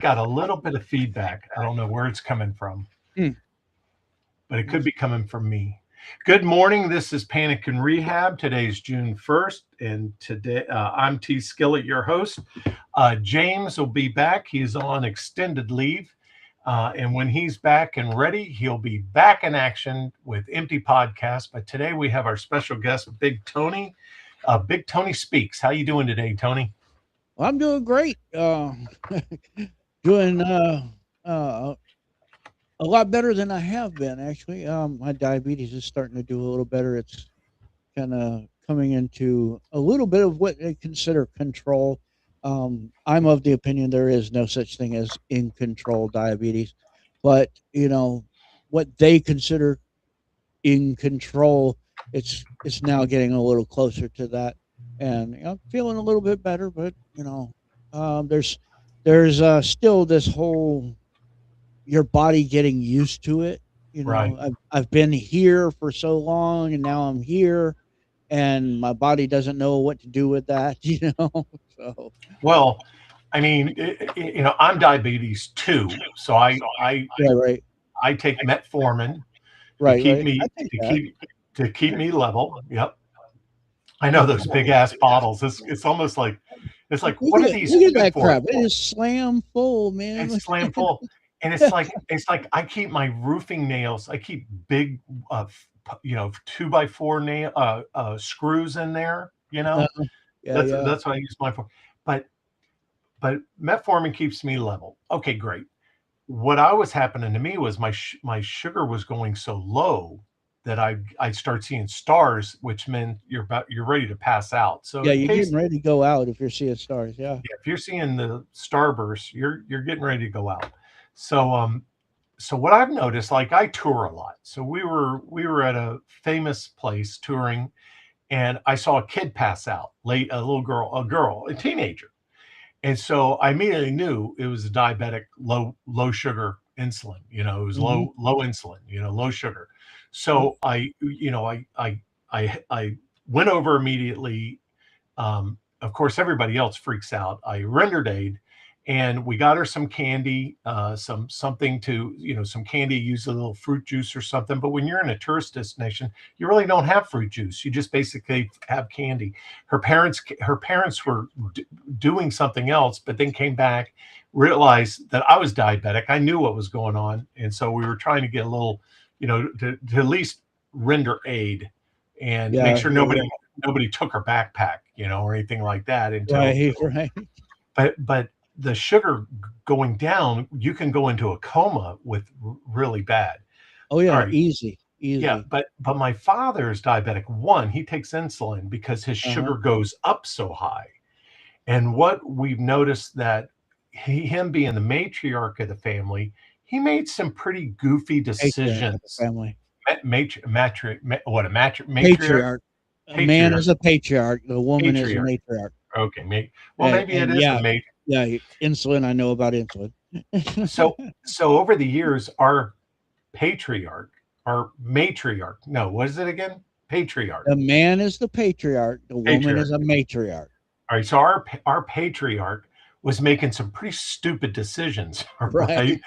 got a little bit of feedback. I don't know where it's coming from, Mm. but it could be coming from me. Good morning. This is Panic and Rehab. Today's June 1st, and today I'm T. Skillett, your host. James will be back. He's on extended leave. And when he's back and ready, he'll be back in action with Empty Podcast. But today we have our special guest, Big Tony. Big Tony Speaks. How you doing today, Tony? Well, I'm doing great. Doing uh, a lot better than I have been actually. My diabetes is starting to do a little better. It's kind of coming into a little bit of what they consider control. I'm of the opinion there is no such thing as in control diabetes, but what they consider in control, it's now getting a little closer to that, and feeling a little bit better. But there's still this whole your body getting used to it. Right. I've been here for so long, and now I'm here, and my body doesn't know what to do with that. So Well, I mean, I'm diabetes too, so yeah, right, I take metformin to right, keep right. I me think that. to keep me level. Yep. I know those big ass bottles. It's almost like what are these Look at good that for? crap. It is slam full, man. It's slam full, and it's like I keep my roofing nails. I keep big, 2x4 nail screws in there. Uh, yeah, yeah. That's what I use mine for. But metformin keeps me level. Okay, great. What I was happening to me was my sugar was going so low that I start seeing stars, which meant you're ready to pass out. So Yeah, in you're case getting ready to go out if you're seeing stars. Yeah. if you're seeing the starburst, you're getting ready to go out. So what I've noticed, like I tour a lot. So we were at a famous place touring, and I saw a kid pass out late, a teenager. And so I immediately knew it was a diabetic, low sugar insulin. It was Hmm. low insulin, low sugar. Yeah. So I went over immediately. Of course, everybody else freaks out. I rendered aid, and we got her some candy, something to, some candy. Use a little fruit juice or something. But when you're in a tourist destination, you really don't have fruit juice. You just basically have candy. Her parents were doing something else, but then came back, realized that I was diabetic. I knew what was going on, and so we were trying to get a little, to at least render aid and make Yeah. sure Yeah. Yeah. nobody took her backpack, or anything like that until. Right. Right. But the sugar going down, you can go into a coma with really bad. Oh All yeah. right. Easy. Yeah, Easy. but my father is diabetic. One, he takes insulin because his Uh huh. sugar goes up so high. And what we've noticed that him being the matriarch of the family, he made some pretty goofy Patriarch of the decisions. family. What a matriarch, Patriarch. A man patriarch, is a patriarch. The woman is a patriarch. matriarch. Okay, well, maybe it And is a yeah, mate. yeah. Insulin. I know about insulin. So, so over the years, our patriarch, our matriarch. No, what is it again? Patriarch. The man is the patriarch. The woman is Patriarch. a matriarch. All right. So our patriarch was making some pretty stupid decisions, right? Right.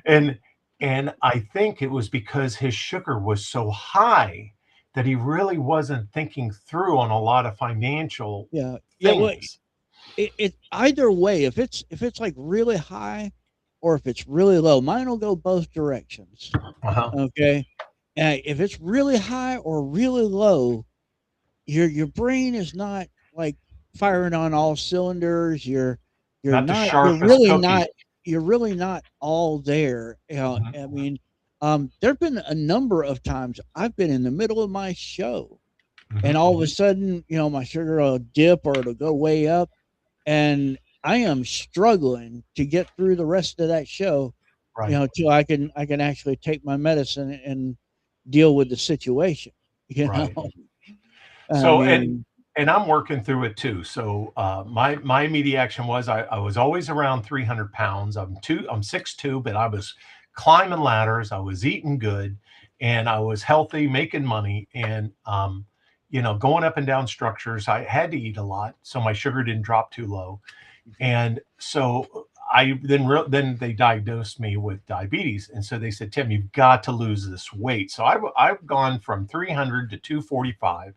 And and I think it was because his sugar was so high that he really wasn't thinking through on a lot of financial Yeah. Yeah. Well, things. it either way, if it's like really high or if it's really low, mine will go both directions. Uh-huh. Okay. If it's really high or really low, your brain is not like firing on all cylinders. You're Not the not you're sharpest really cookie. not you're really not all there. I Mhm, mean, there've been a number of times I've been in the middle of my show, and mhm. all of a sudden, my sugar will dip or it'll go way up, and I am struggling to get through the rest of that show, Right, till I can actually take my medicine and deal with the situation. You know, right. I So mean, and I'm working through it too. So my immediate action was I was always around 300 pounds. I'm 6'2", but I was climbing ladders. I was eating good, and I was healthy, making money, and going up and down structures. I had to eat a lot so my sugar didn't drop too low. And so then they diagnosed me with diabetes, and so they said, Tim, you've got to lose this weight. So I've gone from 300 to 245,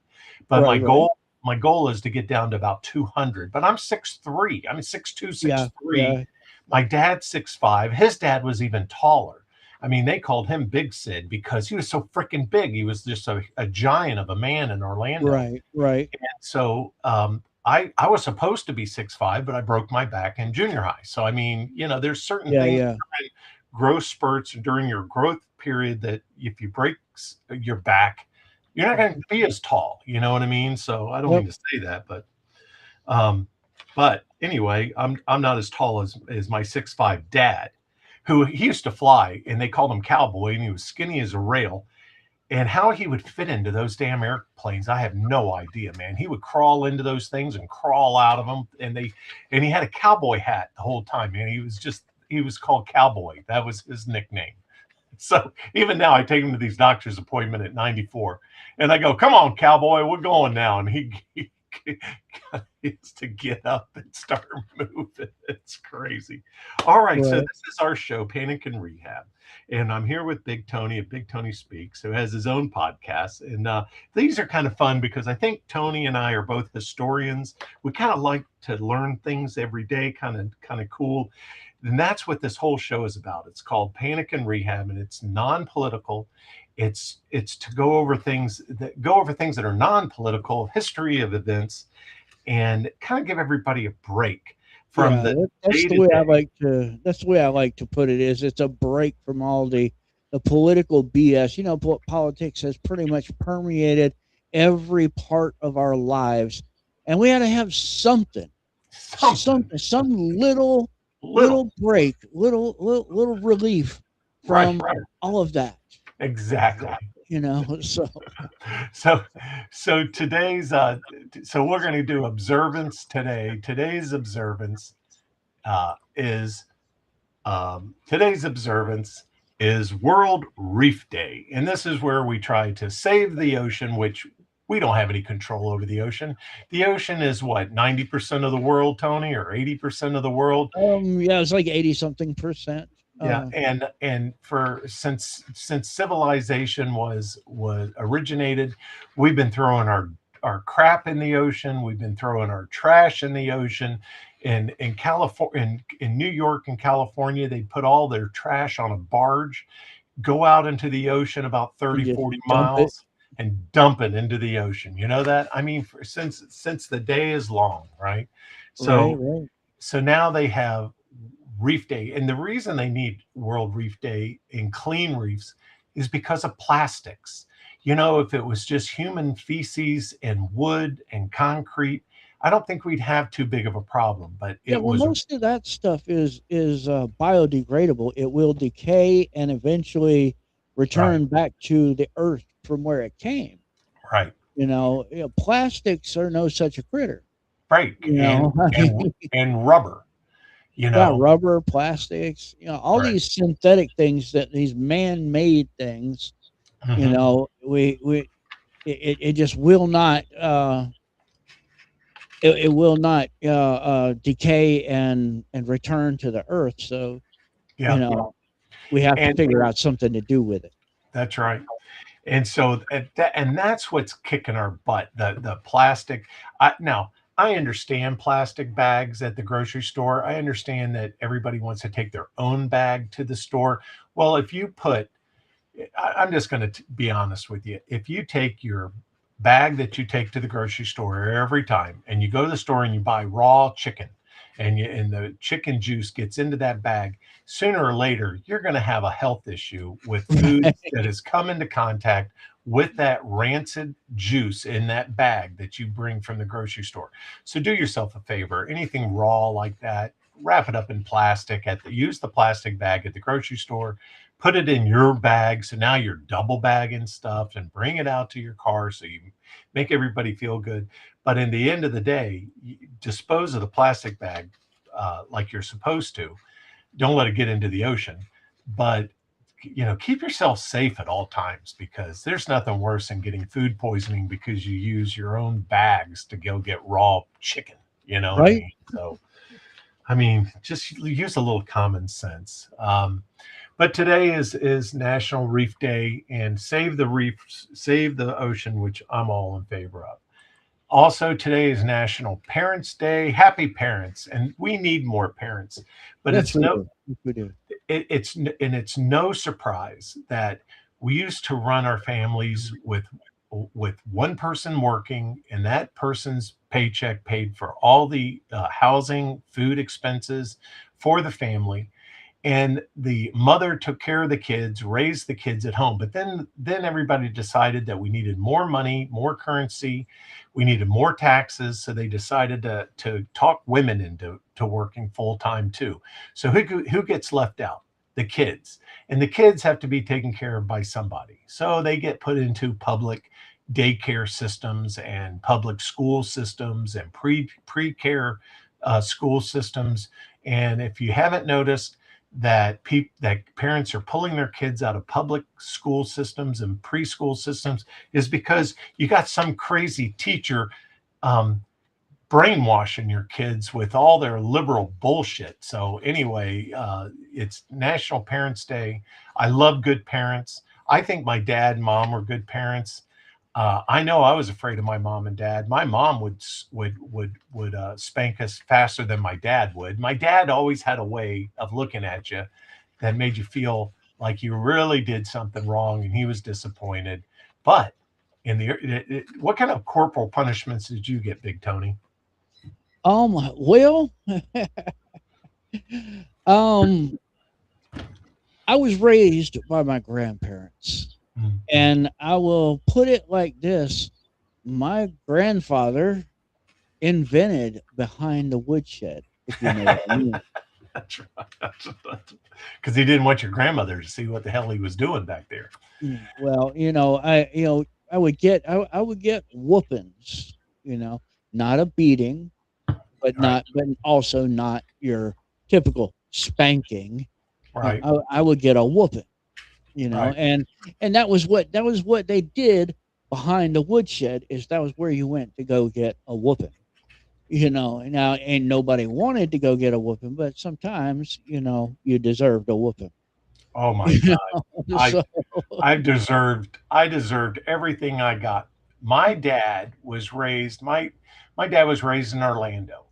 but Right, right. my goal is to get down to about 200. But I'm 6'3". I mean 6'2", Yeah, 6'3". yeah, My dad's 6'5". His dad was even taller. I mean, they called him Big Sid because he was so freaking big. He was just a giant of a man in Orlando. right, right. So I was supposed to be 6'5", but I broke my back in junior high. So I mean, there's certain Yeah, things yeah, during growth spurts during your growth period that if you break your back, you're not going to be as tall. You know what I mean? So I don't yep. mean to say that, um, but anyway, I'm not as tall as my 6'5" dad, who he used to fly, and they called him Cowboy, and he was skinny as a rail. And how he would fit into those damn airplanes, I have no idea, man. He would crawl into those things and crawl out of them, and he had a cowboy hat the whole time, man. He was called Cowboy. That was his nickname. So even now, I take him to these doctor's appointment at 94, and I go, "Come on, Cowboy, we're going now." And he gets to get up and start moving. It's crazy. All right, so Right. this is our show, Panic and Rehab, and I'm here with Big Tony of Big Tony Speaks, who has his own podcast. And these are kind of fun because I think Tony and I are both historians. We kind of like to learn things every day, kind of cool. And that's what this whole show is about. It's called Panic and Rehab, and it's non-political. It's to go over things that are non-political, history of events, and kind of give everybody a break from Yeah, the that's day the to way I day. like to. That's the way I like to put it. Is it's a break from all the political BS. Politics has pretty much permeated every part of our lives, and we had to have Something some little little, break, little relief right? from all of that. Exactly. So So, so we're going to do observance today. Uh, is today's observance is World Reef Day, and this is where we try to save the ocean, which we don't have any control over the ocean. The ocean is what, 90% of the world, Tony, or 80% of the world. yeah, it's like 80 something percent. Yeah, Uh, and for since civilization was originated, we've been throwing our crap in the ocean. We've been throwing our trash in the ocean. In California, in New York and California, they put all their trash on a barge, go out into the ocean about and 30, just 40 dump it. miles, and dump it into the ocean. You know that? I mean, since the day is long, right? Right, So right. so now they have Reef Day. And the reason they need World Reef Day in clean reefs is because of plastics. If it was just human feces and wood and concrete, I don't think we'd have too big of a problem. But Yeah, it well, was most of that stuff is biodegradable. It will decay and eventually right, return back to the earth from where it came. right, Plastics are no such a critter. right, I and mean, and rubber. You yeah, know, rubber, plastics, all right. these synthetic things these man-made things. Hmm. We it just will not it will not decay and return to the earth. So you Yeah, know we have to and figure out something to do with it. that's right. And that's what's kicking our butt. The plastic. Now I understand plastic bags at the grocery store. I understand that everybody wants to take their own bag to the store. Well, if you put, I'm just going to be honest with you. If you take your bag that you take to the grocery store every time, and you go to the store and you buy raw chicken, and the chicken juice gets into that bag, sooner or later you're going to have a health issue with food that has come into contact with that rancid juice in that bag that you bring from the grocery store. So do yourself a favor. Anything raw like that, wrap it up in plastic. Use the plastic bag at the grocery store, put it in your bag. So now you're double bagging stuff, and bring it out to your car so you make everybody feel good. But in the end of the day, dispose of the plastic bag like you're supposed to. Don't let it get into the ocean. But keep yourself safe at all times, because there's nothing worse than getting food poisoning because you use your own bags to go get raw chicken. You know what I Right? mean? So I mean, just use a little common sense. But today is National Reef Day, and save the reefs, save the ocean, which I'm all in favor of. Also, today is National Parents Day. Happy parents, and we need more parents. But Yes, it's we no do. Yes, we do. it's no surprise that we used to run our families with one person working, and that person's paycheck paid for all the housing, food expenses for the family, and the mother took care of the kids, raised the kids at home. But then everybody decided that we needed more money, more currency, we needed more taxes, so they decided to talk women into working full time too. So who gets left out? The kids. And the kids have to be taken care of by somebody. So they get put into public daycare systems and public school systems and pre-care school systems. And if you haven't noticed, that parents are pulling their kids out of public school systems and preschool systems is because you got some crazy teacher um, brainwashing your kids with all their liberal bullshit. So anyway, it's National Parents Day. I love good parents. I think my dad and mom were good parents. I know I was afraid of my mom and dad. My mom would spank us faster than my dad would. My dad always had a way of looking at you that made you feel like you really did something wrong, and he was disappointed. But what kind of corporal punishments did you get, Big Tony? Well, um, I was raised by my grandparents, Mhm. and I will put it like this: my grandfather invented behind the woodshed, if you know what I mean. That's right. Because he didn't want your grandmother to see what the hell he was doing back there. Well, I would get whoopings, you know, not a beating, Right, but also not your typical spanking. right, I would get a whooping, right. and that was what they did behind the woodshed, is that was where you went to go get a whooping. Now ain't nobody wanted to go get a whooping, but sometimes, you deserved a whooping. Oh my You God. I so I deserved everything I got. My dad was raised in Orlando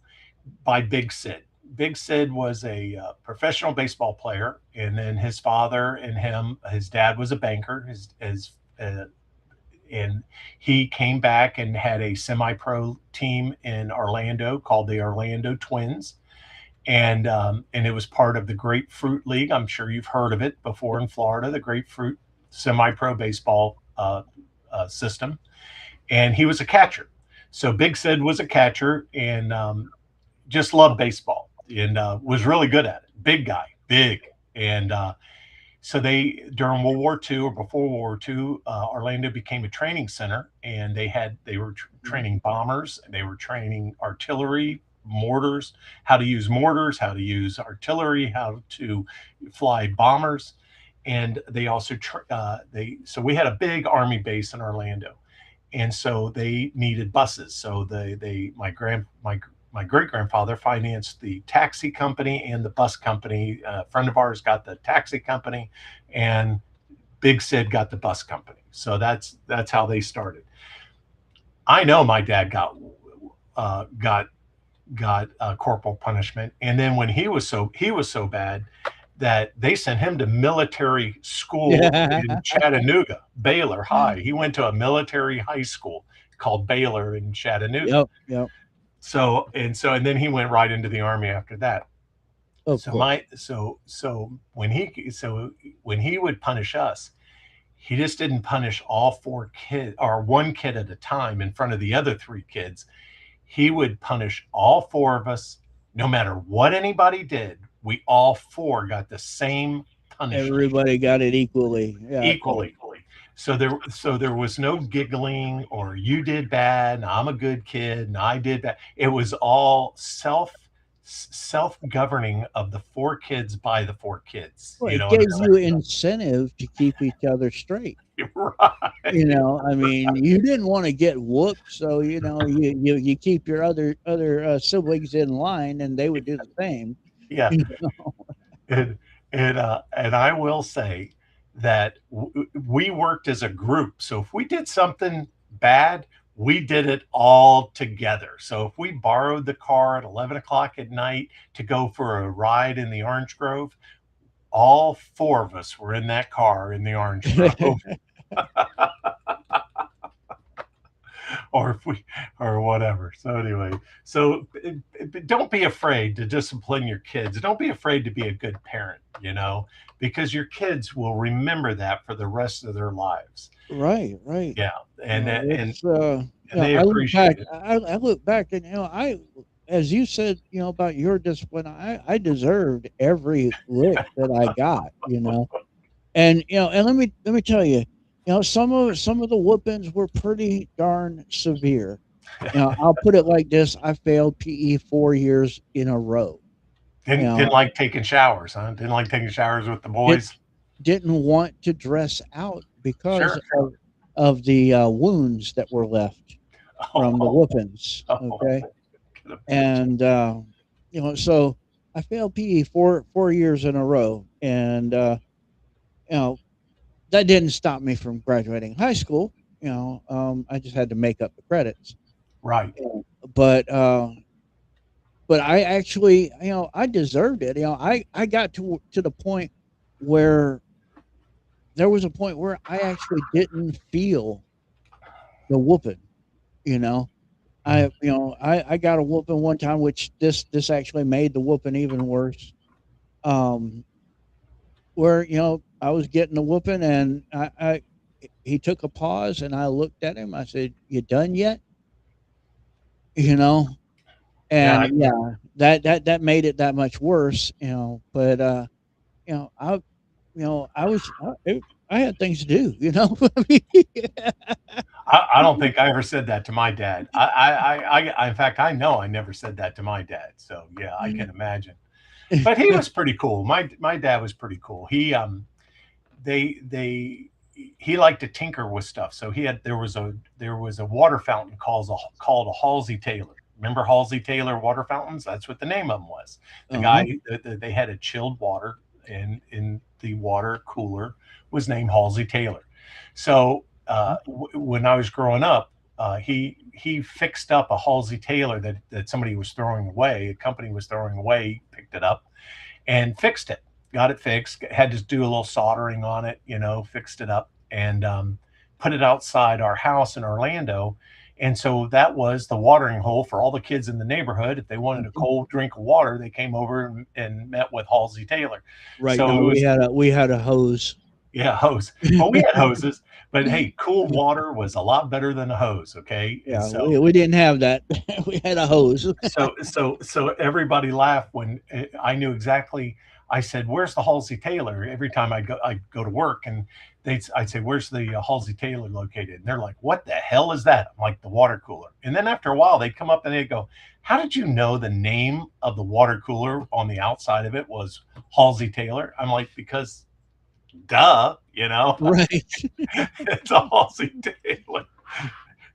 by Big Sid. Big Sid was a professional baseball player, and then his father and his dad was a banker. And he came back and had a semi-pro team in Orlando called the Orlando Twins, and it was part of the Grapefruit League. I'm sure you've heard of it before in Florida, the Grapefruit semi-pro baseball system. And he was a catcher. So Big Sid was a catcher, and just loved baseball, and was really good at it. Big guy, big. And so during World War II or before World War II, Orlando became a training center, and they were training bombers, and they were training artillery, mortars, how to use mortars, how to use artillery, how to fly bombers, and they also they so we had a big army base in Orlando, and so they needed buses. So they my great grandfather financed the taxi company and the bus company. A friend of ours got the taxi company, and Big Sid got the bus company. So that's how they started. I know my dad uh, got got corporal punishment, and then when he was so bad that they sent him to military school in yeah. Chattanooga, Baylor High. He went to a military high school called Baylor in Chattanooga. Yep, yep. And then he went right into the army after that. Of So course. my so when he would punish us, he just didn't punish all four kids or one kid at a time in front of the other three kids. He would punish all four of us, no matter what anybody did. We all four got the same punishment Everybody got it equally. Yeah. equally. So there was no giggling or you did bad and I'm a good kid and I did that. It was all self-governing of the four kids by the four kids. Well, You it know what gave you I'm incentive to keep each other straight. saying? Right. I mean, you didn't wanna get whooped, so, you keep your other siblings in line, and they would do the same, Yeah. you know? And and I will say that we worked as a group. So if we did something bad, we did it all together. So if we borrowed the car at 11 o'clock at night to go for a ride in the orange grove, all four of us were in that car in the orange grove. Or if we or whatever. So anyway, so don't be afraid to discipline your kids. Don't be afraid to be a good parent, because your kids will remember that for the rest of their lives. Right, right. Yeah, and and and they I look back appreciate it. I look back and, as you said, about your discipline, I deserved every lick that I got, And, and let me tell you, some of the whoopings were pretty darn severe. I'll put it like this, I failed PE 4 years in a row. You Didn't know, like taking showers, huh? Didn't like taking showers with the did boys. didn't want to dress out because Sure. of the, wounds that were left from the Oh, whoopings, oh, okay? can imagine. And, so I failed PE 4 years in a row, and, you know, that didn't stop me from graduating high school. I just had to make up the credits. Right. Yeah. But I actually, I deserved it. I got to the point where there was a point where I actually didn't feel the whooping. You know, Mm. I got a whooping one time, which this actually made the whooping even worse. Um, where I was getting a whooping, and I he took a pause, and I looked at him. I said, "You done yet?" You know, Yeah. and yeah, that made it that much worse. But I I had things to do. I mean, I don't think I ever said that to my dad. In fact, I know I never said that to my dad. So yeah, I can imagine. But he was pretty cool. My dad was pretty cool. They he liked to tinker with stuff. So there was a water fountain called a Halsey Taylor. Remember Halsey Taylor water fountains? That's what the name of them was. The uh-huh. guy they had a chilled water, and in the water cooler was named Halsey Taylor. So when I was growing up, he fixed up a Halsey Taylor that somebody was throwing away. A company was throwing away. Picked it up and fixed it. Got it fixed. Had to do a little soldering on it, fixed it up, and put it outside our house in Orlando. And so that was the watering hole for all the kids in the neighborhood. If they wanted a Mhm. cold drink of water, they came over and met with Halsey Taylor. Right. So No, it was, we had a hose. yeah, hose. Well, we had hoses, but hey, cool water was a lot better than a hose. Okay. And Yeah, so we didn't have that. We had a hose. so everybody laughed when I knew exactly. I said, "Where's the Halsey Taylor?" Every time I go to work, and I'd say, "Where's the Halsey Taylor located?" And they're like, "What the hell is that?" I'm like, "The water cooler." And then after a while, they'd come up and they'd go, "How did you know the name of the water cooler on the outside of it was Halsey Taylor?" I'm like, "Because, duh, Right. it's a Halsey Taylor."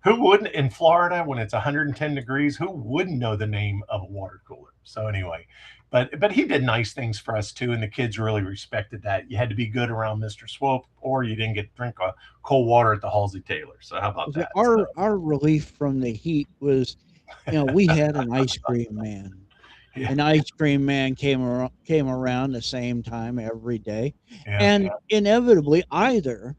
Who wouldn't in Florida when it's 110 degrees? Who wouldn't know the name of a water cooler? So anyway, but he did nice things for us too, and the kids really respected that. You had to be good around Mr. Swope, or you didn't get to drink cold water at the Halsey Taylor. So how about See, that? So our relief from the heat was, we had an ice cream man. yeah, An ice cream man came around the same time every day, yeah, and inevitably, either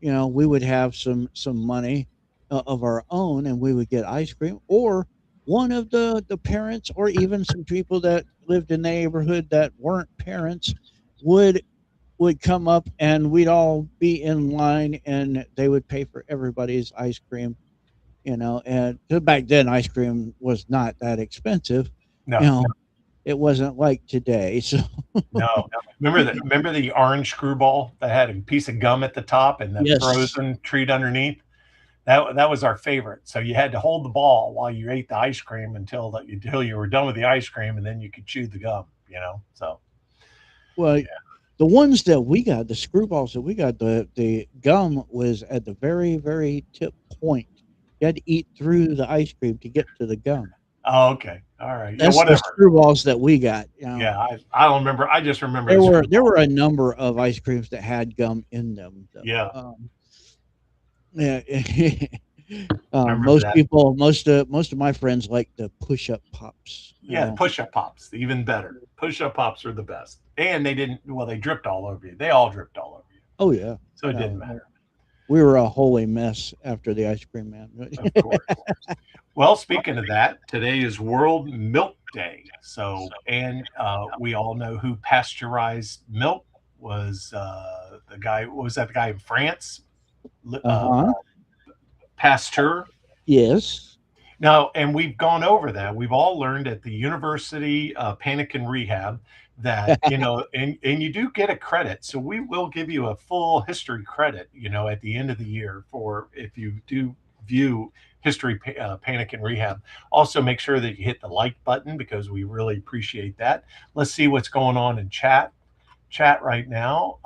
we would have some money of our own, and we would get ice cream, or one of the parents, or even some people that lived in the neighborhood that weren't parents, would come up, and we'd all be in line, and they would pay for everybody's ice cream. And 'cause back then ice cream was not that expensive. you no, know it wasn't like today. So no. Remember the orange screwball that had a piece of gum at the top and the yes. frozen treat underneath? That was our favorite. So you had to hold the ball while you ate the ice cream until you were done with the ice cream, and then you could chew the gum. So Well, yeah. the ones that we got, the screwballs that we got, the gum was at the very, very tip point. You had to eat through the ice cream to get to the gum. Oh, okay. All right. Yeah. That's the Whatever. screwballs that we got. Yeah. I don't remember. I just remember the There screwball. were a number of ice creams that had gum in them, though. Yeah. Yeah, I remember that. most of my friends like the push up pops. Yeah. Push-up pops, even better. Push-up pops are the best. And they didn't. Well, they dripped all over you. They all dripped all over you. Oh yeah, So it didn't no, matter. we were a holy mess after the ice cream man. Of course. Well, speaking of that, today is World Milk Day. So, and we all know who pasteurized milk was. The guy, what was that? The guy in France, uh, Uh-huh. Pasteur. Yes. Now, and we've gone over that. We've all learned at the University Panic and Rehab that, and you do get a credit. So we will give you a full history credit, at the end of the year for if you do view history Panic and Rehab. Also, make sure that you hit the like button because we really appreciate that. Let's see what's going on in chat right now.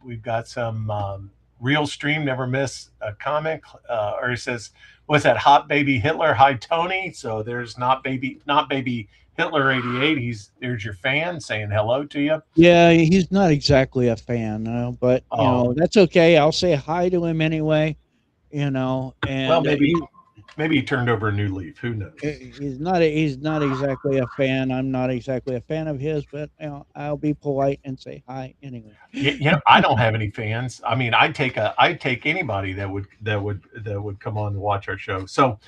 We've got some real stream, never miss a comment, or it says, what's that? Hot baby Hitler, hi Tony. So there's not baby Hitler 88. There's your fan saying hello to you. Yeah, he's not exactly a fan, but Oh, that's okay. I'll say hi to him anyway. well, And maybe he turned over a new leaf. Who knows? he's not exactly a fan. I'm not exactly a fan of his, but I'll be polite and say hi anyway. I don't have any fans. I mean, I'd take anybody that would come on to watch our show. So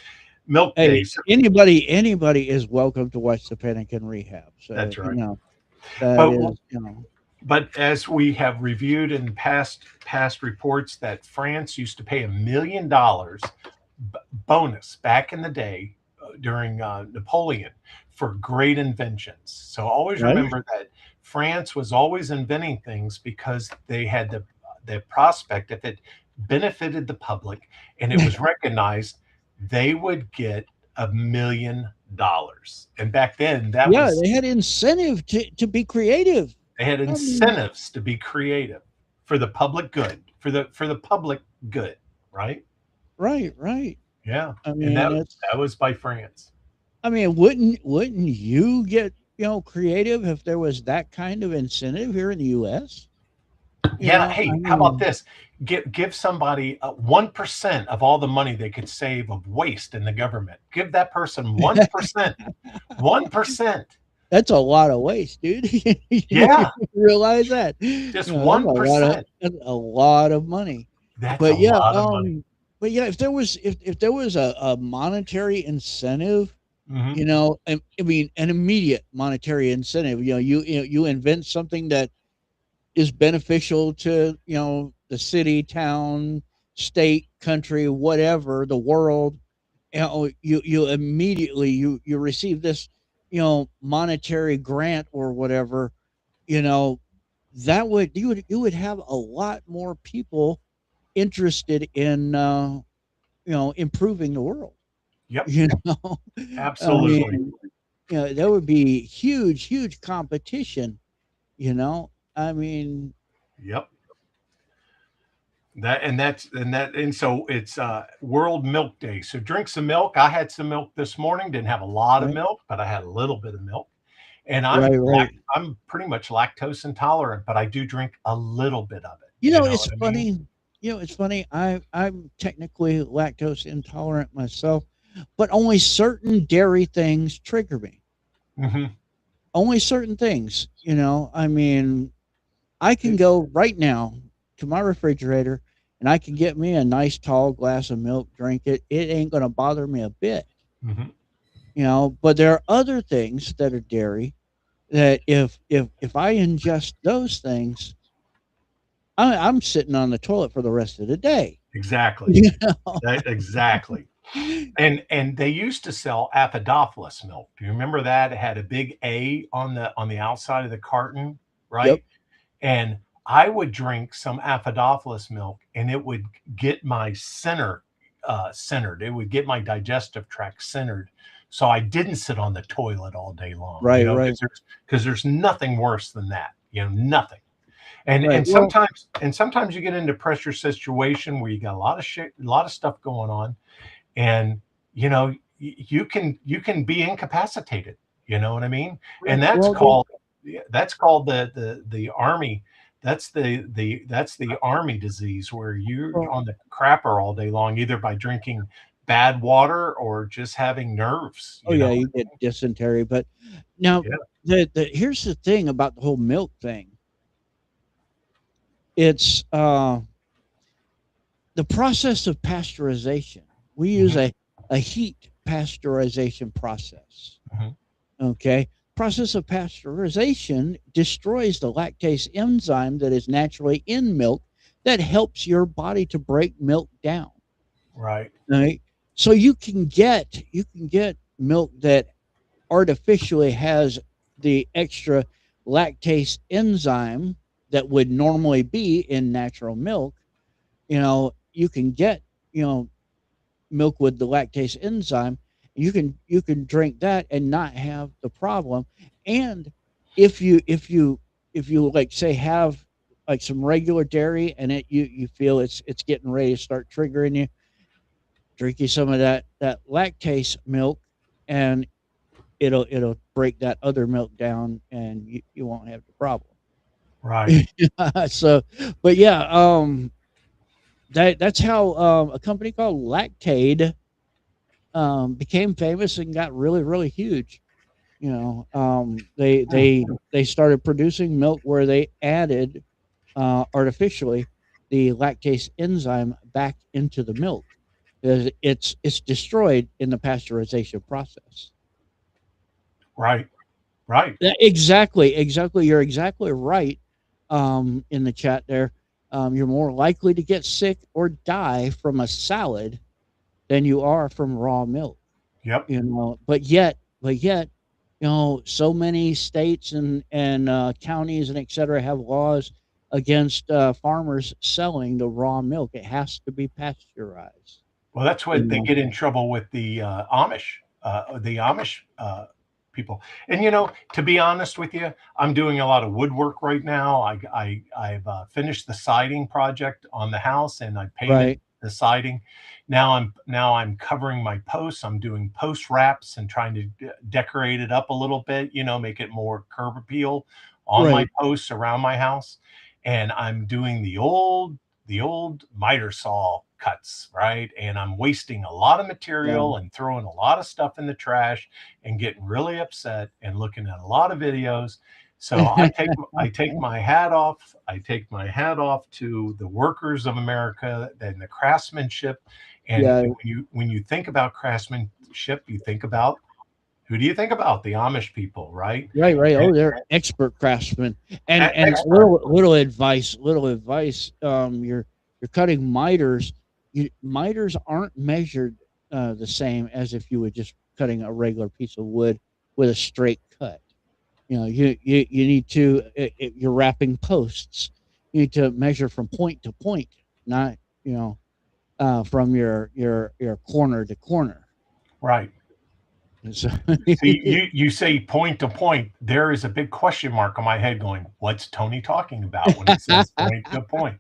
Milk Hey, Day. anybody is welcome to watch the Panic and Rehab. So That's right. that But is But as we have reviewed in past reports, that France used to pay $1 million bonus back in the day during Napoleon for great inventions. So always right. remember that France was always inventing things because they had the prospect, if it benefited the public and it was recognized, they would get $1 million. And back then, that Yeah, was they had incentive to be creative. they had I mean, incentives to be creative for the public good, for the public good, right? right, right. Yeah, I and mean, that was by France. wouldn't you get creative if there was that kind of incentive here in the U.S.? Yeah. I Hey, how about mean, this? Give somebody 1% of all the money they could save of waste in the government. Give that person 1%. 1%. that's a lot of waste, dude. You Yeah, realize that? just That's 1%. a lot of money. That's a But yeah, lot of money. if there was a monetary incentive, Hmm. I mean, an immediate monetary incentive. You invent something that is beneficial to the city, town, state, country, whatever, the world. You immediately you receive this monetary grant or whatever. You know that would you would have a lot more people interested in improving the world. Yep, You know, I absolutely. mean, there would be huge competition. I mean, Yep. So it's World Milk Day. So drink some milk. I had some milk this morning. Didn't have a lot of right, milk, but I had a little bit of milk. And right. I'm pretty much lactose intolerant, but I do drink a little bit of it. You know It's what I mean? funny. It's funny. I'm technically lactose intolerant myself, but only certain dairy things trigger me. Hmm. Only certain things. I mean, I can go right now to my refrigerator and I can get me a nice tall glass of milk, drink it. It ain't gonna bother me a bit. Hmm. But there are other things that are dairy that if I ingest those things, I'm sitting on the toilet for the rest of the day. Exactly. You know? Exactly. And they used to sell Apodophilus milk. Do you remember that? It had a big A on the outside of the carton, Yep. right? And I would drink some Apodophilus milk, and it would get my center centered. It would get my digestive tract centered, so I didn't sit on the toilet all day long. You Right, know, right, because there's nothing worse than that. You know, nothing. And right. and Well, sometimes you get into pressure situation where you got a lot of shit, a lot of stuff going on, and you know you can be incapacitated. You know what I mean? And right. Well, that's called the army. That's the army disease where you're well, on the crapper all day long, either by drinking bad water or just having nerves. oh You yeah, know? you get dysentery. But now, Yeah. the here's the thing about the whole milk thing. It's the process of pasteurization. We use Hmm. a heat pasteurization process. Hmm. Okay. Process of pasteurization destroys the lactase enzyme that is naturally in milk that helps your body to break milk down. Right. Right. So you can get milk that artificially has the extra lactase enzyme that would normally be in natural milk. You can get, you know, milk with the lactase enzyme. You can drink that and not have the problem. And if you like say have like some regular dairy and you feel it's getting ready to start triggering you, drink you some of that lactase milk, and it'll break that other milk down, and you won't have the problem. Right. So, but yeah, that's how a company called Lactaid became famous and got really really huge. They Hmm. they started producing milk where they added artificially the lactase enzyme back into the milk, because it's destroyed in the pasteurization process. Right. Right. Yeah, exactly, exactly. You're exactly right. In the chat there, you're more likely to get sick or die from a salad than you are from raw milk. Yep. But yet, so many states and counties and et cetera have laws against farmers selling the raw milk. It has to be pasteurized. Well, that's You what they know, get in trouble with the Amish people. And to be honest with you, I'm doing a lot of woodwork right now. I've finished the siding project on the house, and I painted right? the siding. Now I'm covering my posts. I'm doing post wraps and trying to decorate it up a little bit. Make it more curb appeal on my Right. posts around my house. And I'm doing the old miter saw cuts, right? And I'm wasting a lot of Yeah. material and throwing a lot of stuff in the trash and getting really upset and looking at a lot of videos. So I take my hat off. I take my hat off to the workers of America and the craftsmanship. And Yeah. when you think about craftsmanship, you think about, who do you think about? The Amish people, right? Right, right. And, Oh, they're expert craftsmen. And expert, little advice. You're cutting miters. Miters aren't measured the same as if you were just cutting a regular piece of wood with a straight cut. You need to you're wrapping posts. You need to measure from point to point, not from your corner to corner. right? So, So you say point to point. There is a big question mark on my head going, what's Tony talking about when he says point to point?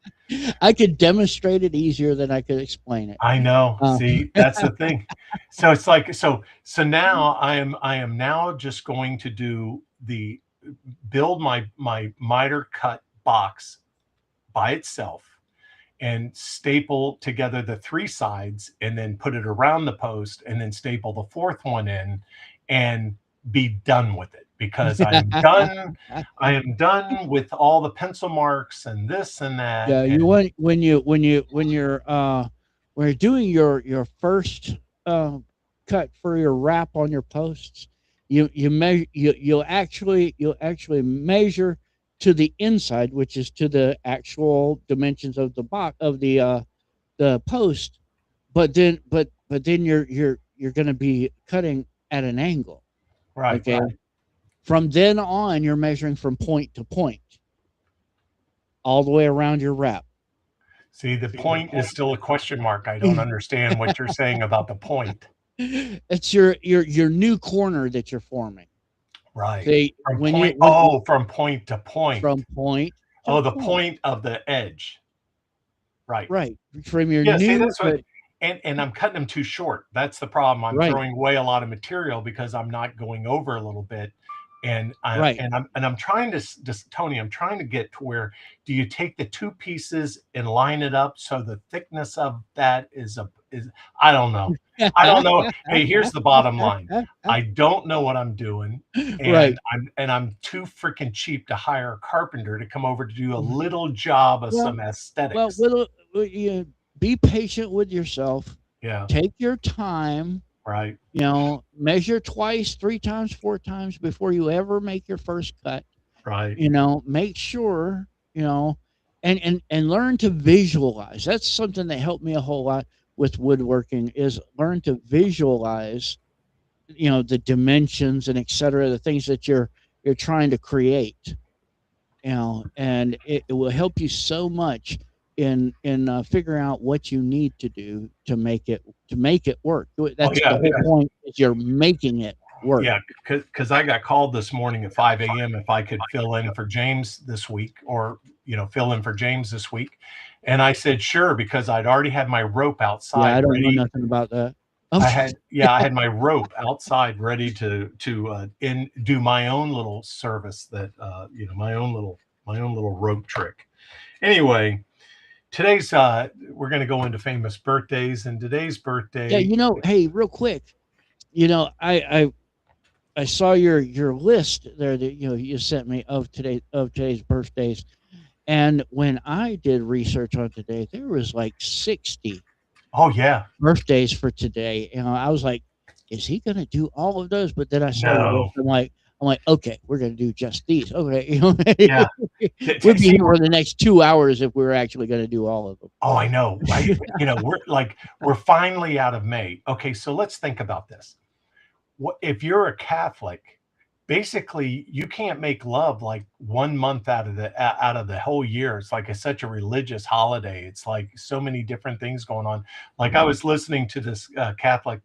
I could demonstrate it easier than I could explain it. I know. Uh, See, that's the thing. So it's like so now I am now just going to build my miter cut box by itself and staple together the three sides and then put it around the post and then staple the fourth one in and be done with it, because I am done with all the pencil marks and this and that. yeah, you And want when you're doing your first cut for your wrap on your posts, you measure you'll actually measure to the inside, which is to the actual dimensions of the post, but then you're going to be cutting at an angle. right. Okay. From then on, you're measuring from point to point all the way around your wrap. See, the point is still a question mark. I don't understand what you're saying about the point. It's your new corner that you're forming. Right. See, From when you point, when oh, from point to from point. point to Oh, the point, point of the edge. Right. right? From your Yeah, see, new, that's what, and I'm cutting them too short. That's the problem. I'm right, throwing away a lot of material because I'm not going over a little bit. And right. I'm trying to just Tony, I'm trying to get to where do you take the two pieces and line it up so the thickness of that is I don't know. I don't know. Hey, here's the bottom line. I don't know what I'm doing, Right. and I'm too freaking cheap to hire a carpenter to come over to do a little job of Well, some well, aesthetics. you be patient with yourself. Yeah, Take your time. right, Measure twice, three times, four times before you ever make your first cut. right. Make sure, and learn to visualize. That's something that helped me a whole lot with woodworking is learn to visualize, the dimensions and et cetera, the things that you're trying to create, and it will help you so much in figuring out what you need to do to make it work. Oh That's the yeah, whole because point is you're making it work. yeah, because I got called this morning at 5 a.m. if I could fill in for James this week, or fill in for James this week, and I said sure because I'd already had my rope Yeah, outside I don't know ready. nothing about that. I had my rope outside ready to in do my own little service that my own little rope trick. Anyway, today's we're going to go into famous birthdays, and today's Yeah, birthday. hey, real quick, I saw your list there that you sent me of today's birthdays, and when I did research on today, there was like 60 Oh yeah, birthdays for today. I was like, is he going to do all of those? But then I saw the list. no, I'm like, okay, we're going to do just these. Okay, yeah. we'd be See, here for the next 2 hours if we were actually going to do all of them. oh, I know. We're finally out of May. Okay, so let's think about this. What if you're a Catholic? Basically, you can't make love like 1 month out of the whole year. It's like such a religious holiday. It's like so many different things going on. Like I was listening to this Catholic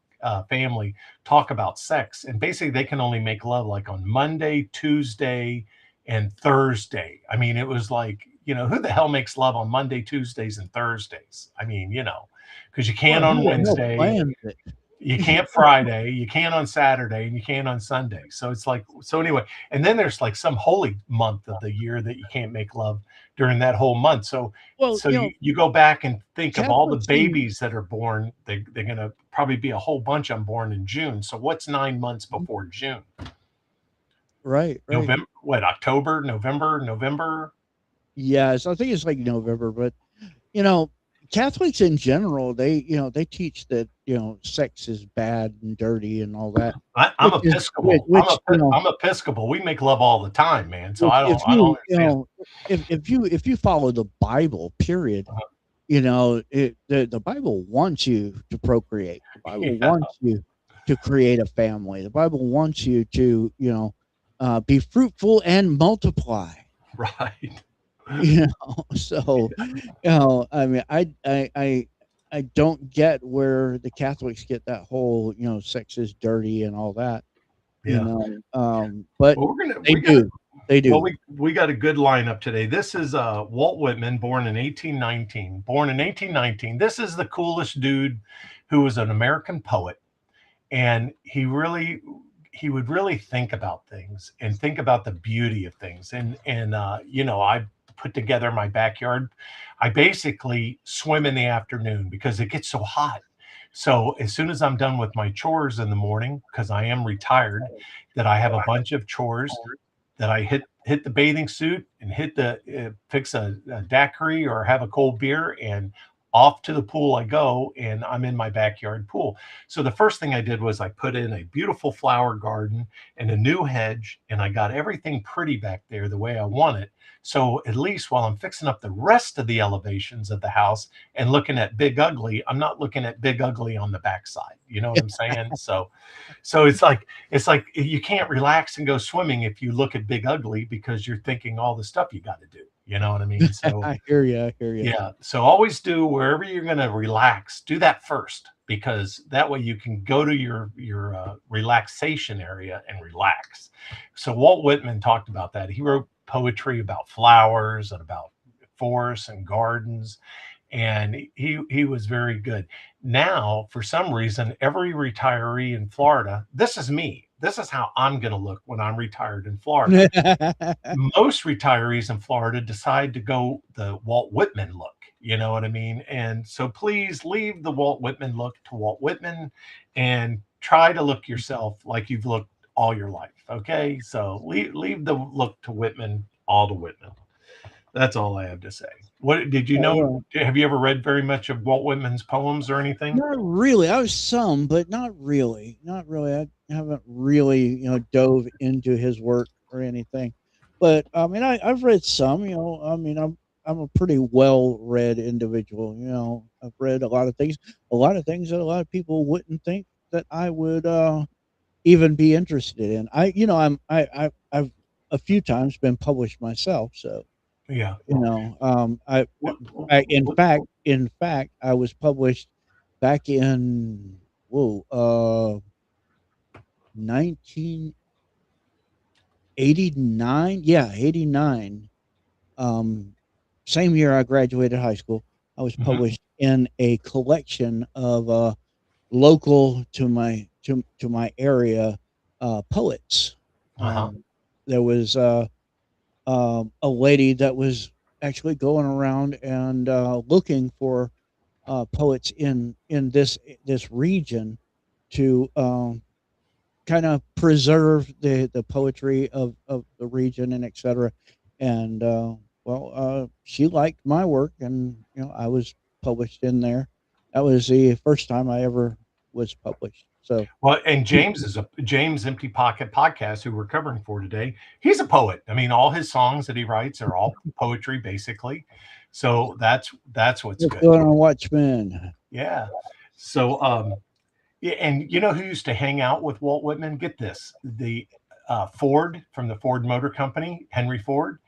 family talk about sex, and basically they can only make love like on Monday, Tuesday, and Thursday. I mean, it was like who the hell makes love on Monday, Tuesdays, and Thursdays? I mean, because you can't Well, who on the hell Wednesday, plans it? you can't Friday, you can't on Saturday, and you can't on Sunday. So it's like so anyway. And then there's like some holy month of the year that you can't make love during that whole month. So Well, so you go back and think of all the Catholics and babies that are born. They're gonna probably be a whole bunch of them born in June. So what's 9 months before June? right, right. November? What? October? November? November? Yes, I think it's like November, but you know, Catholics in general, they teach that sex is bad and dirty and all that, I'm which is which, Episcopal. which I'm Episcopal. We make love all the time, man. So which if I don't you you understand. know if you follow the Bible, period, the Bible wants you to procreate. The Bible Yeah, wants you to create a family. The Bible wants you to be fruitful and multiply. right. So I mean, I don't get where the Catholics get that whole sex is dirty and all that, Yeah. but Well, they do, they well, do. we got a good lineup today. This is Walt Whitman, born in 1819. Born in 1819. This is the coolest dude who was an American poet, and he would really think about things and think about the beauty of things. And I put together my backyard. I basically swim in the afternoon because it gets so hot. So as soon as I'm done with my chores in the morning, because I am retired, that I have a bunch of chores that I hit the bathing suit and hit the fix a daiquiri or have a cold beer, and off to the pool I go, and I'm in my backyard pool. So the first thing I did was I put in a beautiful flower garden and a new hedge, and I got everything pretty back there the way I want it. So at least while I'm fixing up the rest of the elevations of the house and looking at Big Ugly, I'm not looking at Big Ugly on the backside. You know what I'm saying? So it's like you can't relax and go swimming if you look at Big Ugly because you're thinking all the stuff you got to do. You know what I mean? So I hear you. I hear you. yeah. So always do wherever you're going to relax, do that first because that way you can go to your relaxation area and relax. So Walt Whitman talked about that. He wrote poetry about flowers and about forests and gardens, and he was very good. Now, for some reason, every retiree in Florida, this is me. This is how I'm going to look when I'm retired in Florida. Most retirees in Florida decide to go the Walt Whitman look. You know what I mean? And so please leave the Walt Whitman look to Walt Whitman and try to look yourself like you've looked all your life. Okay. So leave the look to Whitman, all to Whitman. That's all I have to say. What did you Oh, know? well, Have you ever read very much of Walt Whitman's poems or anything? not really. I was some, but not really. Not really. I haven't really, dove into his work or anything. But I mean, I've read some. I mean, I'm a pretty well read individual. I've read a lot of things that a lot of people wouldn't think that I would even be interested in. I've a few times been published myself, so Yeah. What, in fact, I was published back in whoa, 1989. Yeah, 89. Um, Same year I graduated high school. I was mhm. published in a collection of local to my area poets. Uh-huh. There was a lady that was actually going around and looking for poets in this region to kind of preserve the poetry of the region and etc. And she liked my work, and I was published in there. That was the first time I ever was published. So Well, and James is a James Empty Pocket podcast who we're covering for today. He's a poet. I mean, all his songs that he writes are all poetry, basically. So that's what's what's good. going on, Watchmen? Yeah. So yeah, and you know who used to hang out with Walt Whitman? Get this, the Ford from the Ford Motor Company, Henry Ford,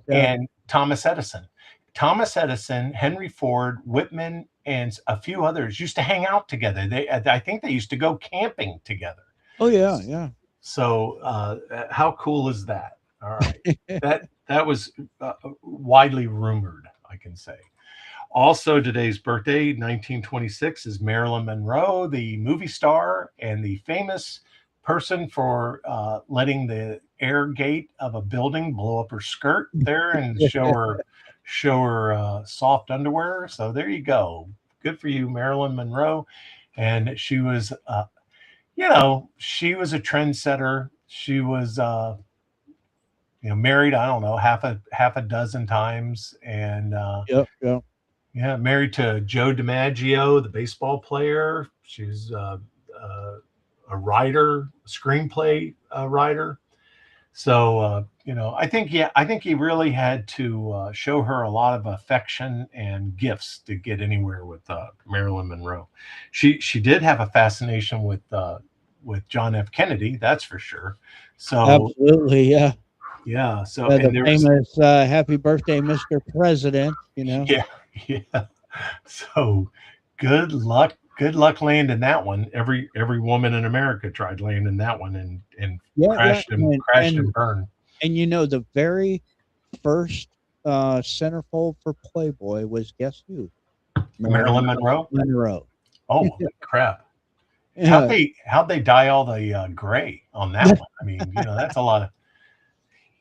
Yeah. and Thomas Edison. Thomas Edison, Henry Ford, Whitman, and a few others used to hang out together. I think they used to go camping together. Oh yeah, yeah. So how cool is that? All right, that was widely rumored, I can say. Also, today's birthday, 1926, is Marilyn Monroe, the movie star and the famous person for letting the air gate of a building blow up her skirt there and show her soft underwear. So there you go. Good for you, Marilyn Monroe. And she was a trendsetter. She was married. I don't know, half a dozen times, and Yep, yep. yeah, married to Joe DiMaggio, the baseball player. She's a writer, screenplay writer. So I think he really had to show her a lot of affection and gifts to get anywhere with Marilyn Monroe. She did have a fascination with John F. Kennedy, that's for sure. So Absolutely, yeah. yeah, so The and there was famous "Happy Birthday, Mr. President." yeah, yeah. So good luck landing that one. Every woman in America tried landing that one and Yeah, yeah, crashed and burned. the very first centerfold for Playboy was guess who? Marilyn Marilyn Monroe. Monroe. Oh holy crap! Yeah, How'd they dye all the gray on that one? I mean, that's a lot of.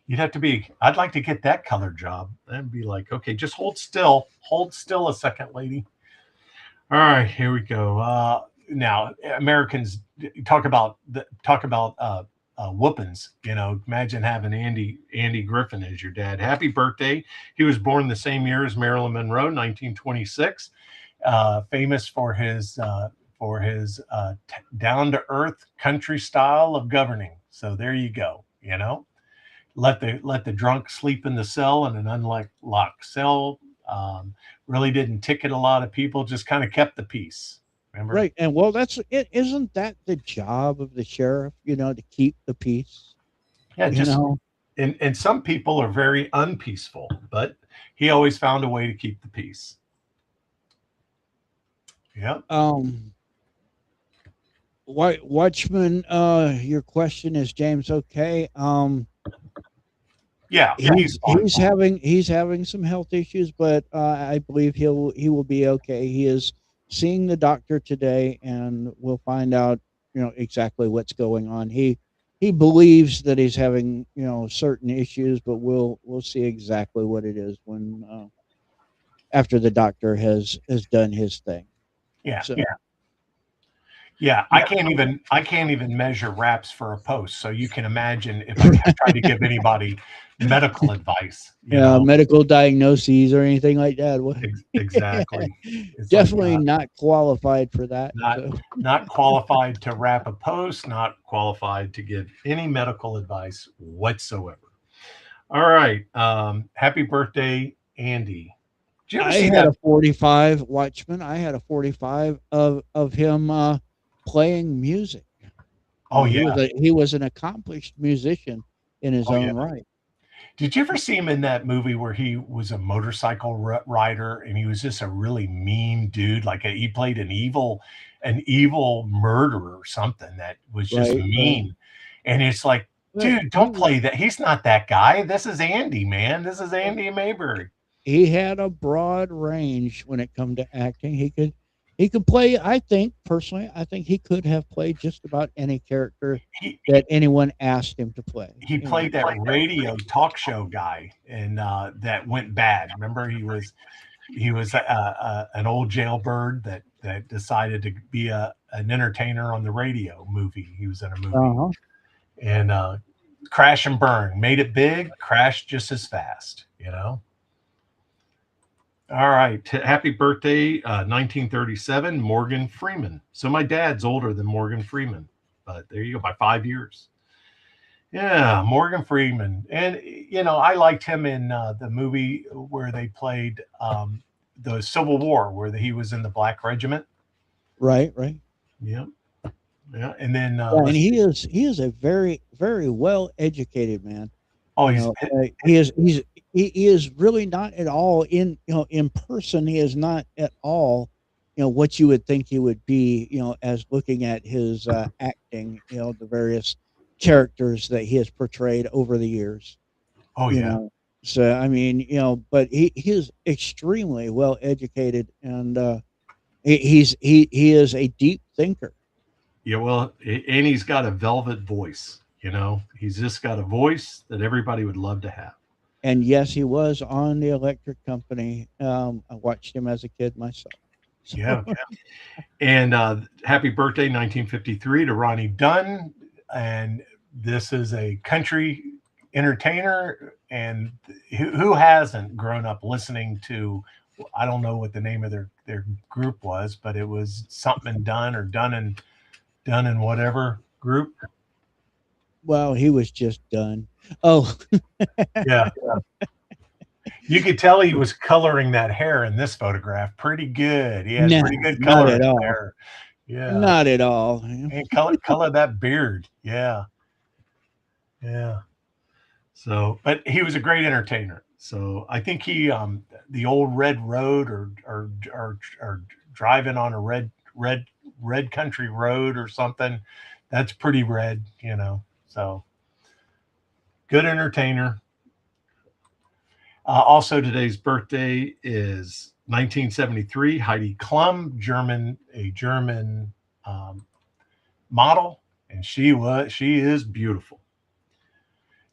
You'd have to be. I'd like to get that color job. That'd be like, okay, just hold still a second, lady. All right, here we go. Now, Americans talk about whoopings. Imagine having Andy Griffin as your dad. Happy birthday! He was born the same year as Marilyn Monroe, 1926. Famous for his down to earth country style of governing. So there you go. Let the drunk sleep in the cell in an unlocked cell. Um, really didn't ticket a lot of people. Just kind of kept the peace. Remember? right. And well, that's it. Isn't that the job of the sheriff? To keep the peace. Yeah, You just know. and some people are very unpeaceful, but he always found a way to keep the peace. Yep. Um, Watchman, your question is James okay? Yeah, he's fine. He's having some health issues, but I believe he will be okay. He is seeing the doctor today, and we'll find out exactly what's going on. He believes that he's having certain issues, but we'll see exactly what it is when after the doctor has done his thing. Yeah. So Yeah, yeah, I can't even measure reps for a post. So you can imagine if I try to give anybody medical advice, you yeah, know. medical diagnoses or anything like that. Exactly. It's like Definitely not qualified for that. not So not qualified to wrap a post, not qualified to give any medical advice whatsoever. All right. Happy birthday, Andy. Did you ever I see had that? a 45 Watchman. I had a 45 of him playing music. Oh He yeah. was an accomplished musician in his Oh yeah. own right. Did you ever see him in that movie where he was a motorcycle rider and he was just a really mean dude? Like he played an evil murderer or something that was just Right, right. mean. And it's like, But dude, don't play that. He's not that guy. This is Andy, man. This is Andy Mayberry. he had a broad range when it come to acting. He could play. I think personally, I think he could have played just about any character He that anyone asked him to play. he played that radio talk show guy and that went bad. Remember, he was an old jailbird that decided to be an entertainer on the radio movie. He was in a movie Uh-huh. and crash and burn, made it big, crashed just as fast. You know. All right, happy birthday, 1937, Morgan Freeman. So my dad's older than Morgan Freeman, but there you go, by 5 years. Yeah, Morgan Freeman, and I liked him in the movie where they played the Civil War, where he was in the Black Regiment. Right, right. Yeah, yeah, and then Yeah, and let's see. he is a very very well educated man. Oh, he's He is really not at all in person. He is not at all what you would think he would be as looking at his acting. The various characters that he has portrayed over the years. oh You yeah, know, so I mean but he is extremely well educated and he is a deep thinker. yeah. Well, and he's got a velvet voice. He's just got a voice that everybody would love to have. And yes, he was on the electric company. I watched him as a kid myself. So Yeah. And happy birthday, 1953, to Ronnie Dunn. And this is a country entertainer. And who hasn't grown up listening to, I don't know what the name of their group was, but it was something and Dunn or Dunn and whatever group. well, he was just done. Oh, Yeah. You could tell he was coloring that hair in this photograph pretty good. He had no, pretty good not color at all. there. Yeah. Not at all. And color that beard. Yeah. Yeah. So, but he was a great entertainer. So I think the old red road or driving on a red country road or something, that's pretty red. So good entertainer. Also, today's birthday is 1973. Heidi Klum, a German um, model, and she is beautiful.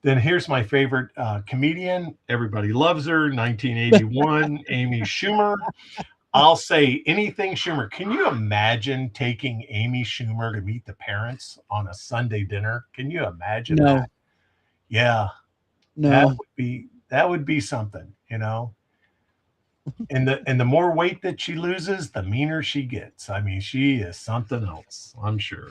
Then here's my favorite comedian. Everybody loves her. 1981, Amy Schumer. I'll say anything Schumer. Can you imagine taking Amy Schumer to meet the parents on a Sunday dinner? Can you imagine that? No, Yeah, that no. would be something. And the more weight that she loses, the meaner she gets. I mean, she is something else, I'm sure.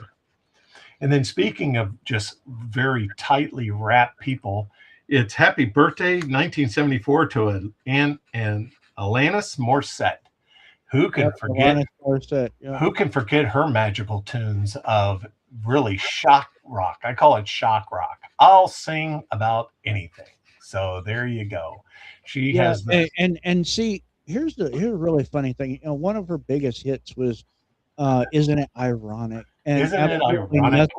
And then speaking of just very tightly wrapped people, it's happy birthday 1974 to and Alanis Morissette. Who can Yep, forget Alanis Morissette. Yep. who can forget her magical tunes of really shock rock? I call it shock rock. I'll sing about anything. So there you go. She Yeah, has the, and see, here's a really funny thing. One of her biggest hits was "Isn't It Ironic?" And isn't it ironic?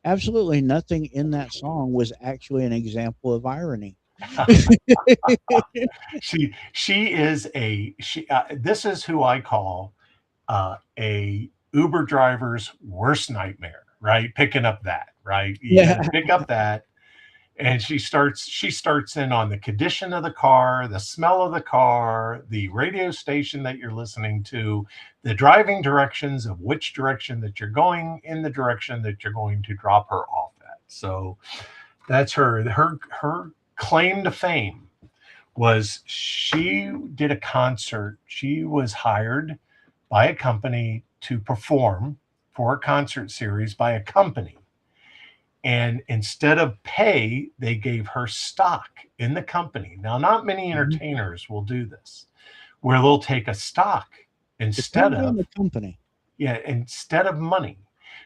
absolutely nothing in that song was actually an example of irony. She is a she. This is who I call a Uber driver's worst nightmare. Right, picking up that. Right, you got Yeah, to pick up that. And she starts in on the condition of the car, the smell of the car, the radio station that you're listening to, the driving directions of which direction that you're going, in the direction that you're going to drop her off at. So that's her claim to fame was she did a concert. She was hired by a company to perform for a concert series by a company, and instead of pay, they gave her stock in the company. Now, not many mhm. entertainers will do this, where they'll take a stock instead Depends on of, the company. yeah, instead of money.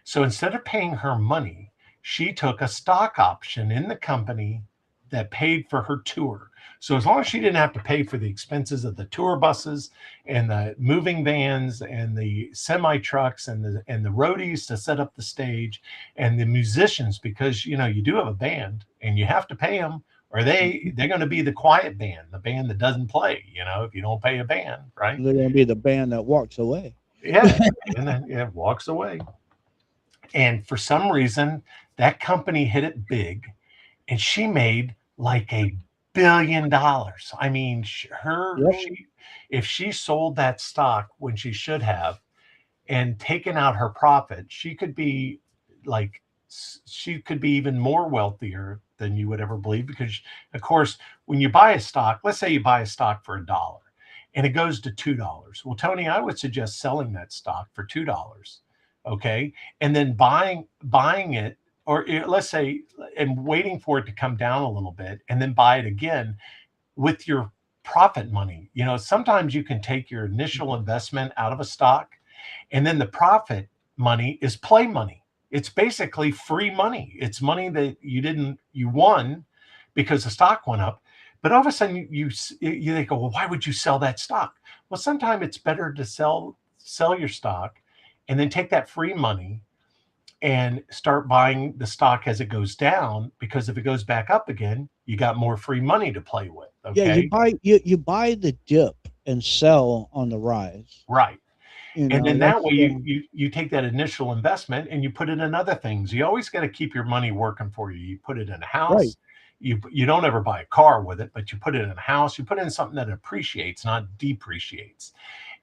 So instead of paying her money, she took a stock option in the company that paid for her tour. So as long as she didn't have to pay for the expenses of the tour buses and the moving vans and the semi trucks and the roadies to set up the stage and the musicians, because you do have a band and you have to pay them, or Mhm. they're going to be the quiet band, the band that doesn't play. If you don't pay a band, right? They're going to be the band that walks away. Yeah, and then it walks away. And for some reason, that company hit it big, and she made like $1 billion. I mean, Yep. if she sold that stock when she should have and taken out her profit, she could be like she could be even more wealthier than you would ever believe. Because, of course, when you buy a stock, let's say you buy a stock for $1 and it goes to $2. Well, Tony, I would suggest selling that stock for $2, okay, and then buying it, or let's say, and waiting for it to come down a little bit, and then buy it again with your profit money. Sometimes you can take your initial investment out of a stock, and then the profit money is play money. It's basically free money. It's money that you won because the stock went up. But all of a sudden you think, oh, well, why would you sell that stock? Well, sometimes it's better to sell your stock and then take that free money and start buying the stock as it goes down, because if it goes back up again, you got more free money to play with. Yeah, Okay. you buy the dip and sell on the rise. Right. And then that That's way you take that initial investment and you put it in other things. You always got to keep your money working for you. You put it in a right, house. You don't ever buy a car with it, but you put it in a house. You put it in something that appreciates, not depreciates.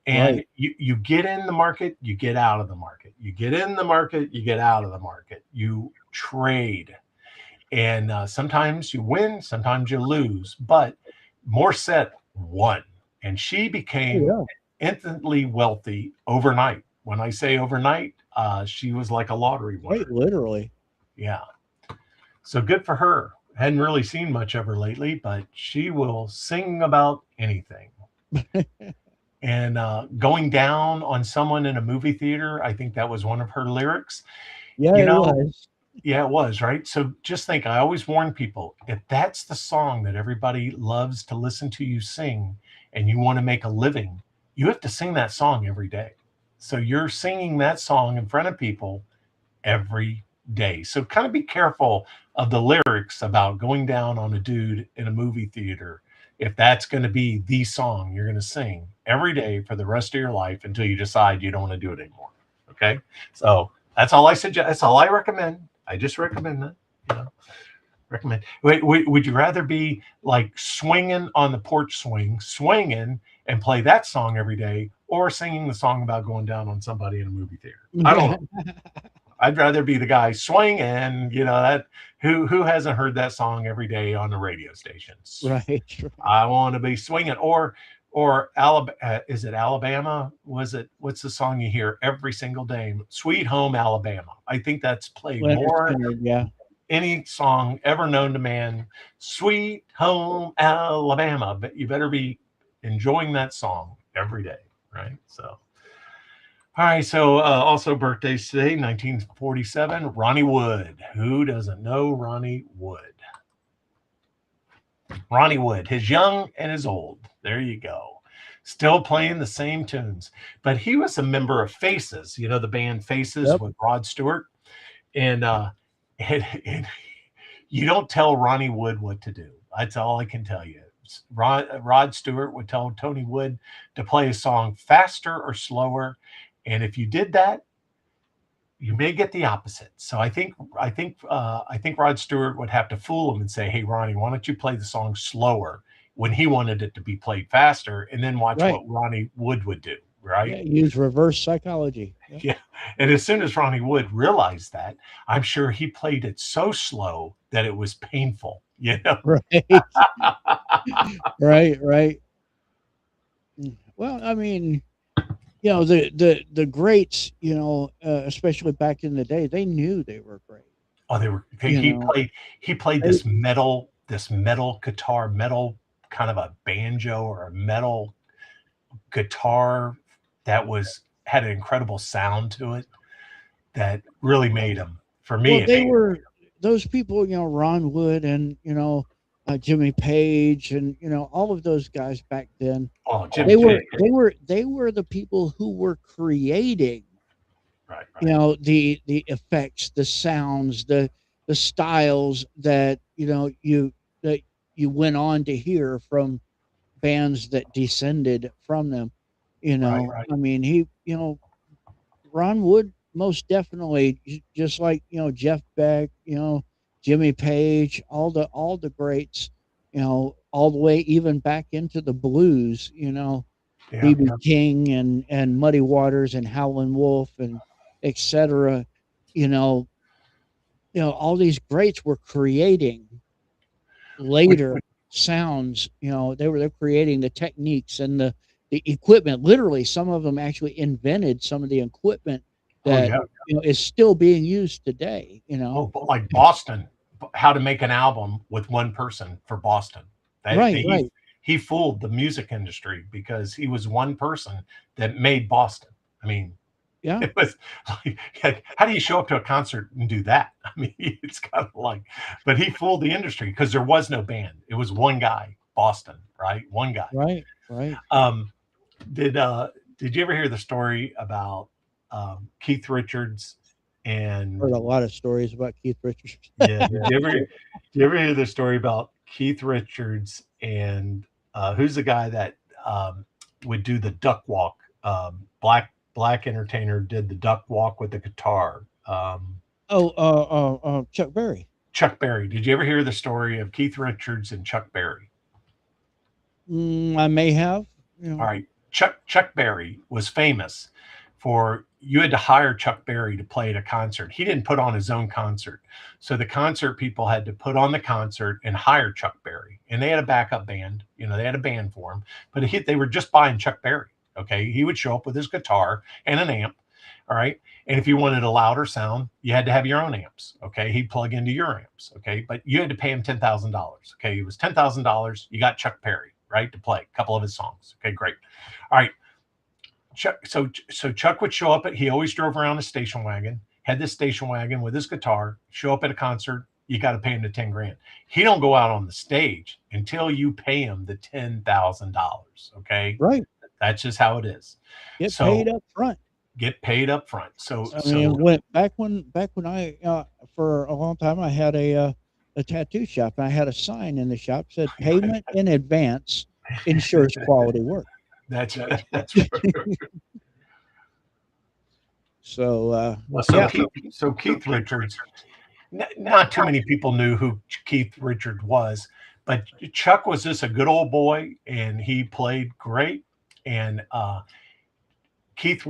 And right. you get in the market, you get out of the market. You get in the market, you get out of the market. You trade, and sometimes you win, sometimes you lose. But Morissette won, and she Oh became yeah, instantly wealthy overnight. When I say overnight, she was like a lottery right. winner. Literally. Yeah. So good for her. Hadn't really seen much of her lately, but she will sing about anything. And going down on someone in a movie theater, I think that was one of her lyrics. Yeah, You it know, was. yeah, it was, right? So just think, I always warn people, if that's the song that everybody loves to listen to you sing and you want to make a living, you have to sing that song every day. So you're singing that song in front of people every day. So kind of be careful of the lyrics about going down on a dude in a movie theater, if that's going to be the song you're going to sing every day for the rest of your life until you decide you don't want to do it anymore. Okay. So that's all I suggest. That's all I recommend. I just recommend that. You know, recommend. Wait, would you rather be like swinging on the porch swinging and play that song every day, or singing the song about going down on somebody in a movie theater? I don't Yeah, know. I'd rather be the guy swinging, that who hasn't heard that song every day on the radio stations. right, right. I want to be swinging, or Alabama. Is it Alabama? Was it? What's the song you hear every single day? Sweet Home Alabama. I think that's played Leonard more Skinner. Yeah, any song ever known to man. Sweet Home Alabama. But you better be enjoying that song every day, right? So, All right, so also birthdays today, 1947, Ronnie Wood. Who doesn't know Ronnie Wood? Ronnie Wood, his young and his old. There you go. Still playing the same tunes. But he was a member of Faces, you know, the band Faces Yep. with Rod Stewart. And, and you don't tell Ronnie Wood what to do. That's all I can tell you. Rod Stewart would tell Tony Wood to play a song faster or slower. And if you did that, you may get the opposite. So I think Rod Stewart would have to fool him and say, "Hey, Ronnie, why don't you play the song slower?" when he wanted it to be played faster, and then watch Right. what Ronnie Wood would do. Right? Yeah. Use reverse psychology. Yep. Yeah. And as soon as Ronnie Wood realized that, I'm sure he played it so slow that it was painful. You know? Right. Right. Right. Well, I mean, the greats, especially back in the day, they knew they were great. Oh, they were. You He know, played. He played they this metal guitar, metal kind of a banjo or a metal guitar that was had an incredible sound to it that really made him. For well, me, it they made. were those people, Ron Wood and Jimmy Page and all of those guys back then. Oh, They Jimmy were Page. they were the people who were creating Right, right. the effects, the sounds, the styles that that you went on to hear from bands that descended from them. Right, right. I mean, Ron Wood most definitely, just like Jeff Beck, Jimmy Page, all the greats, all the way even back into the blues, Yeah, BB yeah. King and Muddy Waters and Howlin' Wolf and etc. You know, all these greats were creating Which, later sounds. They're creating the techniques and the equipment. Literally, some of them actually invented some of the equipment oh that yeah. is still being used today. Oh, but like Boston, how to make an album with one person for Boston. Right, right, He fooled the music industry because he was one person that made Boston. I mean, yeah, it was like, how do you show up to a concert and do that? I mean, it's kind of like, but he fooled the industry because there was no band. It was one guy, Boston, right? One guy. right, right. Um, did uh, did you ever hear the story about Keith Richards Heard and a lot of stories about Keith Richards. yeah, did you ever hear the story about Keith Richards and who's the guy that would do the duck walk? Black entertainer did the duck walk with the guitar. Oh, Chuck Berry. Chuck Berry. Did you ever hear the story of Keith Richards and Chuck Berry? I may have. All right. Chuck Berry was famous for you had to hire Chuck Berry to play at a concert. He didn't put on his own concert. So the concert people had to put on the concert and hire Chuck Berry. And they had a backup band. They had a band for him, but they were just buying Chuck Berry. Okay. He would show up with his guitar and an amp. All right. And if you wanted a louder sound, you had to have your own amps. Okay. He'd plug into your amps. Okay. But you had to pay him $10,000. Okay. It was $10,000. You got Chuck Berry, right, to play a couple of his songs. Okay. Great. All right. So Chuck would show up he always drove around a station wagon, had this station wagon with his guitar, show up at a concert. You got to pay him the 10 grand. He don't go out on the stage until you pay him the $10,000. Okay. Right. That's just how it is. Get paid So up front. get paid up front. So, I so mean, back when I for a long time I had a tattoo shop and I had a sign in the shop said payment in advance ensures quality work. that's So well, yeah, so Keith Richards, not too many people knew who Keith Richards was, but Chuck was just a good old boy, and he played great. And Keith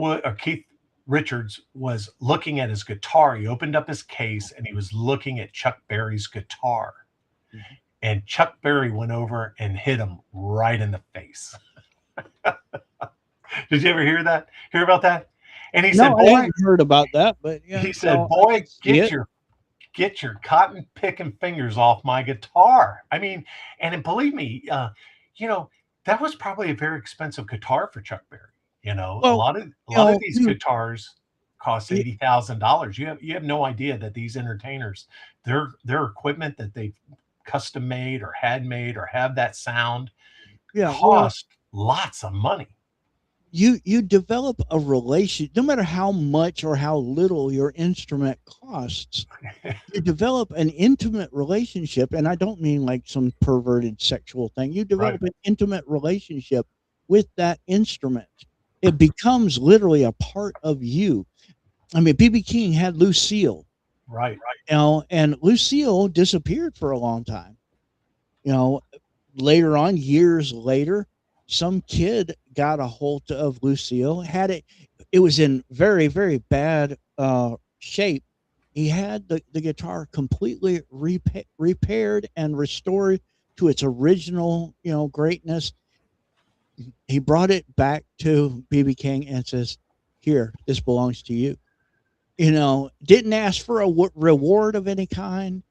Richards was looking at his guitar. He opened up his case, and he was looking at Chuck Berry's guitar. Mhm. And Chuck Berry went over and hit him right in the face. Did you ever hear that? Hear about that? And he said, No, I "Boy," hadn't heard about that, but yeah, he said, I "Boy, can see it. get your cotton picking fingers off my guitar." I mean, and believe me, you know, that was probably a very expensive guitar for Chuck Berry. You know, Well, a you lot of know, these you guitars cost y $80,000. You have no idea that these entertainers, their equipment that they've custom made or had made or have that sound yeah, well, cost lots of money. you develop a relation no matter how much or how little your instrument costs, you develop an intimate relationship, and I don't mean like some perverted sexual thing. You Right, develop an intimate relationship with that instrument. It becomes literally a part of you. I mean, BB King had Lucille, right. and Lucille disappeared for a long time. You know, later on, years later, some kid got a hold of Lucille, had it. It was in very, very bad shape. He had the guitar completely repaired and restored to its original, greatness. He brought it back to BB King and says, "Here, this belongs to you." Didn't ask for a reward of any kind,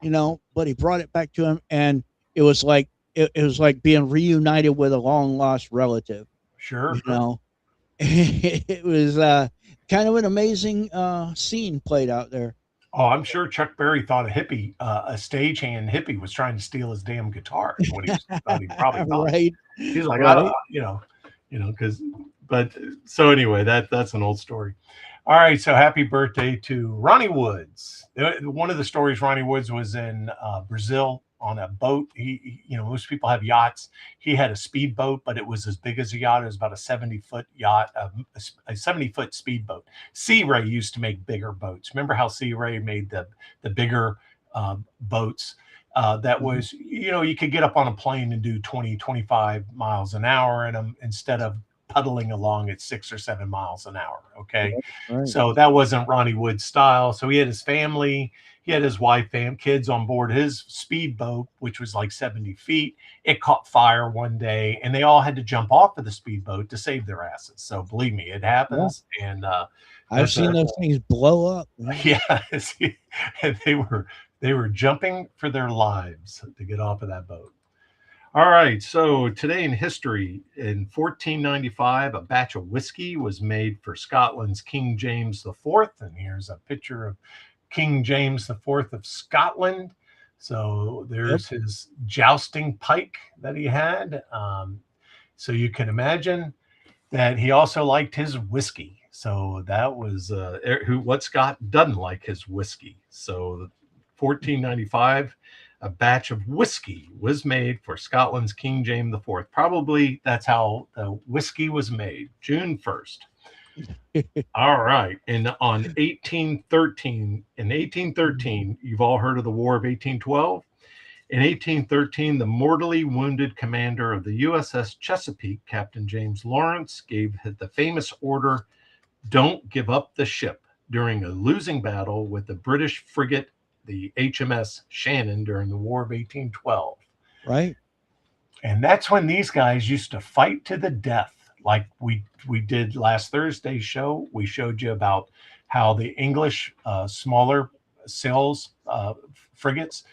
but he brought it back to him, and it was like it was like being reunited with a long lost relative. you Sure. know it was kind of an amazing scene played out there. Oh, I'm sure Chuck Berry thought a stagehand hippie was trying to steal his damn guitar. Is what he probably thought. Right, He's like, right. because, but so anyway, that's an old story. All right, so happy birthday to Ronnie Woods. One of the stories, Ronnie Woods was in Brazil on a boat. Most people have yachts. He had a speedboat, but it was as big as a yacht. It was about a 70-foot yacht, a 70-foot speedboat. Sea Ray used to make bigger boats. Remember how Sea Ray made the bigger boats? That Mhm. was, you could get up on a plane and do 20, 25 miles an hour in them instead of puddling along at 6 or 7 miles an hour. Okay. Right, right. So that wasn't Ronnie Wood's style. So he had his family, he had his wife and kids on board his speedboat, which was like 70 feet. It caught fire one day and they all had to jump off of the speedboat to save their asses. So believe me, it Yeah, happens. And I've that's seen a, those things blow up, man. yeah. And they were jumping for their lives to get off of that boat. All right, so today in history, in 1495, a batch of whiskey was made for Scotland's King James IV. And here's a picture of King James IV of Scotland. So Yep. there's his jousting pike that he had. So you can imagine that he also liked his whiskey. So that was what Scott doesn't like his whiskey. So 1495, a batch of whiskey was made for Scotland's King James IV. Probably that's how the whiskey was made, June 1st. All right. And on 1813, you've all heard of the War of 1812. In 1813, the mortally wounded commander of the USS Chesapeake, Captain James Lawrence, gave the famous order, "Don't give up the ship," during a losing battle with the British frigate, the HMS Shannon, during the War of 1812. Right. And that's when these guys used to fight to the death. Like we did last Thursday's show. We showed you about how the English smaller sails frigates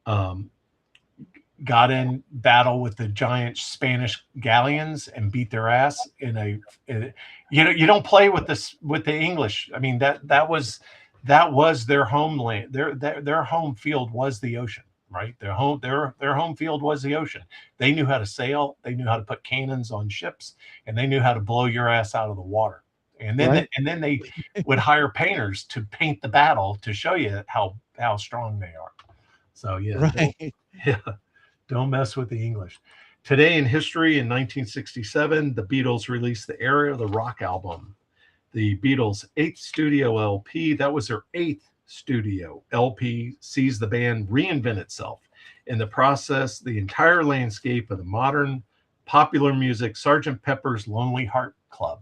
um, got in battle with the giant Spanish galleons and beat their ass you don't play with the English. I mean that was their homeland. Their home field was the ocean, right? Their home field was the ocean. They knew how to sail, they knew how to put cannons on ships, and they knew how to blow your ass out of the water. Right. And then they would hire painters to paint the battle to show you how strong they are. So yeah, don't Right. yeah, don't mess with the English. Today in history, in 1967, the Beatles released the Area of the Rock album, the Beatles' eighth studio LP. That was their eighth studio LP, sees the band reinvent itself. In the process, the entire landscape of the modern popular music, Sergeant Pepper's Lonely Heart Club.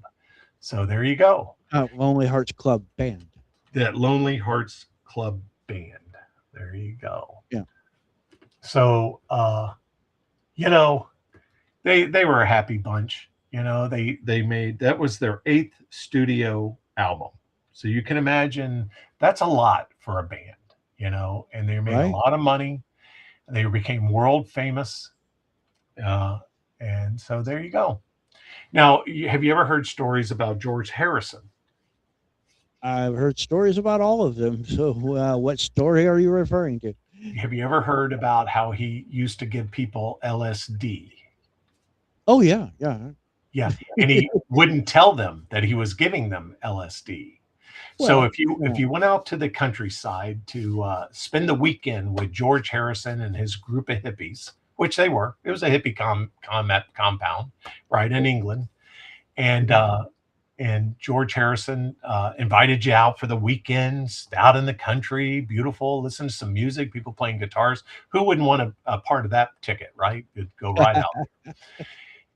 So there you go. Lonely Hearts Club Band. That Lonely Hearts Club Band. There you go. Yeah. So, you know, they were a happy bunch. They made, that was their eighth studio album. So you can imagine that's a lot for a band, and they made a Right. lot of money. They became world famous. Uh, and so there you go. Now, have you ever heard stories about George Harrison? I've heard stories about all of them. So, what story are you referring to? Have you ever heard about how he used to give people LSD? Oh yeah, yeah. Yeah, and he wouldn't tell them that he was giving them LSD. So Well, if you went out to the countryside to spend the weekend with George Harrison and his group of hippies, which they were, it was a hippie compound, right in England, and mhm. uh, and George Harrison invited you out for the weekends, out in the country, beautiful, listen to some music, people playing guitars. Who wouldn't want a part of that ticket, right? You'd go right out.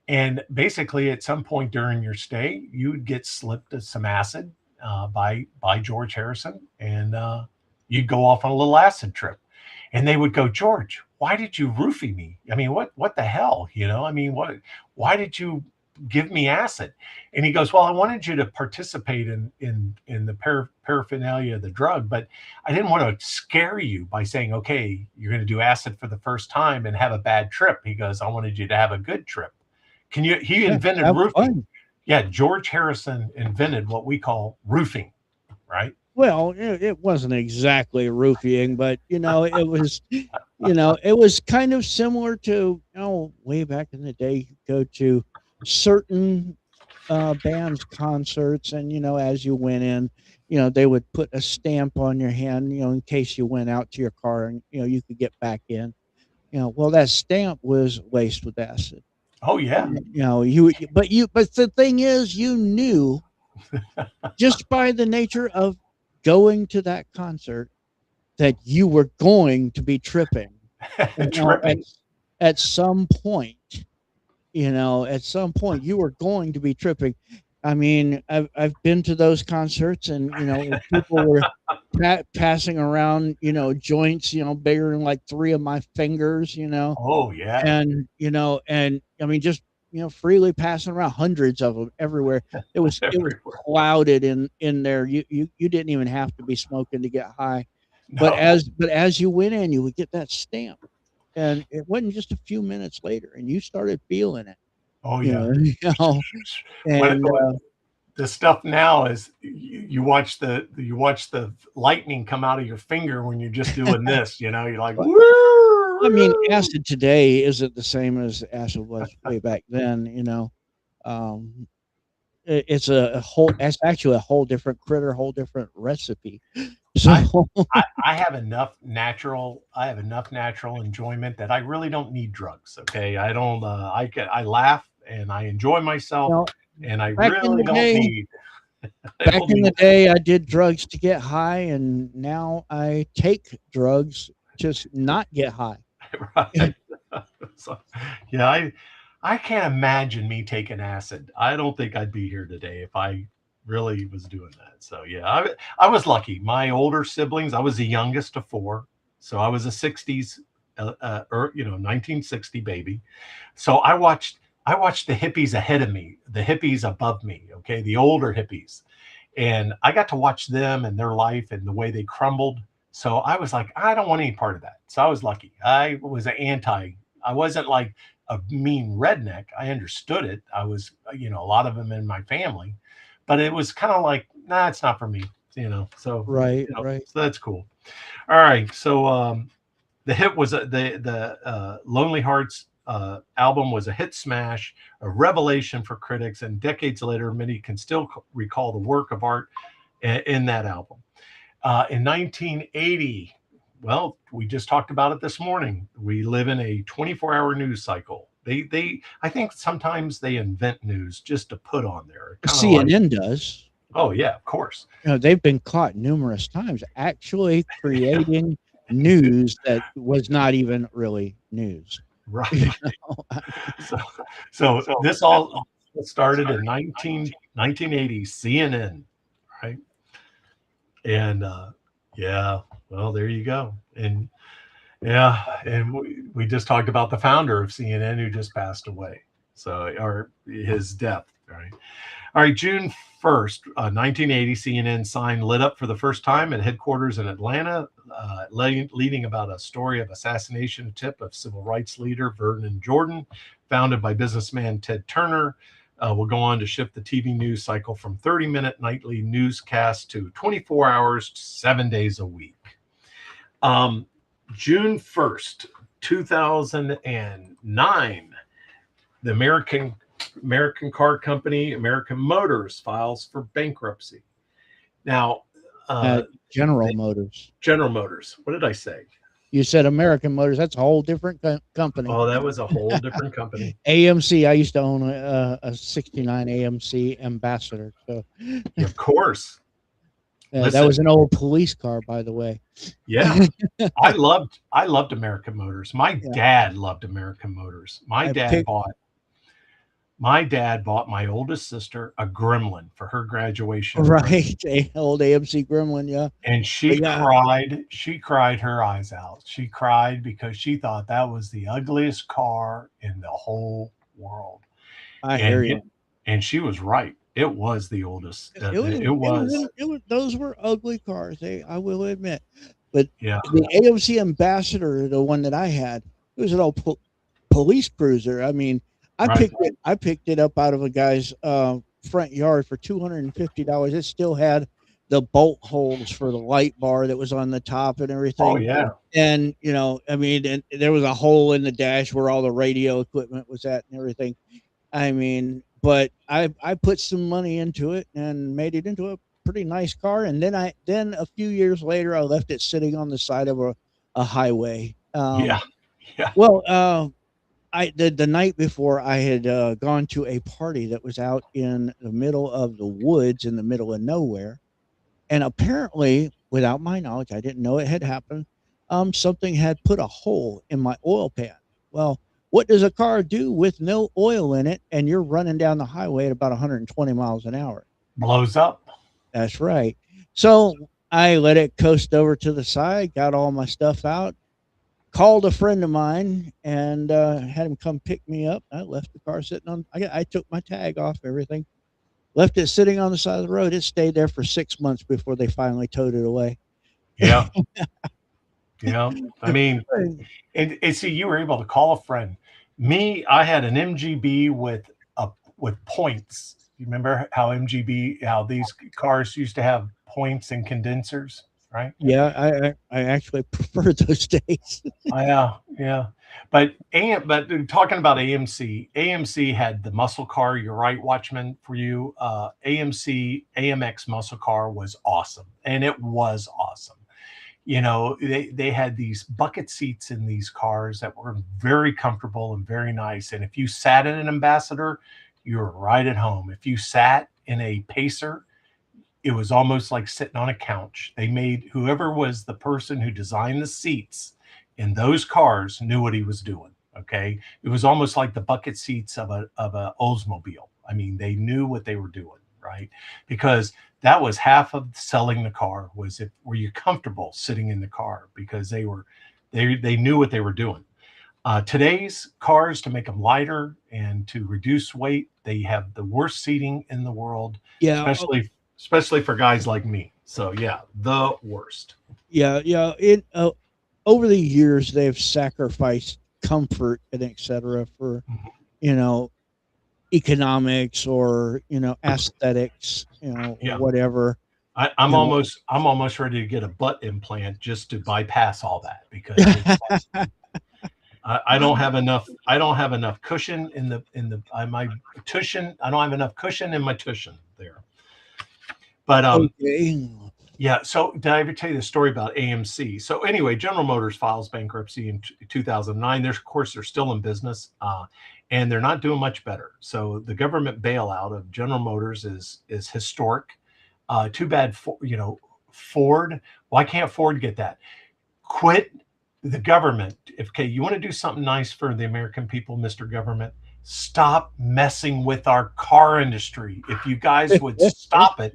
And basically, at some point during your stay, you'd get slipped some acid by George Harrison, and you'd go off on a little acid trip. And they would go, George, why did you roofie me? I mean, what the hell? I mean, what? Why did you give me acid? And he goes, well, I wanted you to participate in the paraphernalia of the drug, but I didn't want to scare you by saying, okay, you're going to do acid for the first time and have a bad trip. He goes, I wanted you to have a good trip. He Yeah, invented have roofing. fun. Yeah, George Harrison invented what we call roofing, right? Well, it wasn't exactly roofing, but it was, it was kind of similar to, way back in the day, you go to certain bands concerts, and as you went in, they would put a stamp on your hand, in case you went out to your car and you could get back in. Well, that stamp was laced with acid. Oh yeah. But the thing is, you knew just by the nature of going to that concert that you were going to be tripping. You know, at Tripping. at some point, at some point you were going to be tripping. I mean, I've been to those concerts, and people were passing around, joints, bigger than like three of my fingers, Oh yeah. and I mean, just freely passing around, hundreds of them everywhere. It was Everywhere. clouded in there. You didn't even have to be smoking to get high. But No. as you went in, you would get that stamp, and it wasn't just a few minutes later, and you started feeling it. Oh You yeah. know, you know, and What the stuff now is you watch the lightning come out of your finger when you're just doing this. You're like, but I mean, woo. acid today isn't the same as acid was way back then. Um, it's a whole. It's actually a whole different critter, whole different recipe. So I, I have enough natural enjoyment that I really don't need drugs. Okay. I don't, I laugh and I enjoy you myself know, and I back in really the don't day, need, I don't need, I did drugs to get high, and now I take drugs to not get high. right. So, yeah, I can't imagine me taking acid. I don't think I'd be here today if I really was doing that. So yeah, I was lucky. My older siblings, I was the youngest of four, so I was a '60s, 1960 baby. So I watched the hippies ahead of me, the hippies above me. Okay, the older hippies, and I got to watch them and their life and the way they crumbled. So I was like, I don't want any part of that. So I was lucky. I was an anti. I wasn't like a mean redneck. I understood it. I was, a lot of them in my family, but it was kind of like, nah, it's not for me. So Right, right. so that's cool. All right. So the hit was the Lonely Hearts album was a hit smash, a revelation for critics, and decades later, many can still recall the work of art in that album. In 1980, well, we just talked about it this morning. We live in a 24-hour news cycle. I think sometimes they invent news just to put on there, kind of like, CNN does. oh yeah, of course, They've been caught numerous times actually creating news that was not even really news. You right. know, I mean, So, so this all started in 1980, CNN, right? And yeah, well, there you go. And yeah, and we just talked about the founder of CNN who just passed away. So, or his death, right? All right, June 1st, 1980, CNN signed Lit Up for the first time at headquarters in Atlanta, leading about a story of assassination attempt of civil rights leader Vernon Jordan, founded by businessman Ted Turner. will go on to shift the TV news cycle from 30-minute nightly newscasts to 24 hours, 7 days a week. Um, June 1st, 2009, the American car company American Motors files for bankruptcy. Now, uh, General the Motors. General Motors. What did I say? You said American Motors. That's a whole different company. Oh, that was a whole different company. AMC. I used to own a '69 AMC Ambassador. So Of course. that was Listen, an old police car, by the way. yeah, I loved American Motors. My Yeah, dad loved American Motors. My I dad picked bought my dad bought my oldest sister a Gremlin for her graduation present. right a old AMC Gremlin. Yeah, And but she yeah, cried. She cried her eyes out. She cried because she thought that was the ugliest car in the whole world. I hear And you. she was right. It was the oldest. It was It was, it was those were ugly cars. I will admit, but yeah, the AMC Ambassador, the one that I had, it was an old police cruiser. I mean, right. I picked it up out of a guy's front yard for $250. It still had the bolt holes for the light bar that was on the top and Oh everything. yeah, And I mean, and there was a hole in the dash where all the radio equipment was at and everything. I mean, but I put some money into it and made it into a pretty nice car. And then a few years later, I left it sitting on the side of a highway. yeah, yeah. Well, I the night before I had gone to a party that was out in the middle of the woods in the middle of nowhere, and apparently, without my knowledge, I didn't know it had happened. Something had put a hole in my oil pan. Well, what does a car do with no oil in it, and you're running down the highway at about 120 miles an hour? Blows up. That's right. So I let it coast over to the side, got all my stuff out, called a friend of mine and had him come pick me up. I left the car sitting on. I took my tag off, everything, left it sitting on the side of the road. It stayed there for 6 months before they finally towed it away. Yeah, yeah. I mean, and see, you were able to call a friend. Me, I had an MGB with points. You remember how how these cars used to have points and condensers, right? Yeah, I actually prefer those days. Yeah, yeah. But talking about AMC had the muscle car. You're right, Watchman. For you, AMC AMX muscle car was awesome, and it was awesome. They had these bucket seats in these cars that were very comfortable and very nice. And if you sat in an Ambassador, you were right at home. If you sat in a Pacer, it was almost like sitting on a couch. They made whoever was the person who designed the seats in those cars knew what he was doing. Okay, it was almost like the bucket seats of a Oldsmobile. I mean, they knew what they were doing, right? Because that was half of selling the car was if were you comfortable sitting in the car because they knew what they were doing. Today's cars, to make them lighter and to reduce weight, they have the worst seating in the world, Yeah, especially for guys like me. So yeah, the worst. yeah, yeah. It over the years they've sacrificed comfort and etc. for Mhm. you know economics or aesthetics, or Yeah, whatever. You I'm almost ready to get a butt implant just to bypass all that because it's I don't have enough. I don't have enough cushion in my cushion. I don't have enough cushion in my cushion there. But okay. yeah. So did I ever tell you the story about AMC? So anyway, General Motors files bankruptcy in 2009. There's, of course, they're still in business, and they're not doing much better. So the government bailout of General Motors is historic. Too bad for Ford. Why can't Ford get that? Quit the government. Okay, you want to do something nice for the American people, Mr. Government, stop messing with our car industry. If you guys would stop it,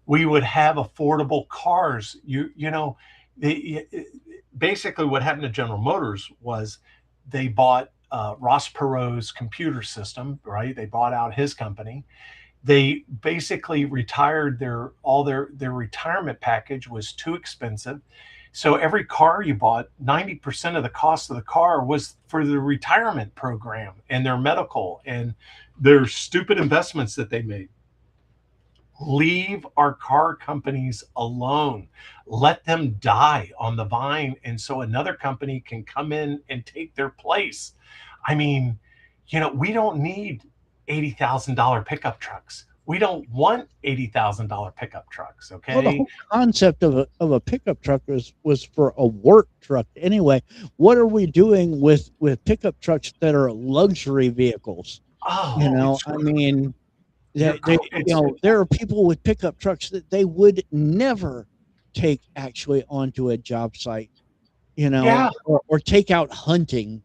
we would have affordable cars. They, basically what happened to General Motors was they bought Ross Perot's computer system, right? They bought out his company. They basically retired their retirement package was too expensive. So every car you bought, 90% of the cost of the car was for the retirement program and their medical and their stupid investments that they made. Leave our car companies alone. Let them die on the vine. And so another company can come in and take their place. I mean, we don't need $80,000 pickup trucks. We don't want $80,000 pickup trucks. Well, the Okay. whole concept of a pickup truck was for a work truck anyway. What are we doing with pickup trucks that are luxury vehicles? Oh, You know, it's, I mean, you're, it's, there are people with pickup trucks that they would never take actually onto a job site, yeah. or take out hunting,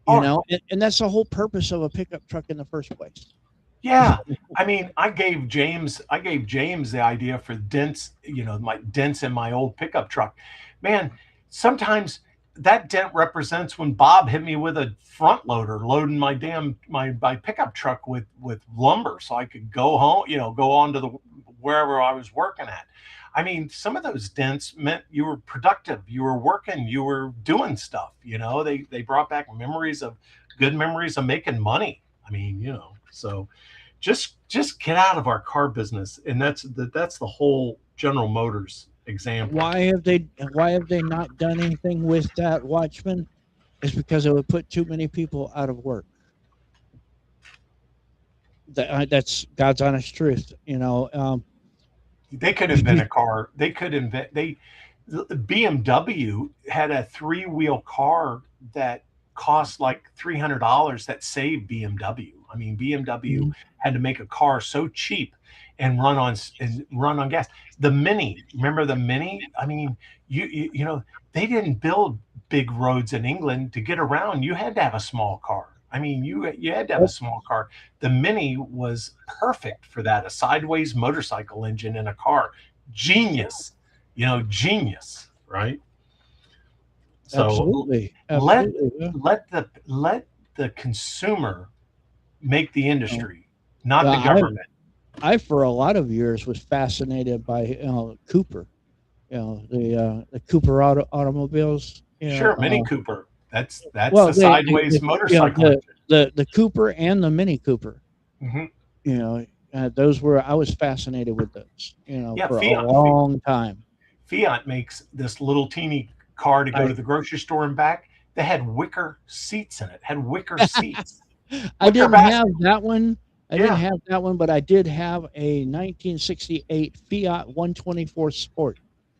Or, and that's the whole purpose of a pickup truck in the first place. yeah, I mean, I gave James the idea for dents, my dents in my old pickup truck. Man, sometimes that dent represents when Bob hit me with a front loader loading my pickup truck with lumber so I could go home, go on to the wherever I was working at. I mean, some of those dents meant you were productive, you were working, you were doing stuff, they brought back good memories of making money. I mean, so just get out of our car business, and that's the whole General Motors example. Why have they not done anything with that, Watchman? It's because it would put too many people out of work. That's God's honest truth. They could invent a car. They could invent they BMW had a three-wheel car that cost like $300 that saved BMW. I mean, BMW had to make a car so cheap and run on gas. The Mini, remember the Mini? I mean, they didn't build big roads in England to get around. You had to have a small car. I mean, you had to have a small car. The Mini was perfect for that. A sideways motorcycle engine in a car. Genius. Genius, right? So Absolutely, let absolutely. Yeah. let the consumer make the You industry, not the I government. I for a lot of years was fascinated by Cooper, the Cooper automobiles. Sure, Mini Cooper. That's Well, the sideways motorcycle engine. the Cooper and the Mini Cooper. Hmm. Those were I was fascinated with those. Yeah, For a Fiat. long time. Fiat makes this little teeny car to go I to the grocery store and back. They had wicker seats in it. Had wicker seats, I wicker didn't have basket. that one. I didn't Yeah, have that one, but I did have a 1968 Fiat 124 Sport.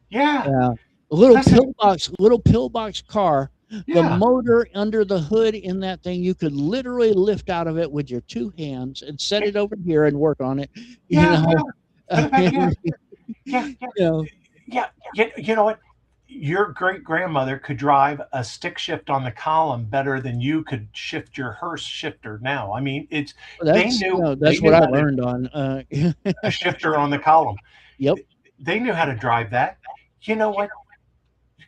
yeah. Yeah, Listen, little pillbox car. The yeah, motor under the hood in that thing, you could literally lift out of it with your two hands and set yeah, it over here and work on it. You yeah. know, Whatever. Put it back. Yeah, yeah, yeah, you know, yeah. You know what? Your great grandmother could drive a stick shift on the column better than you could shift your hearse shifter now. I mean, they knew they that's what knew I how to learned on. a shifter on the column. Yep. They knew how to drive that. You know what?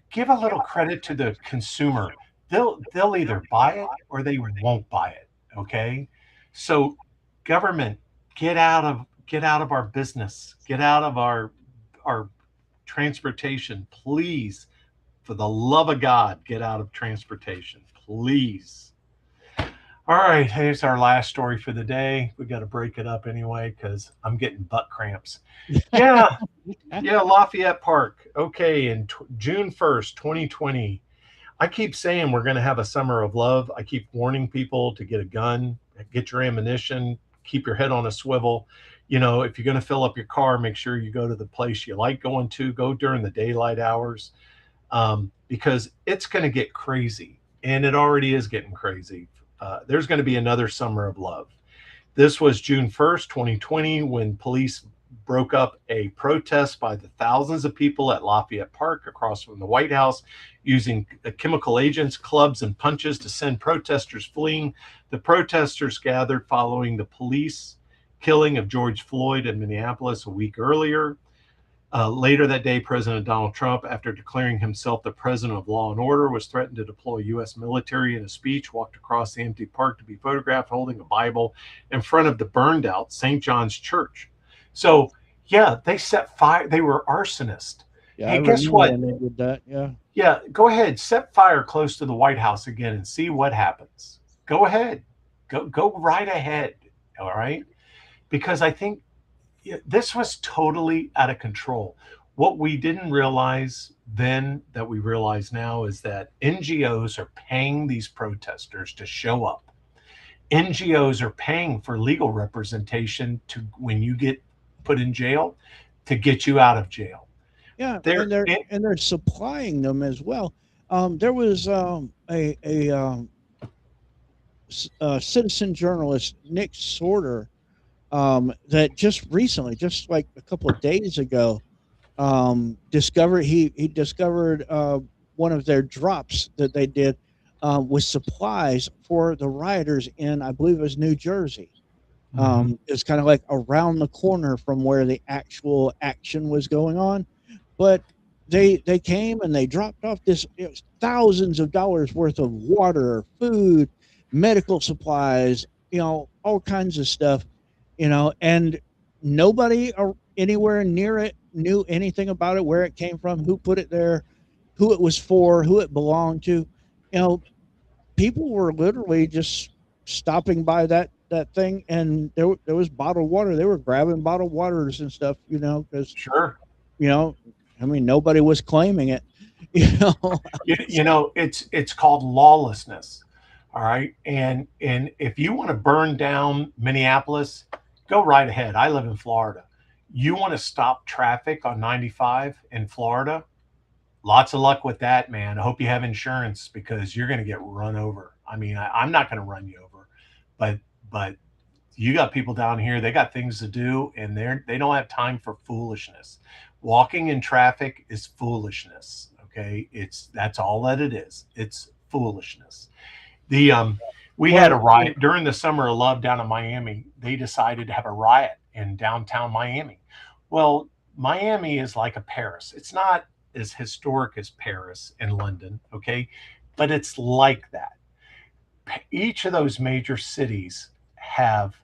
Give a little credit to the consumer. They'll either buy it or they won't buy it. Okay, so government, get out of our business, get out of our transportation, please. For the love of God, get out of transportation, please. All right, here's our last story for the day. We got to break it up anyway because I'm getting butt cramps. Yeah, yeah, Lafayette Park. Okay, in June 1st, 2020. I keep saying we're going to have a summer of love. I keep warning people to get a gun, get your ammunition, keep your head on a swivel. If you're going to fill up your car, make sure you go to the place you like going to, go during the daylight hours, because it's going to get crazy. And it already is getting crazy. There's going to be another summer of love. This was June 1st, 2020, when police broke up a protest by the thousands of people at Lafayette Park across from the White House, using chemical agents, clubs, and punches to send protesters fleeing. The protesters gathered following the police killing of George Floyd in Minneapolis a week earlier. Later that day, President Donald Trump, after declaring himself the president of law and order, was threatened to deploy U.S. military in a speech, walked across the empty park to be photographed holding a Bible in front of the burned out St. John's Church. So, yeah, they set fire. They were arsonists. Yeah, I Hey, guess remember what? when they did that. Yeah. Yeah, go ahead. Set fire close to the White House again and see what happens. Go ahead. Go right ahead. All right. Because I think this was totally out of control. What we didn't realize then that we realize now is that NGOs are paying these protesters to show up. NGOs are paying for legal representation to when you get put in jail to get you out of jail. Yeah, They're and they're supplying them as well. There was a citizen journalist, Nick Sorter, that just recently, just like a couple of days ago, discovered he discovered one of their drops that they did with supplies for the rioters in, I believe it was New Jersey. Mhm. It's kind of like around the corner from where the actual action was going on, but they came and they dropped off this, it was thousands of dollars worth of water, food, medical supplies, all kinds of stuff, and nobody anywhere near it knew anything about it, where it came from, who put it there, who it was for, who it belonged to. You know, people were literally just stopping by that thing, and there was bottled water. They were grabbing bottled waters and stuff, because Sure. you know, I mean, nobody was claiming it. You know, It's called lawlessness. All right. And if you want to burn down Minneapolis, go right ahead. I live in Florida. You want to stop traffic on 95 in Florida? Lots of luck with that, man. I hope you have insurance because you're going to get run over. I mean, I'm not going to run you over, but but you got people down here, they got things to do and they don't have time for foolishness. Walking in traffic is foolishness. Okay. That's all that it is. It's foolishness. The We had a well, riot during the summer of love down in Miami. They decided to have a riot in downtown Miami. Well, Miami is like a Paris. It's not as historic as Paris and London, okay? But it's like that. Each of those major cities have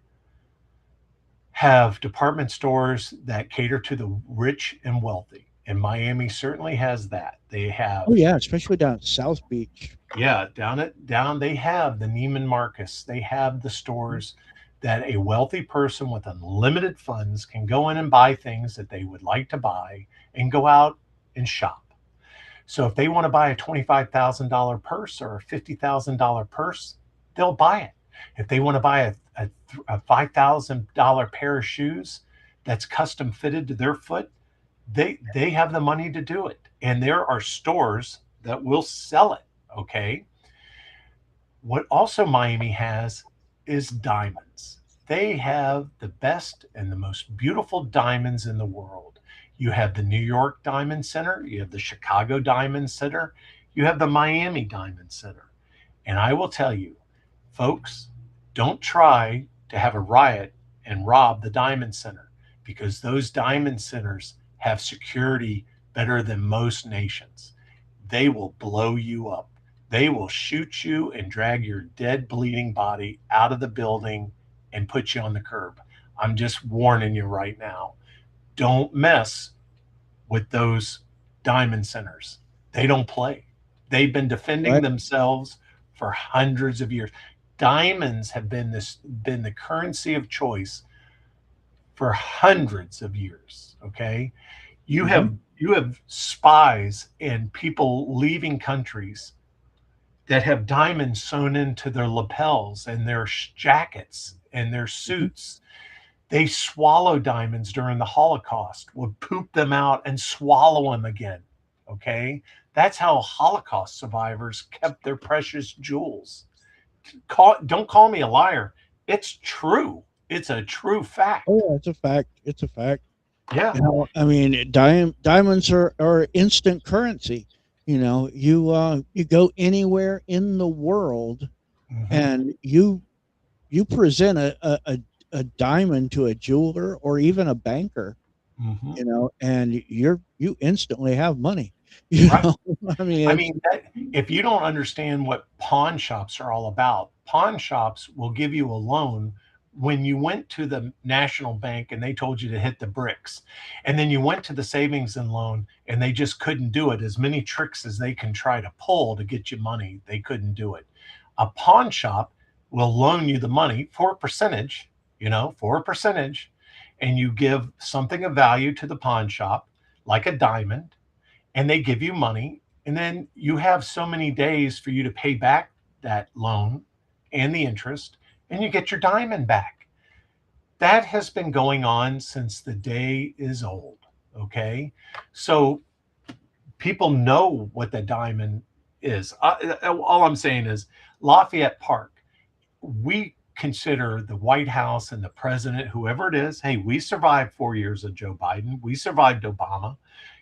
department stores that cater to the rich and wealthy. And Miami certainly has that. They oh have, yeah, especially down at South Beach. yeah, down they have the Neiman Marcus. They have the stores that a wealthy person with unlimited funds can go in and buy things that they would like to buy and go out and shop. So if they want to buy a $25,000 purse or a $50,000 purse, they'll buy it. If they want to buy a $5,000 pair of shoes that's custom fitted to their foot, they have the money to do it. And there are stores that will sell it. Okay. What also Miami has is diamonds. They have the best and the most beautiful diamonds in the world. You have the New York Diamond Center, you have the Chicago Diamond Center, you have the Miami Diamond Center. And I will tell you, folks, don't try to have a riot and rob the Diamond Center because those diamond centers have security better than most nations. They will blow you up. They will shoot you and drag your dead, bleeding body out of the building and put you on the curb. I'm just warning you right now. Don't mess with those diamond centers. They don't play. They've been defending Right. themselves for hundreds of years. Diamonds have been the currency of choice for hundreds of years. Okay, you Mm-hmm. have spies and people leaving countries that have diamonds sewn into their lapels and their jackets and their Mm-hmm. suits. They swallow diamonds during the Holocaust, would poop them out and swallow them again. Okay, that's how Holocaust survivors kept their precious jewels. Don't call me a liar. It's true. It's a true Oh fact. yeah, it's a fact. It's a fact. Yeah. I mean, diamonds are instant currency. You go anywhere in the world, Hmm. and you present a diamond to a jeweler or even a banker, Hmm. and you instantly have money. Right. I mean, I it's mean, if you don't understand what pawn shops are all about, pawn shops will give you a loan when you went to the national bank and they told you to hit the bricks, and then you went to the savings and loan and they just couldn't do it, as many tricks as they can try to pull to get you money, they couldn't do it. A pawn shop will loan you the money for a percentage, for a percentage, and you give something of value to the pawn shop, like a diamond, and they give you money, and then you have so many days for you to pay back that loan and the interest, and you get your diamond back. That has been going on since the day is old. Okay. So people know what the diamond is. All I'm saying is Lafayette Park, we consider the White House and the president, whoever it is, hey, we survived 4 years of Joe Biden. We survived Obama.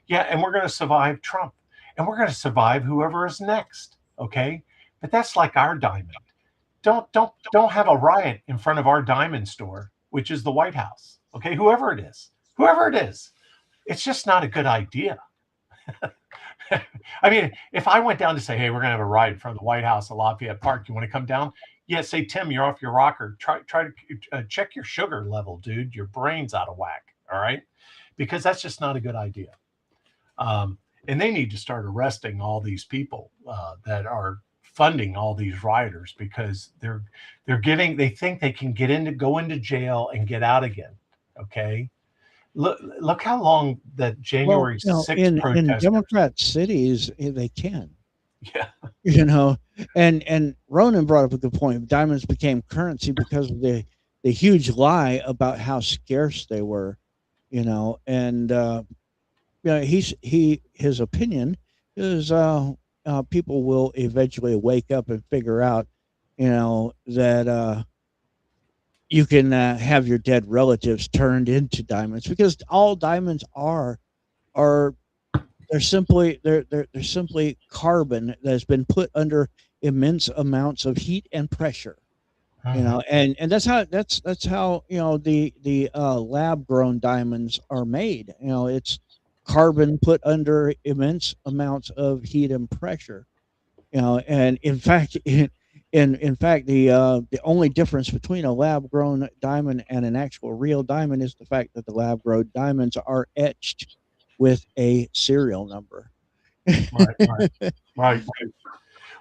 Yeah. And we're going to survive Trump, and we're going to survive whoever is next. Okay. But that's like our diamond. Don't have a riot in front of our diamond store, which is the White House. Okay. Whoever it is, it's just not a good idea. I mean, if I went down to say, hey, we're going to have a ride in front of the White House at Lafayette Park, you want to come down? Yeah, say, Tim, you're off your rocker. Try to check your sugar level, dude. Your brain's out of whack. All right. Because that's just not a good idea. And they need to start arresting all these people that are funding all these rioters, because they think they can go into jail and get out again. Okay. Look how long that Well, January 6th in protesters. Democrat cities, they can, Yeah. you know, and Ronan brought up a good point. Diamonds became currency because of the huge lie about how scarce they were, and his opinion is people will eventually wake up and figure out, that you can have your dead relatives turned into diamonds, because all diamonds are they're simply carbon that has been put under immense amounts of heat and pressure, Mhm. and that's how the lab grown diamonds are made. It's carbon put under immense amounts of heat and pressure. And in fact, in fact, the only difference between a lab grown diamond and an actual real diamond is the fact that the lab grown diamonds are etched with a serial number. Right, right, right.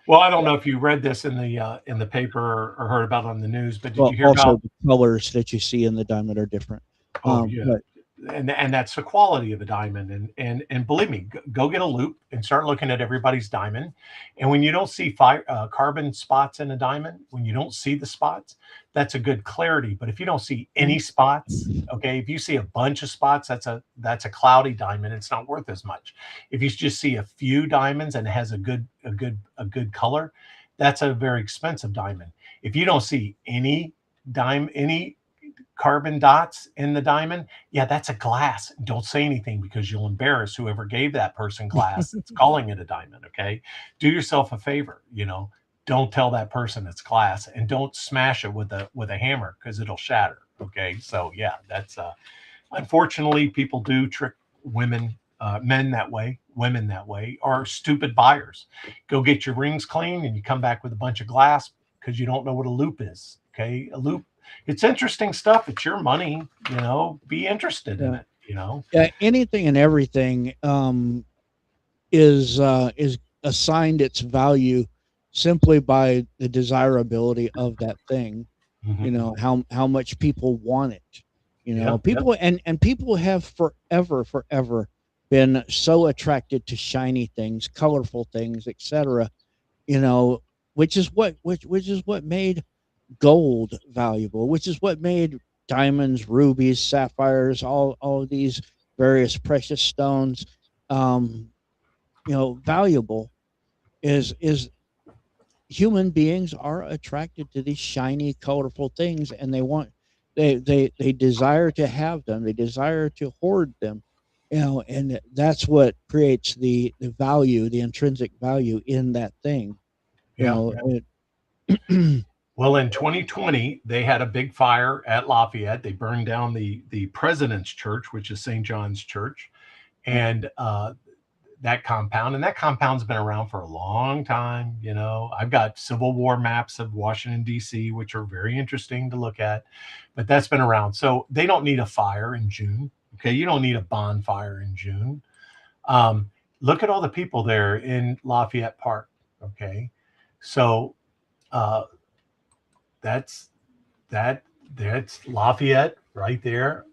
Well, I don't know if you read this in the paper, or heard about it on the news, but did you Well, hear also about? the colors that you see in the diamond are different. Oh yeah, But and that's the quality of a diamond. And believe me, go get a loop and start looking at everybody's diamond. And when you don't see carbon spots in a diamond, when you don't see the spots, that's a good clarity. But if you don't see any spots, okay, if you see a bunch of spots, that's a cloudy diamond. It's not worth as much. If you just see a few diamonds and it has a good color, that's a very expensive diamond. If you don't see any carbon dots in the diamond, yeah, that's a glass. Don't say anything, because you'll embarrass whoever gave that person glass that's calling it a diamond. Okay. Do yourself a favor, don't tell that person it's glass, and don't smash it with a hammer, because it'll shatter. Okay. So yeah, that's unfortunately, people do trick women, men that way, women that way, or stupid buyers. Go get your rings clean and you come back with a bunch of glass because you don't know what a loop is. Okay. A loop, it's interesting stuff. It's your money, be interested in yeah, it. yeah, anything and everything is assigned its value simply by the desirability of that thing. Hmm. How much people want it. Yeah. Yep. People have forever been so attracted to shiny things, colorful things, etc. You know, which is what made gold valuable, which is what made diamonds, rubies, sapphires, all of these various precious stones, um, valuable. Is human beings are attracted to these shiny, colorful things, and they desire to have them. They desire to hoard them. And that's what creates the value, the intrinsic value in that thing. You Yeah. know, Yeah. it, Well, in 2020, they had a big fire at Lafayette. They burned down the President's Church, which is St. John's Church, yeah, and that compound, and that compound's been around for a long time. You know, I've got Civil War maps of Washington D.C., which are very interesting to look at, but that's been around. So they don't need a fire in June. Okay, you don't need a bonfire in June. Um, Look at all the people there in Lafayette Park. Okay, so uh, that's that. That's Lafayette right there.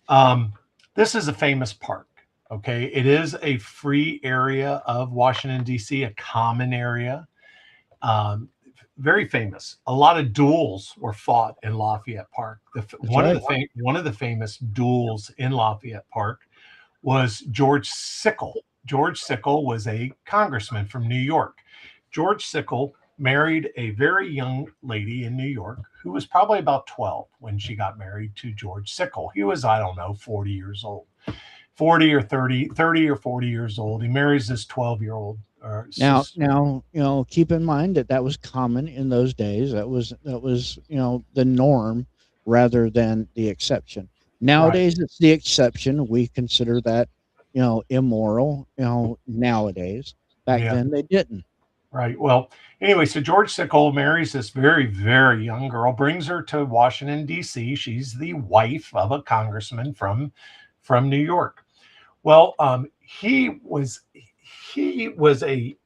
Um, this is a famous park. Okay, it is a free area of Washington D.C., a common area. Um, Very famous. A lot of duels were fought in Lafayette Park. That's right. One of the famous duels in Lafayette Park was George Sickle. George Sickle was a congressman from New York. George Sickle married a very young lady in New York who was probably about 12 when she got married to George Sickle. He was, I don't know, 40 years old, 40 or 30, 30 or 40 years old. He marries this 12-year-old. Now, keep in mind that that was common in those days. That was the norm rather than the exception. Right. Nowadays, it's the exception. We consider that, immoral. Nowadays, back Yeah. then they didn't. Right. Well, anyway, so George Sickle marries this very, very young girl, brings her to Washington, D.C. She's the wife of a congressman from New York. Well, he was a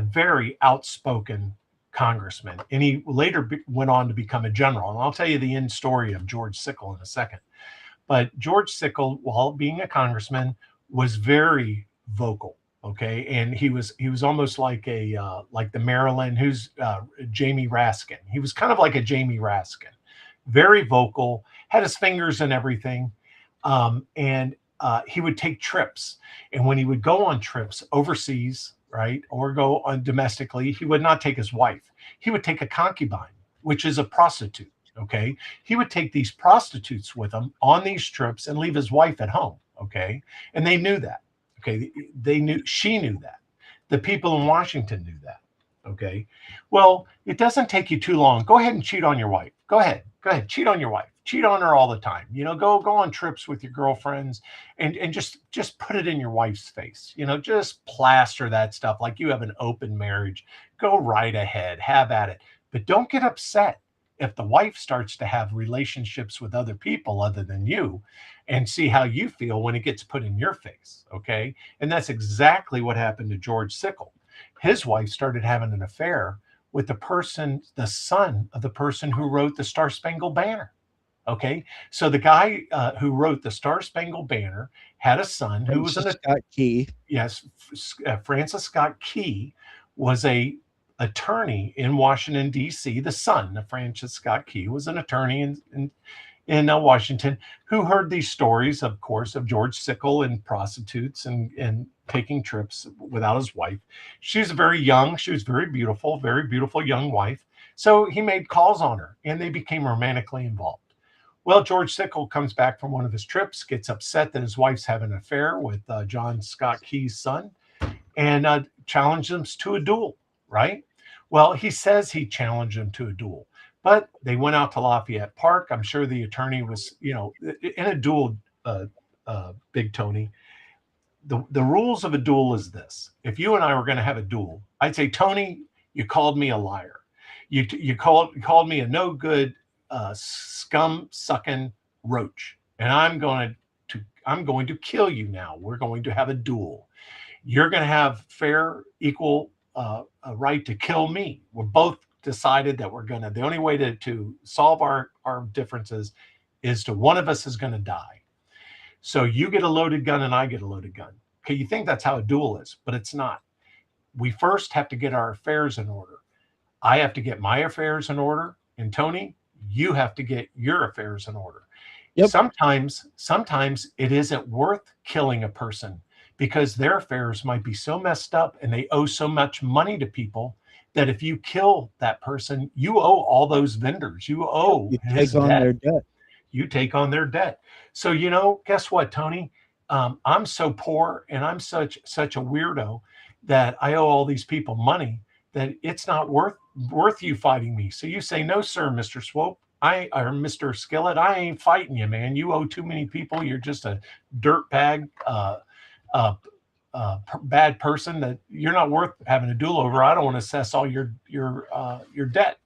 very outspoken congressman, and he later went on to become a general. And I'll tell you the end story of George Sickle in a second. But George Sickle, while being a congressman, was very vocal. Okay, and he was almost like a like the Maryland, who's Jamie Raskin. He was kind of like a Jamie Raskin, very vocal, had his fingers in everything, and he would take trips. And when he would go on trips overseas, right, or go on domestically, he would not take his wife. He would take a concubine, which is a prostitute. Okay, he would take these prostitutes with him on these trips and leave his wife at home. Okay, and they knew that. Okay, she knew that. The people in Washington knew that. Okay, well, it doesn't take you too long. Go ahead and cheat on your wife. Go ahead, cheat on your wife. Cheat on her all the time. You know, go on trips with your girlfriends, and just put it in your wife's face. You know, just plaster that stuff like you have an open marriage. Go right ahead, have at it, but don't get upset if the wife starts to have relationships with other people other than you, and see how you feel when it gets put in your face. Okay. And that's exactly what happened to George Sickle. His wife started having an affair with the son of the person who wrote the Star Spangled Banner. Okay. So the guy who wrote the Star Spangled Banner had a son who was Francis Scott Key. yes, Francis Scott Key was a attorney in Washington D.C. The son of Francis Scott Key was an attorney in Washington who heard these stories, of course, of George Sickle and prostitutes and taking trips without his wife. She's very young. She was very beautiful young wife. So he made calls on her, and they became romantically involved. Well, George Sickle comes back from one of his trips, gets upset that his wife's having an affair with John Scott Key's son, and challenged him to a duel, right? Well, he says he challenged him to a duel, but they went out to Lafayette Park. I'm sure the attorney was, in a duel, Big Tony. The rules of a duel is this: if you and I were going to have a duel, I'd say, Tony, you called me a liar. You called me a no good scum sucking roach, and I'm going to kill you now. We're going to have a duel. You're going to have fair, equal a right to kill me. We're both decided that the only way to solve our differences is to one of us is going to die. So you get a loaded gun and I get a loaded gun. Okay, you think that's how a duel is, but it's not. We first have to get our affairs in order. I have to get my affairs in order, and Tony, you have to get your affairs in order. Yep. Sometimes it isn't worth killing a person because their affairs might be so messed up and they owe so much money to people that if you kill that person, you owe all those vendors. You owe his take on debt. their debt. You take on their debt. So, guess what, Tony? I'm so poor and I'm such a weirdo that I owe all these people money that it's not worth you fighting me. So you say, no, sir, Mr. Swope, or Mr. Skillet, I ain't fighting you, man. You owe too many people. You're just a dirtbag, bad person that you're not worth having a duel over. I don't want to assess all your debt.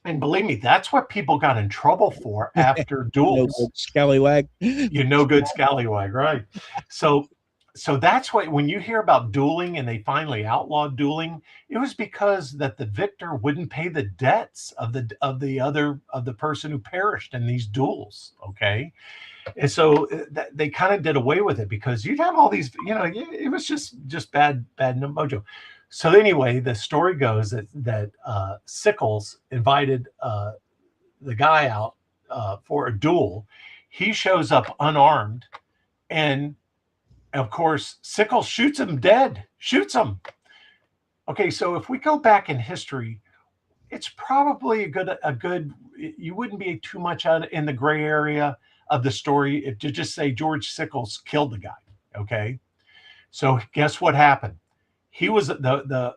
And believe me, that's what people got in trouble for after No duels. good scallywag. You no good scallywag, right? So, so that's what when you hear about dueling and they finally outlawed dueling, it was because that the victor wouldn't pay the debts of the person who perished in these duels. Okay, and so they kind of did away with it because you'd have all these, it was just bad mojo. So anyway, the story goes that Sickles invited the guy out for a duel. He shows up unarmed, and of course, Sickles shoots him dead. Shoots him. Okay, so if we go back in history, it's probably a good. You wouldn't be too much out in the gray area of the story if to just say George Sickles killed the guy. Okay, so guess what happened? He was the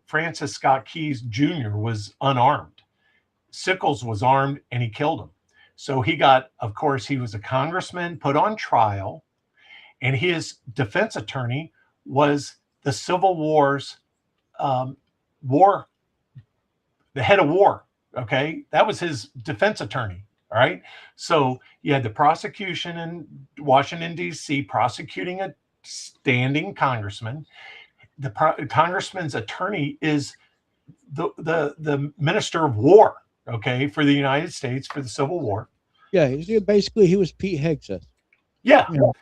Francis Scott Keys Jr. was unarmed. Sickles was armed and he killed him. So he got, of course, he was a congressman put on trial, and his defense attorney was the Civil War's um, war, the head of war. Okay, that was his defense attorney. All right. So you had the prosecution in Washington, D.C., prosecuting a standing congressman. The congressman's attorney is the minister of war, okay, for the United States for the Civil War. Yeah, basically he was Pete Hegseth. Yeah, You know,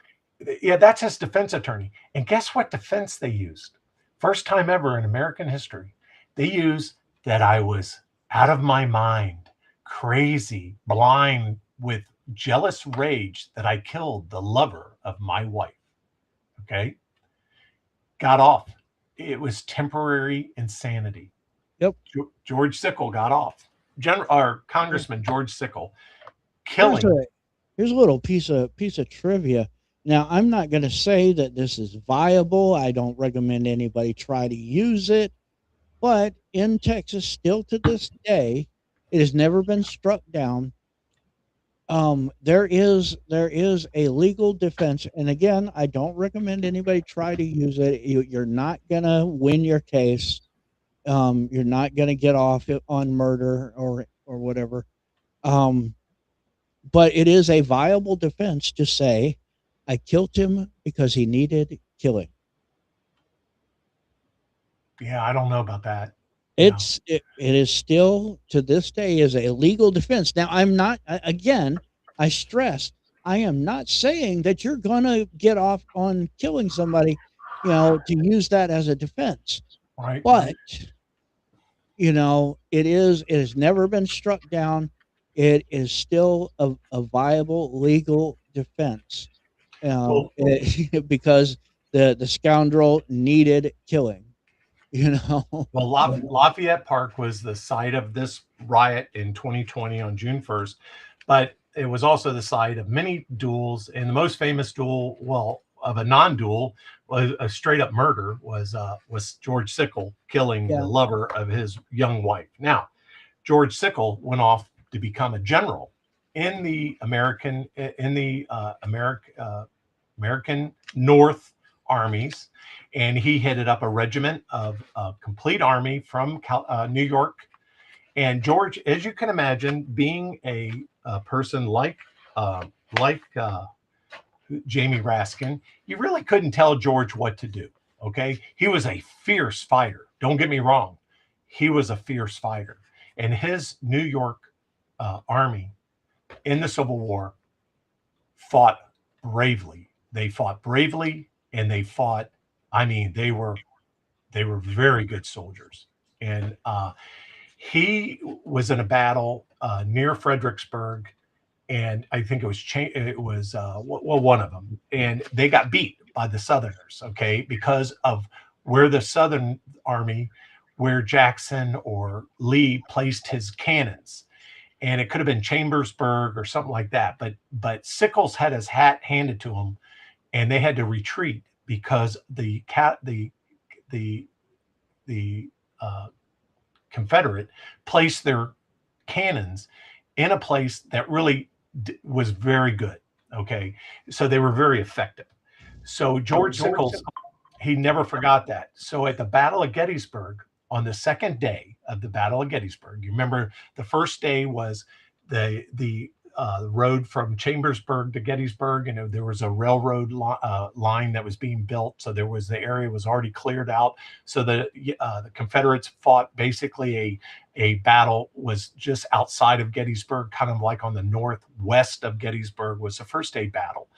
yeah, that's his defense attorney. And guess what defense they used? First time ever in American history, they used that I was out of my mind, crazy, blind with jealous rage that I killed the lover of my wife. Okay, got off. It was temporary insanity. yep. George Sickle got off. Congressman George Sickle Here's killing. a here's a little piece of trivia. Now, I'm not going to say that this is viable. I don't recommend anybody try to use it, but in Texas, still to this day, it has never been struck down. There is a legal defense, and again, I don't recommend anybody try to use it. You're not gonna win your case. You're not gonna get off it on murder or whatever. Um, but it is a viable defense to say, I killed him because he needed killing. Yeah, I don't know about that. Yeah, It is still to this day is a legal defense. Now, I'm not again. I stress I am not saying that you're gonna get off on killing somebody, to use that as a defense. right. But it has never been struck down. It is still a viable legal defense, Well, because the scoundrel needed killing. You know. well, Lafayette Park was the site of this riot in 2020 on June 1st, but it was also the site of many duels. And the most famous duel, well, of a non-duel, was a straight up murder. Was George Sickle killing the Yeah. lover of his young wife. Now, George Sickle went off to become a general in the American North armies, and he headed up a regiment of complete army from New York. And George, as you can imagine, being a person uh, like Jamie Raskin, you really couldn't tell George what to do. Okay, he was a fierce fighter. Don't get me wrong, he was a fierce fighter, and his New York army in the Civil War fought bravely. They fought bravely, and they fought. I mean, they were very good soldiers. And he was in a battle near Fredericksburg, and I think it was well, one of them, and they got beat by the Southerners. Okay, because of where the Southern Army, where Jackson or Lee placed his cannons, and it could have been Chambersburg or something like that. But Sickles had his hat handed to him, and they had to retreat because the the Confederate placed their cannons in a place that really was very good. Okay, so they were very effective. So George Sickles, he never forgot that. So at the Battle of Gettysburg, on the second day of the Battle of Gettysburg, you remember the first day was the road from Chambersburg to Gettysburg, and there was a railroad line that was being built. So the area was already cleared out. So the Confederates fought basically a battle was just outside of Gettysburg, kind of like on the northwest of Gettysburg was the first day battle.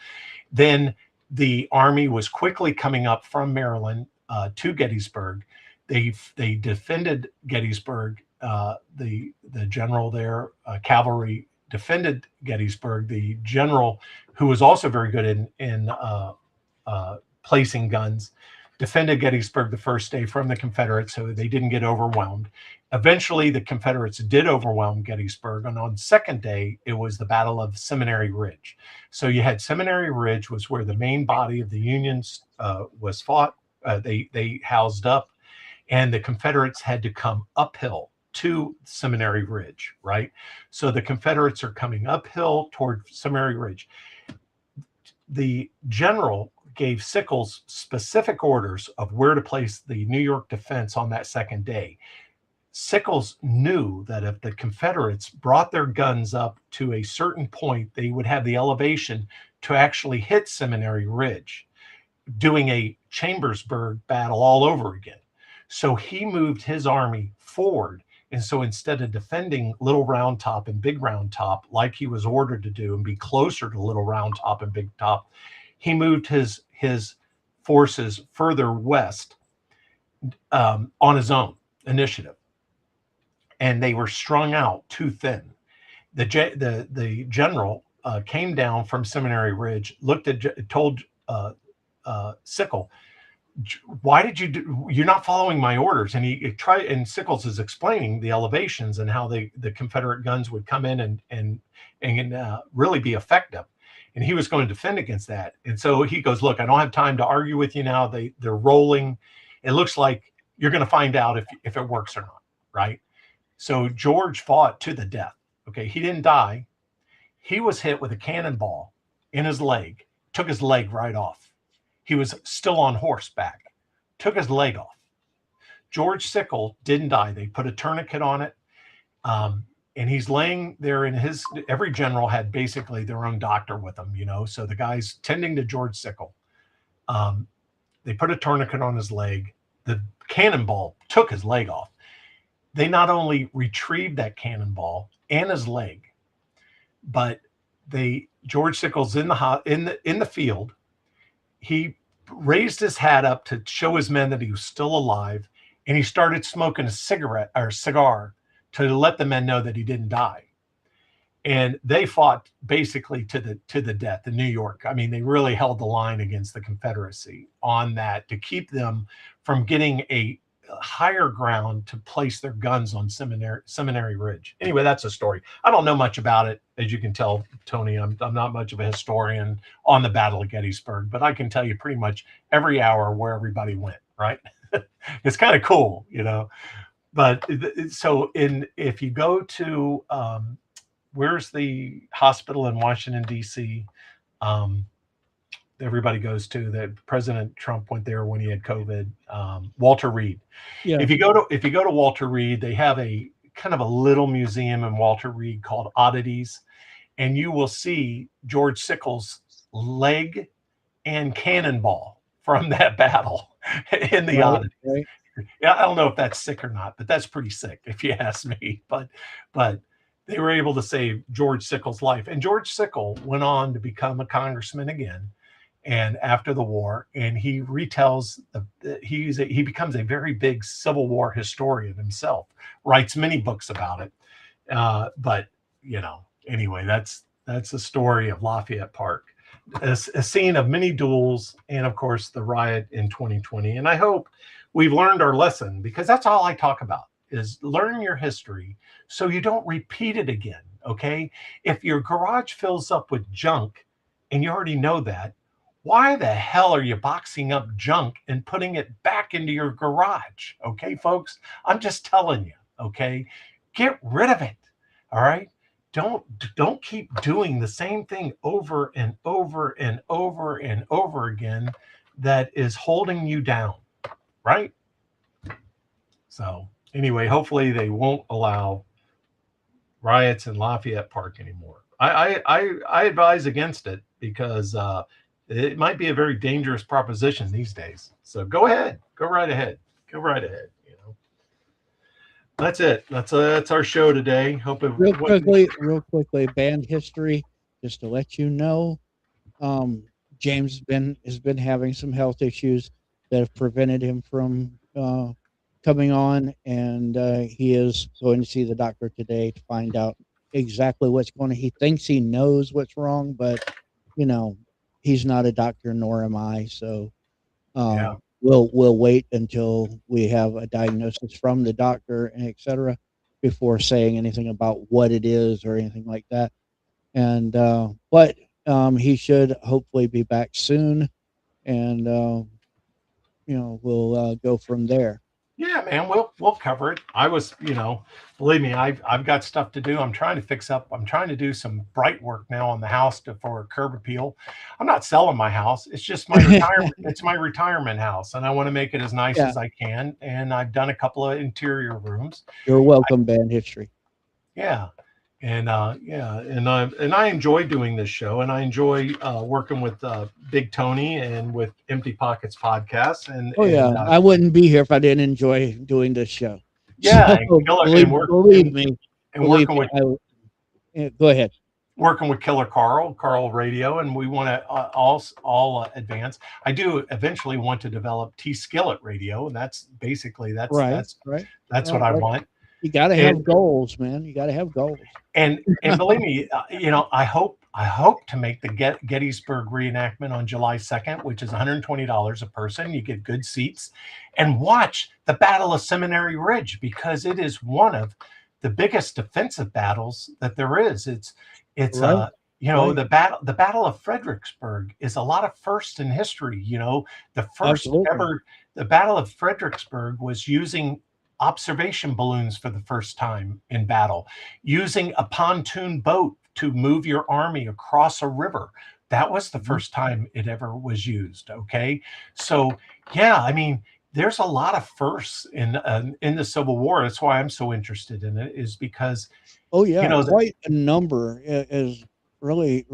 Then the army was quickly coming up from Maryland to Gettysburg. They defended Gettysburg. The general there, cavalry, defended Gettysburg. The general, who was also very good in placing guns, defended Gettysburg the first day from the Confederates, so they didn't get overwhelmed. Eventually, the Confederates did overwhelm Gettysburg, and on the second day, it was the Battle of Seminary Ridge. So you had Seminary Ridge was where the main body of the Unions was fought. They housed up, and the Confederates had to come uphill to Seminary Ridge, right? So the Confederates are coming uphill toward Seminary Ridge. The general gave Sickles specific orders of where to place the New York defense on that second day. Sickles knew that if the Confederates brought their guns up to a certain point, they would have the elevation to actually hit Seminary Ridge, doing a Chambersburg battle all over again. So he moved his army forward. And so instead of defending Little Round Top and Big Round Top, like he was ordered to do and be closer to Little Round Top and Big Top, he moved his forces further west on his own initiative. And they were strung out too thin. The general came down from Seminary Ridge, told Sickles, why did you do, you're not following my orders? And he tried, and Sickles is explaining the elevations and how the Confederate guns would come in and really be effective. And he was going to defend against that. And so he goes, look, I don't have time to argue with you now. They're rolling. It looks like you're going to find out if it works or not, right? So George fought to the death. Okay, he didn't die. He was hit with a cannonball in his leg, took his leg right off. He was still on horseback, took his leg off. George Sickles didn't die. They put a tourniquet on it. And he's laying there every general had basically their own doctor with them, so the guy's tending to George Sickles. They put a tourniquet on his leg. The cannonball took his leg off. They not only retrieved that cannonball and his leg, but George Sickles in the field, he raised his hat up to show his men that he was still alive, and he started smoking a cigar to let the men know that he didn't die. And they fought basically to the death in New York. I mean, they really held the line against the Confederacy on that to keep them from getting a higher ground to place their guns on Seminary Ridge. Anyway, that's a story. I don't know much about it, as you can tell, Tony. I'm not much of a historian on the Battle of Gettysburg, but I can tell you pretty much every hour where everybody went, right? It's kind of cool, But so if you go to where's the hospital in Washington, D.C., everybody goes to, that President Trump went there when he had COVID, Walter Reed. Yeah. If you go to Walter Reed, they have a kind of a little museum in Walter Reed called Oddities, and you will see George Sickles' leg and cannonball from that battle in the Oddities. Right. Yeah, I don't know if that's sick or not, but that's pretty sick if you ask me. But they were able to save George Sickles' life, and George Sickles went on to become a congressman again. And after the war, and he retells, he becomes a very big Civil War historian himself, writes many books about it. But anyway, that's the story of Lafayette Park, a scene of many duels, and of course the riot in 2020. And I hope we've learned our lesson, because that's all I talk about, is learn your history so you don't repeat it again. Okay, if your garage fills up with junk, and you already know that, why the hell are you boxing up junk and putting it back into your garage? Okay, folks, I'm just telling you, okay? Get rid of it, all right? don't keep doing the same thing over and over and over and over again that is holding you down, right? So anyway, hopefully they won't allow riots in Lafayette Park anymore. I advise against it because it might be a very dangerous proposition these days. So go ahead, go right ahead, go right ahead. You know, that's it. That's our show today. Hope it wasn't. Real quickly, band history, just to let you know. Um, James has been having some health issues that have prevented him from coming on, and he is going to see the doctor today to find out exactly what's going on. He thinks he knows what's wrong, but you know, he's not a doctor, nor am I. So Yeah, we'll wait until we have a diagnosis from the doctor and etc. before saying anything about what it is or anything like that. And but he should hopefully be back soon, and we'll go from there. yeah, man. We'll cover it. I was, believe me, I've got stuff to do. I'm trying to fix up. I'm trying to do some bright work now on the house for curb appeal. I'm not selling my house. It's just my retirement. It's my retirement house, and I want to make it as nice Yeah, as I can. And I've done a couple of interior rooms. you're welcome, band history. Yeah, and I enjoy doing this show, and I enjoy working with Big Tony and with Empty Pockets podcast, and Oh yeah, and I wouldn't be here if I didn't enjoy doing this show. yeah, So and killer and believe work believe me, and believe working me. with Go ahead. Killer Carl Radio, and we want to all advance. I do eventually want to develop T Skillet Radio, and that's basically that's Right, that's right. that's what I want. You got to And have goals, man. You got to have goals. and believe me, I hope to make the Gettysburg reenactment on July 2nd, which is $120 a person. You get good seats, and watch the Battle of Seminary Ridge because it is one of the biggest defensive battles that there is. It's Right, right. the Battle of Fredericksburg is a lot of firsts in history. The first Absolutely. ever the Battle of Fredericksburg was using observation balloons for the first time in battle, using a pontoon boat to move your army across a river. That was the Mhm. first time it ever was used. Okay, so yeah, I mean, there's a lot of firsts in the Civil War. That's why I'm so interested in it, is because Oh you yeah, know that. quite a number is really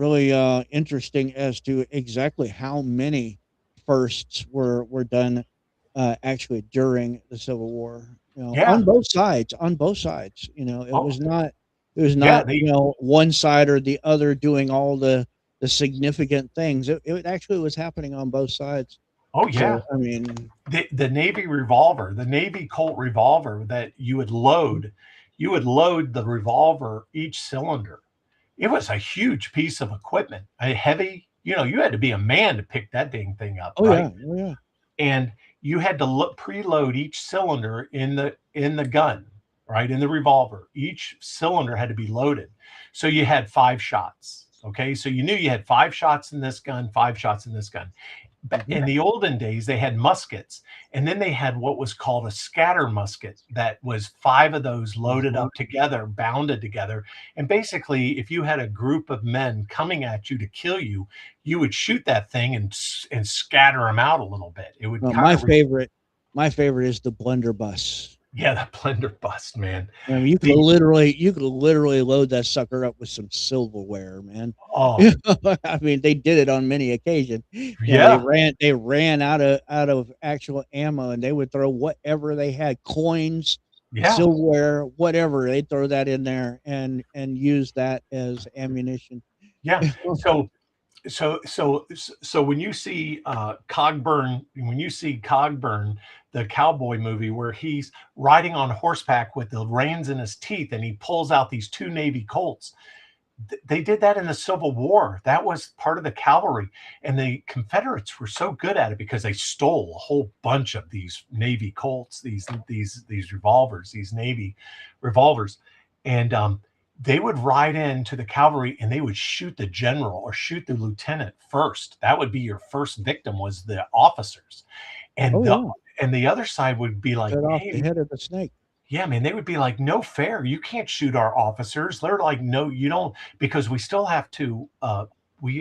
interesting as to exactly how many firsts were done actually during the Civil War. Yeah, On both sides. On both sides. oh It was yeah, not one side or the other doing all the significant things. It actually was happening on both sides. oh yeah. So I mean, The Navy revolver, the Navy Colt revolver that you would load the revolver each cylinder. It was a huge piece of equipment, a heavy. You had to be a man to pick that dang thing up, oh yeah, right? oh yeah. And you had to preload each cylinder in the gun, right, in the revolver. Each cylinder had to be loaded, so you had 5 shots. Okay, so you knew you had 5 shots in this gun, 5 shots in this gun. But Mhm. in the olden days, they had muskets, and then they had what was called a scatter musket that was 5 of those loaded Uh-huh. up together, bounded together. And basically, if you had a group of men coming at you to kill you, you would shoot that thing and scatter them out a little bit. It would Well, kind of, my favorite is the blunderbuss. yeah, the blender bust, man. I mean, The you could literally load that sucker up with some silverware, man. oh I mean, they did it on many occasions. yeah, They ran out of actual ammo, and they would throw whatever they had, coins, yeah, silverware, whatever. They'd throw that in there and use that as ammunition. yeah. So so when you see Cogburn, the cowboy movie where he's riding on horseback with the reins in his teeth and he pulls out these two Navy Colts, they did that in the Civil War. That was part of the cavalry, and the Confederates were so good at it because they stole a whole bunch of these Navy Colts, these revolvers, these Navy revolvers, and they would ride into the cavalry and they would shoot the general or shoot the lieutenant first. That would be your first victim, was the officers, and Oh the yeah, and the other side would be like, cut off the hey, head of the snake. Yeah, man, they would be like, "No fair. You can't shoot our officers." They're like, "No, you don't," because we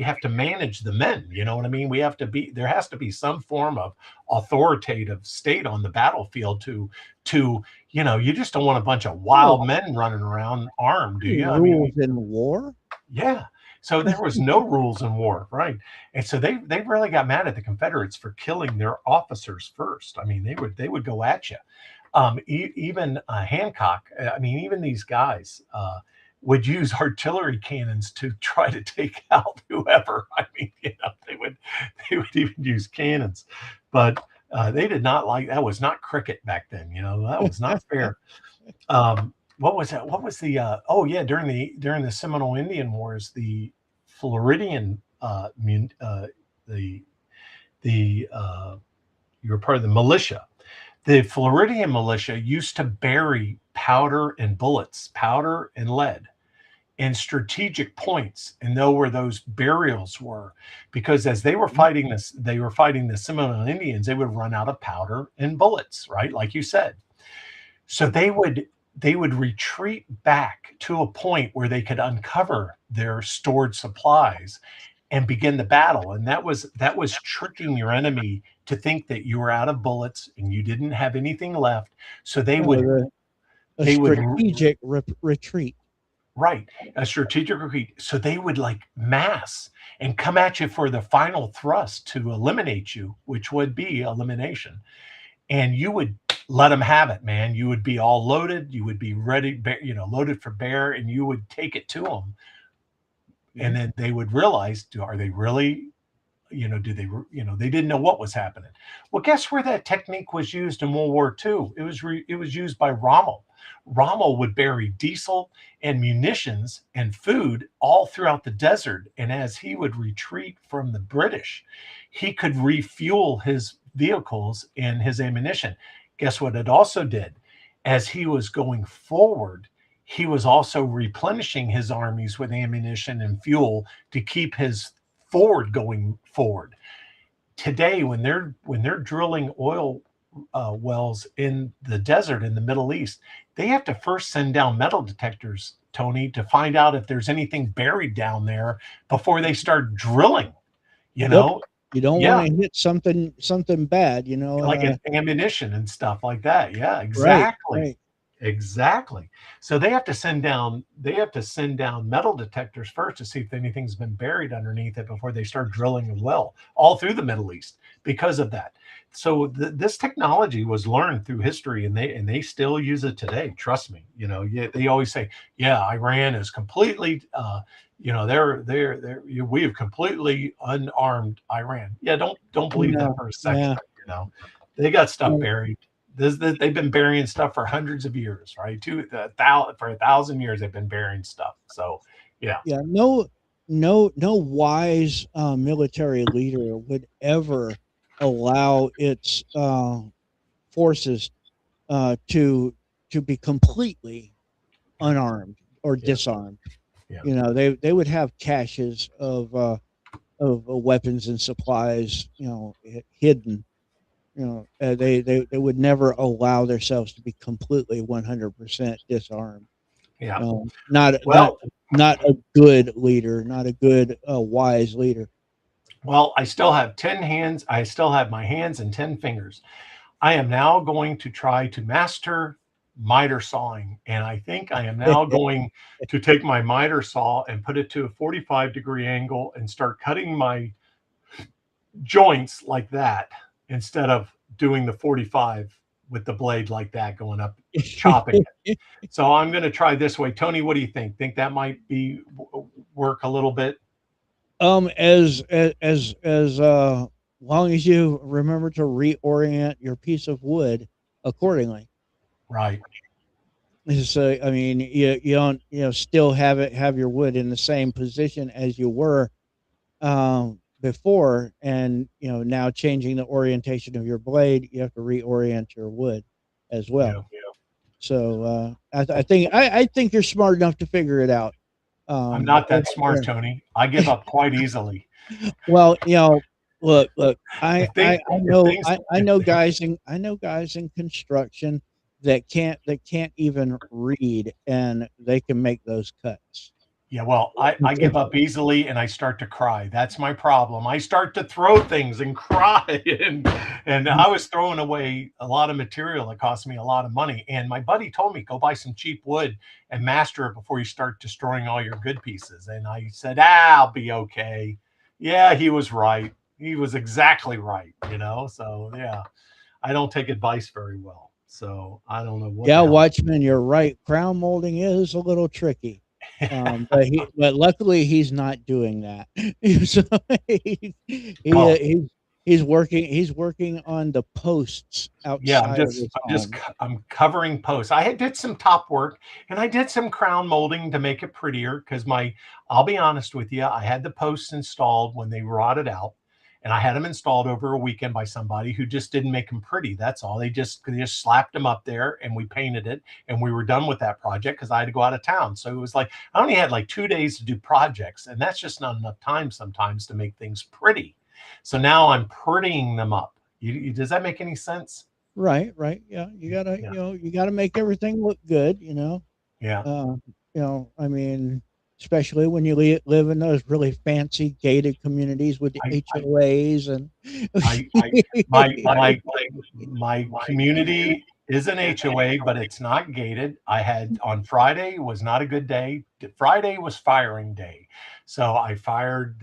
have to manage the men. You know what I mean? We have to be there has to be some form of authoritative state on the battlefield to you just don't want a bunch of Oh, wild men running around armed, do you? I rules mean, in war. yeah. So there was no rules in war, right? And so they really got mad at the Confederates for killing their officers first. I mean, they would go at you. Even Hancock, I mean, even these guys would use artillery cannons to try to take out whoever. I mean, they would even use cannons, but they did not like that. Was not cricket back then. That was not fair. What was that? What was the? Oh yeah, during the Seminole Indian Wars, the Floridian the you were part of the militia. The Floridian militia used to bury powder and bullets, powder and lead in strategic points and know where those burials were, because as they were fighting the Seminole Indians, they would run out of powder and bullets, right? Like you said. So they would retreat back to a point where they could uncover their stored supplies and begin the battle. And that was tricking your enemy to think that you were out of bullets and you didn't have anything left. So they Oh, would a they would strategic retreat. right, a strategic retreat. So they would like mass and come at you for the final thrust to eliminate you, which would be elimination. And you would let them have it, man. You would be all loaded. You would be ready, loaded for bear, and you would take it to them. And Mhm. then they would realize, are they really, do they, they didn't know what was happening. Well, guess where that technique was used in World War II? It was used by Rommel. Rommel would bury diesel and munitions and food all throughout the desert. And as he would retreat from the British, he could refuel his vehicles and his ammunition. Guess what it also did? As he was going forward, he was also replenishing his armies with ammunition and fuel to keep his forward going forward. Today, when they're drilling oil wells in the desert in the Middle East, they have to first send down metal detectors, Tony, to find out if there's anything buried down there before they start drilling. You Yep. know, You don't want yeah, to hit something bad, you know. like an ammunition and stuff like that. Yeah, Right, exactly. right. Exactly. So they have to send down metal detectors first to see if anything's been buried underneath it before they start drilling a well all through the Middle East because of that. So this technology was learned through history, and they still use it today. Trust me. Yeah, they always say, yeah, Iran is completely we have completely unarmed Iran. Yeah, don't believe that No, for a second. yeah. They got stuff No, buried. They've been burying stuff for hundreds of years, right? For 1,000 years, they've been burying stuff. So, yeah, yeah, no wise military leader would ever allow its forces to be completely yeah, unarmed or yeah, disarmed. yeah, They would have caches of weapons and supplies, hidden. They would never allow themselves to be completely 100% disarmed. yeah. Not not Well, not a good leader, not a good wise leader. I still have 10 hands. I still have my hands and 10 fingers. I am now going to try to master miter sawing, and I think I am now going to take my miter saw and put it to a 45-degree angle and start cutting my joints like that instead of doing the 45 with the blade like that going up, chopping it. So I'm going to try this way. Tony, what do you think? Think that might be work a little bit? As long as you remember to reorient your piece of wood accordingly. Right. So I mean, you don't still have your wood in the same position as you were before, and now changing the orientation of your blade, you have to reorient your wood as Yeah. well. So I think you're smart enough to figure it out. I'm Um, not that smart, Tony. I give up quite easily. well, look, If things, I if know things, I if, know guys in construction that can't even read, and they can make those cuts. Yeah, well, I give up easily and I start to cry. That's my problem. I start to throw things and cry and I was throwing away a lot of material that cost me a lot of money. And my buddy told me, go buy some cheap wood and master it before you start destroying all your good pieces. And I said, I'll be okay. Yeah, he was right. He was exactly right, you know? So yeah, I don't take advice very well. So I don't know what Yeah, the hell. Watchman, you're right. Crown molding is a little tricky, but luckily he's not doing that. So Well, he's working on the posts yeah, outside of his home. I'm covering posts. I did some top work and I did some crown molding to make it prettier because my I'll be honest with you, I had the posts installed when they rotted out and I had them installed over a weekend by somebody who just didn't make them pretty. That's all. They just slapped them up there and we painted it and we were done with that project because I had to go out of town. So it was like I only had like 2 days to do projects and that's just not enough time sometimes to make things pretty. So now I'm prettying them up. Does that make any sense? Right, right. Yeah, you gotta, Yeah. you gotta make everything look good. Yeah. Uh, I mean, especially when you live in those really fancy gated communities with the I, I, HOAs and I my community is an HOA, but it's not gated. I had on Friday was not a good day. Friday was firing day. So I fired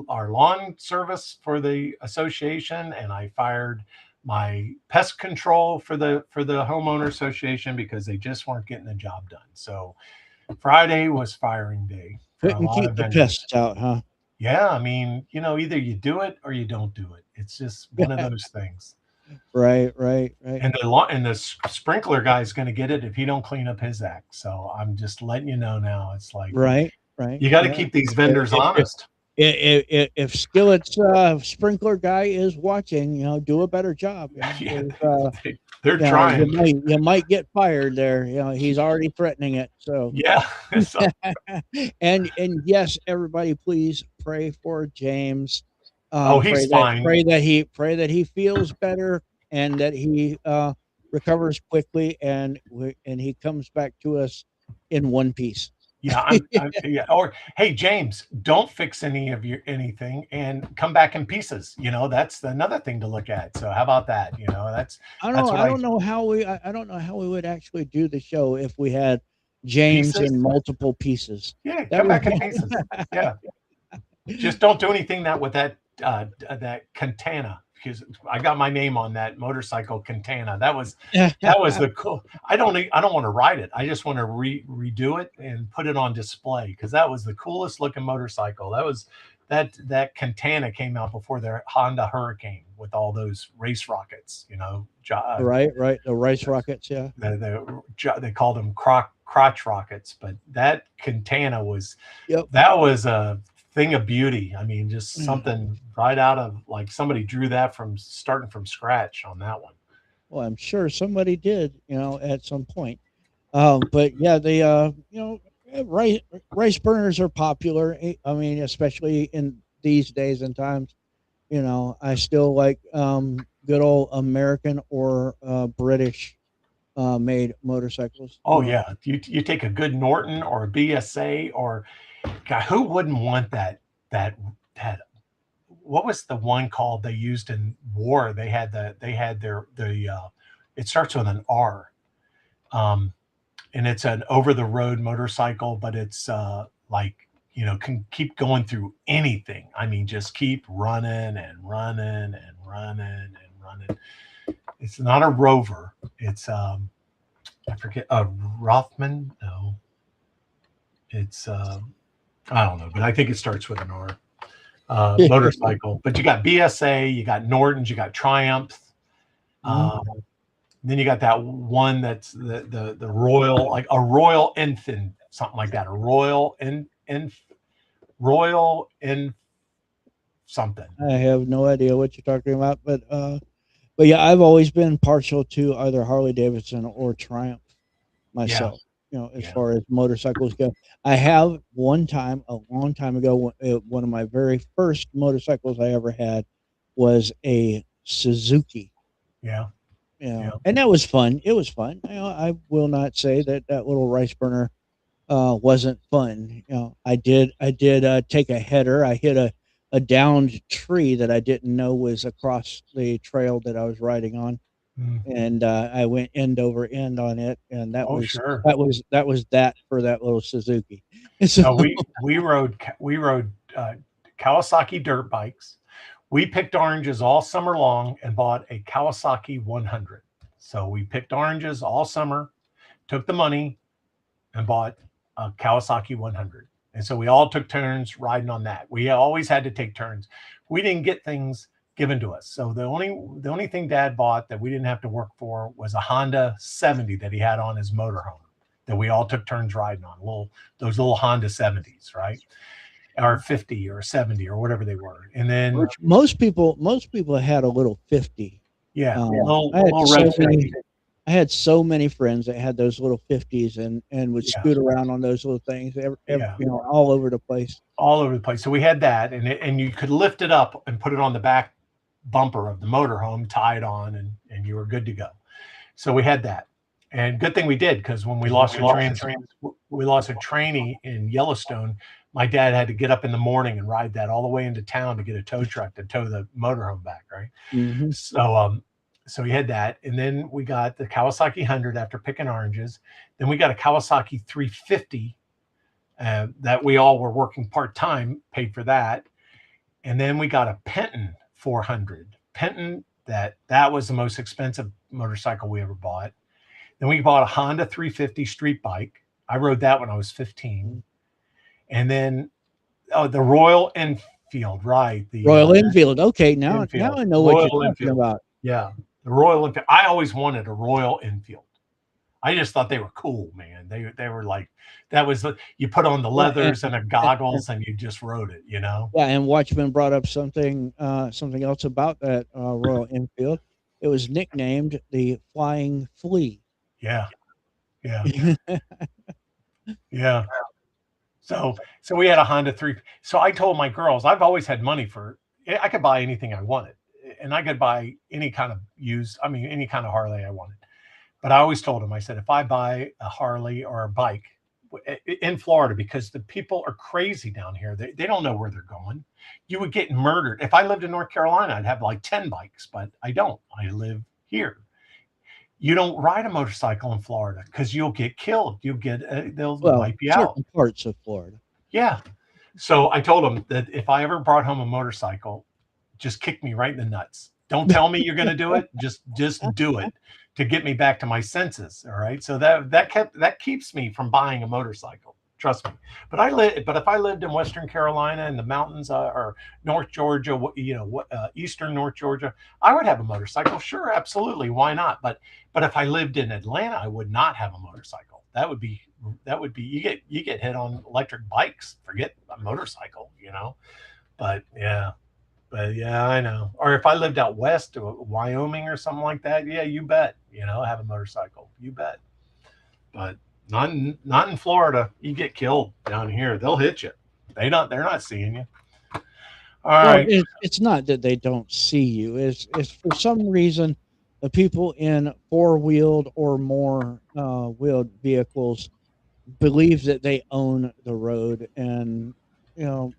our lawn service for the association and I fired my pest control for the homeowner association because they just weren't getting the job done. So Friday was firing day for a couldn't lot keep of the vendors. pests out, huh? Yeah, I mean, either you do it or you don't do it. It's just one of those things. Right, right, right, And the sprinkler guy is going to get it if he don't clean up his act. So I'm just letting you know now. It's like right, right. you got to Yeah. keep these If vendors if if, honest. if Skillet's sprinkler guy is watching, do a better job. Yeah, 'Cause, they're you trying. might get fired there. He's already threatening it. So, Yeah. So, and yes, everybody, please pray for James. oh, Pray he's that fine. pray that he feels better and that he recovers quickly and he comes back to us in one piece. Yeah, yeah. Or hey, James, don't fix any of your anything and come back in pieces. That's another thing to look at. So how about that? I don't know. That's what I I don't know how we. I don't know how we would actually do the show if we had James pieces. in multiple pieces. Yeah, That come would back in be pieces. Yeah. Just don't do anything that with that Cantana because I got my name on that motorcycle Cantana. That was the cool. I don't want to ride it. I just want to redo it and put it on display because that was the coolest looking motorcycle. That Cantana came out before their Honda Hurricane with all those race rockets. right, right. The rice rockets. Yeah. They called them crotch rockets, but that Cantana Yep. that was a thing of beauty. I mean, just something right out of like somebody drew that from starting from scratch on that one. Well, I'm sure somebody did. At some point. But yeah, rice burners are popular. I mean, especially in these days and times. I still like good old American or British made motorcycles. Oh yeah, you take a good Norton or a BSA or God, who wouldn't want that what was the one called they used in war? They had their it starts with an R. Um, and it's an over the road motorcycle, but it's like can keep going through anything. I mean, just keep running and running and running and running. It's not a Rover. It's I forget a Rothman. No, it's I don't know, but I think it starts with an R. Motorcycle. But you got BSA, you got Nortons, you got Triumph. Mhm. Um, Then you got that one that's the Royal, like a Royal Infant, something like that. A Royal in something. I have no idea what you're talking about, but yeah, I've always been partial to either Harley Davidson or Triumph Yeah, myself. As yeah, far as motorcycles go, I have one time a long time ago. One of my very first motorcycles I ever had was a Suzuki, yeah. Yeah. And that was fun. It was fun. I will not say that that little rice burner wasn't fun. I did take a header. I hit a downed tree that I didn't know was across the trail that I was riding on, Mm. and I went end over end on it, and that Oh, was sure. that was that was that for that little Suzuki. And so, No, we rode Kawasaki dirt bikes. We picked oranges all summer long and bought a Kawasaki 100. So we picked oranges all summer, took the money, and bought a Kawasaki 100. And so we all took turns riding on that. We always had to take turns. We didn't get things given to us. So the only thing Dad bought that we didn't have to work for was a Honda 70 that he had on his motorhome that we all took turns riding on. Those little Honda 70s, right? Or 50 or 70 or whatever they were. And then which most people had a little 50. yeah, I had little red so 50. many I had so many friends that had those little 50s and would Yeah, scoot around on those little things, yeah. all over the place. All over the place. So we had that, and you could lift it up and put it on the back bumper of the motorhome, tie it on, and you were good to go. So we had that, and good thing we did because when we lost a trainee in Yellowstone. My dad had to get up in the morning and ride that all the way into town to get a tow truck to tow the motorhome back, right? Hmm. So we had that, and then we got the Kawasaki 100 after picking oranges. Then we got a Kawasaki 350 that we all were working part time, paid for that, and then we got a Penton 400. Penton that was the most expensive motorcycle we ever bought. Then we bought a Honda 350 street bike. I rode that when I was 15, and then the Royal Enfield, right? The Royal Enfield. Okay, now Enfield, I know what you're Royal talking Enfield. about. Yeah, the Royal Enfield. I always wanted a Royal Enfield. I just thought they were cool, man. They were like that was you put on the Yeah, leathers and the goggles and you just rode it, you know. yeah, and Watchman brought up something else about that Royal Enfield. It was nicknamed the Flying Flea. Yeah, yeah, yeah. So we had a Honda 3. So I told my girls, I've always had money for I could buy anything I wanted. And I could buy any kind of used, I mean any kind of Harley I wanted. But I always told them, I said, if I buy a Harley or a bike in Florida, because the people are crazy down here, they don't know where they're going. You would get murdered. If I lived in North Carolina, I'd have like 10 bikes, but I don't. I live here. You don't ride a motorcycle in Florida because you'll get killed. They'll Well, wipe you out. certain parts of Florida. Yeah. So I told them that if I ever brought home a motorcycle, just kick me right in the nuts. Don't tell me you're going to do it. Just do it to get me back to my senses. All right. So that keeps me from buying a motorcycle. Trust me. But if I lived in Western Carolina in the mountains or North Georgia, Eastern North Georgia, I would have a motorcycle. Sure, absolutely. Why not? But if I lived in Atlanta, I would not have a motorcycle. That would be you get hit on electric bikes. Forget a motorcycle. But yeah, I know. Or if I lived out west, or Wyoming or something like that, yeah, you bet. Have a motorcycle. You bet. But not in Florida. You get killed down here. They'll hit you. They're not seeing you. All Well, right. it's not that they don't see you. It's for some reason the people in four-wheeled or more wheeled vehicles believe that they own the road, and you know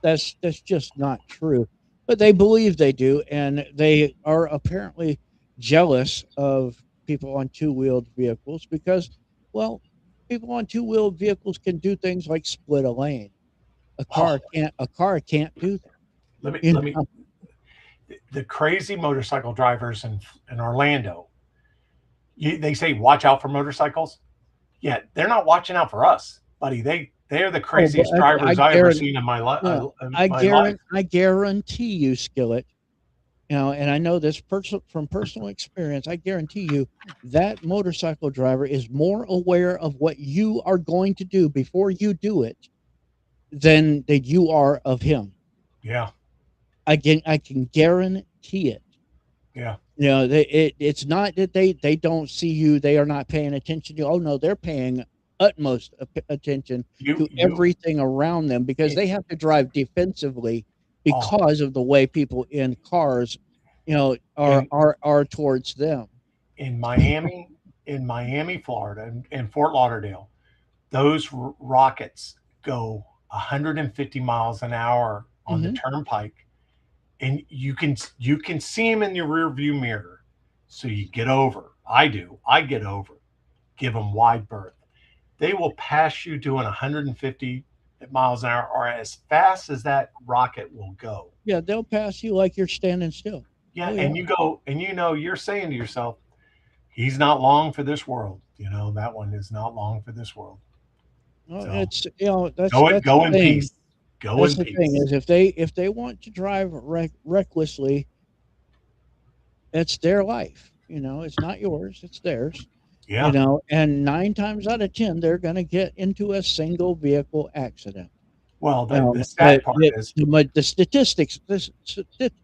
that's just not true. But they believe they do, and they are apparently jealous of people on two-wheeled vehicles because, well, people on two-wheeled vehicles can do things like split a lane. A Oh, car can't. A car can't do that. let me You let me. know? The crazy motorcycle drivers in Orlando. They say watch out for motorcycles. Yeah, they're not watching out for us, buddy. They are the Oh, but craziest I drivers I ever guarantee. seen in Yeah, my life. I guarantee you, Skillet. And I know this from personal experience. I guarantee you that motorcycle driver is more aware of what you are going to do before you do it than that you are of him. Yeah, I can guarantee it. yeah. It's not that they don't see you, they are not paying attention to you. Oh no, they're paying utmost attention You to you. everything around them because It, they have to drive defensively oh, because of the way people in cars are in are towards them. in Miami, Florida, and Fort Lauderdale, those rockets go 150 miles an hour on the Hmm. turnpike, and you can see them in your rear view mirror. So you get over. I do. I get over. Give them wide berth. They will pass you doing 150 miles an hour, or as fast as that rocket will go. Yeah, they'll pass you like you're standing still. Yeah, Oh yeah. and you go, and you're saying to yourself, he's not long for this world. That one is not long for this world. Well, So it's that's go the in thing. peace. Go That's in the thing peace. is if they want to drive recklessly, it's their life. It's not yours, it's theirs. Yeah. And 9 times out of 10, they're going to get into a single vehicle accident. Well, the Um, sad part is, the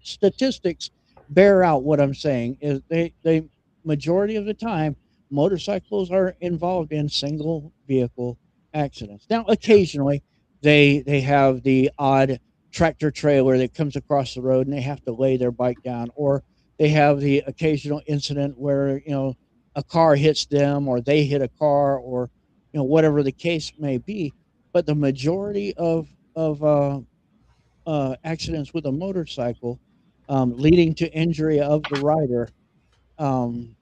statistics bear out what I'm saying. Is they majority of the time motorcycles are involved in single vehicle accidents. Now, yeah, occasionally they have the odd tractor trailer that comes across the road and they have to lay their bike down, or they have the occasional incident where a car hits them or they hit a car, or whatever the case may be. But the majority of accidents with a motorcycle, leading to injury of the rider, um,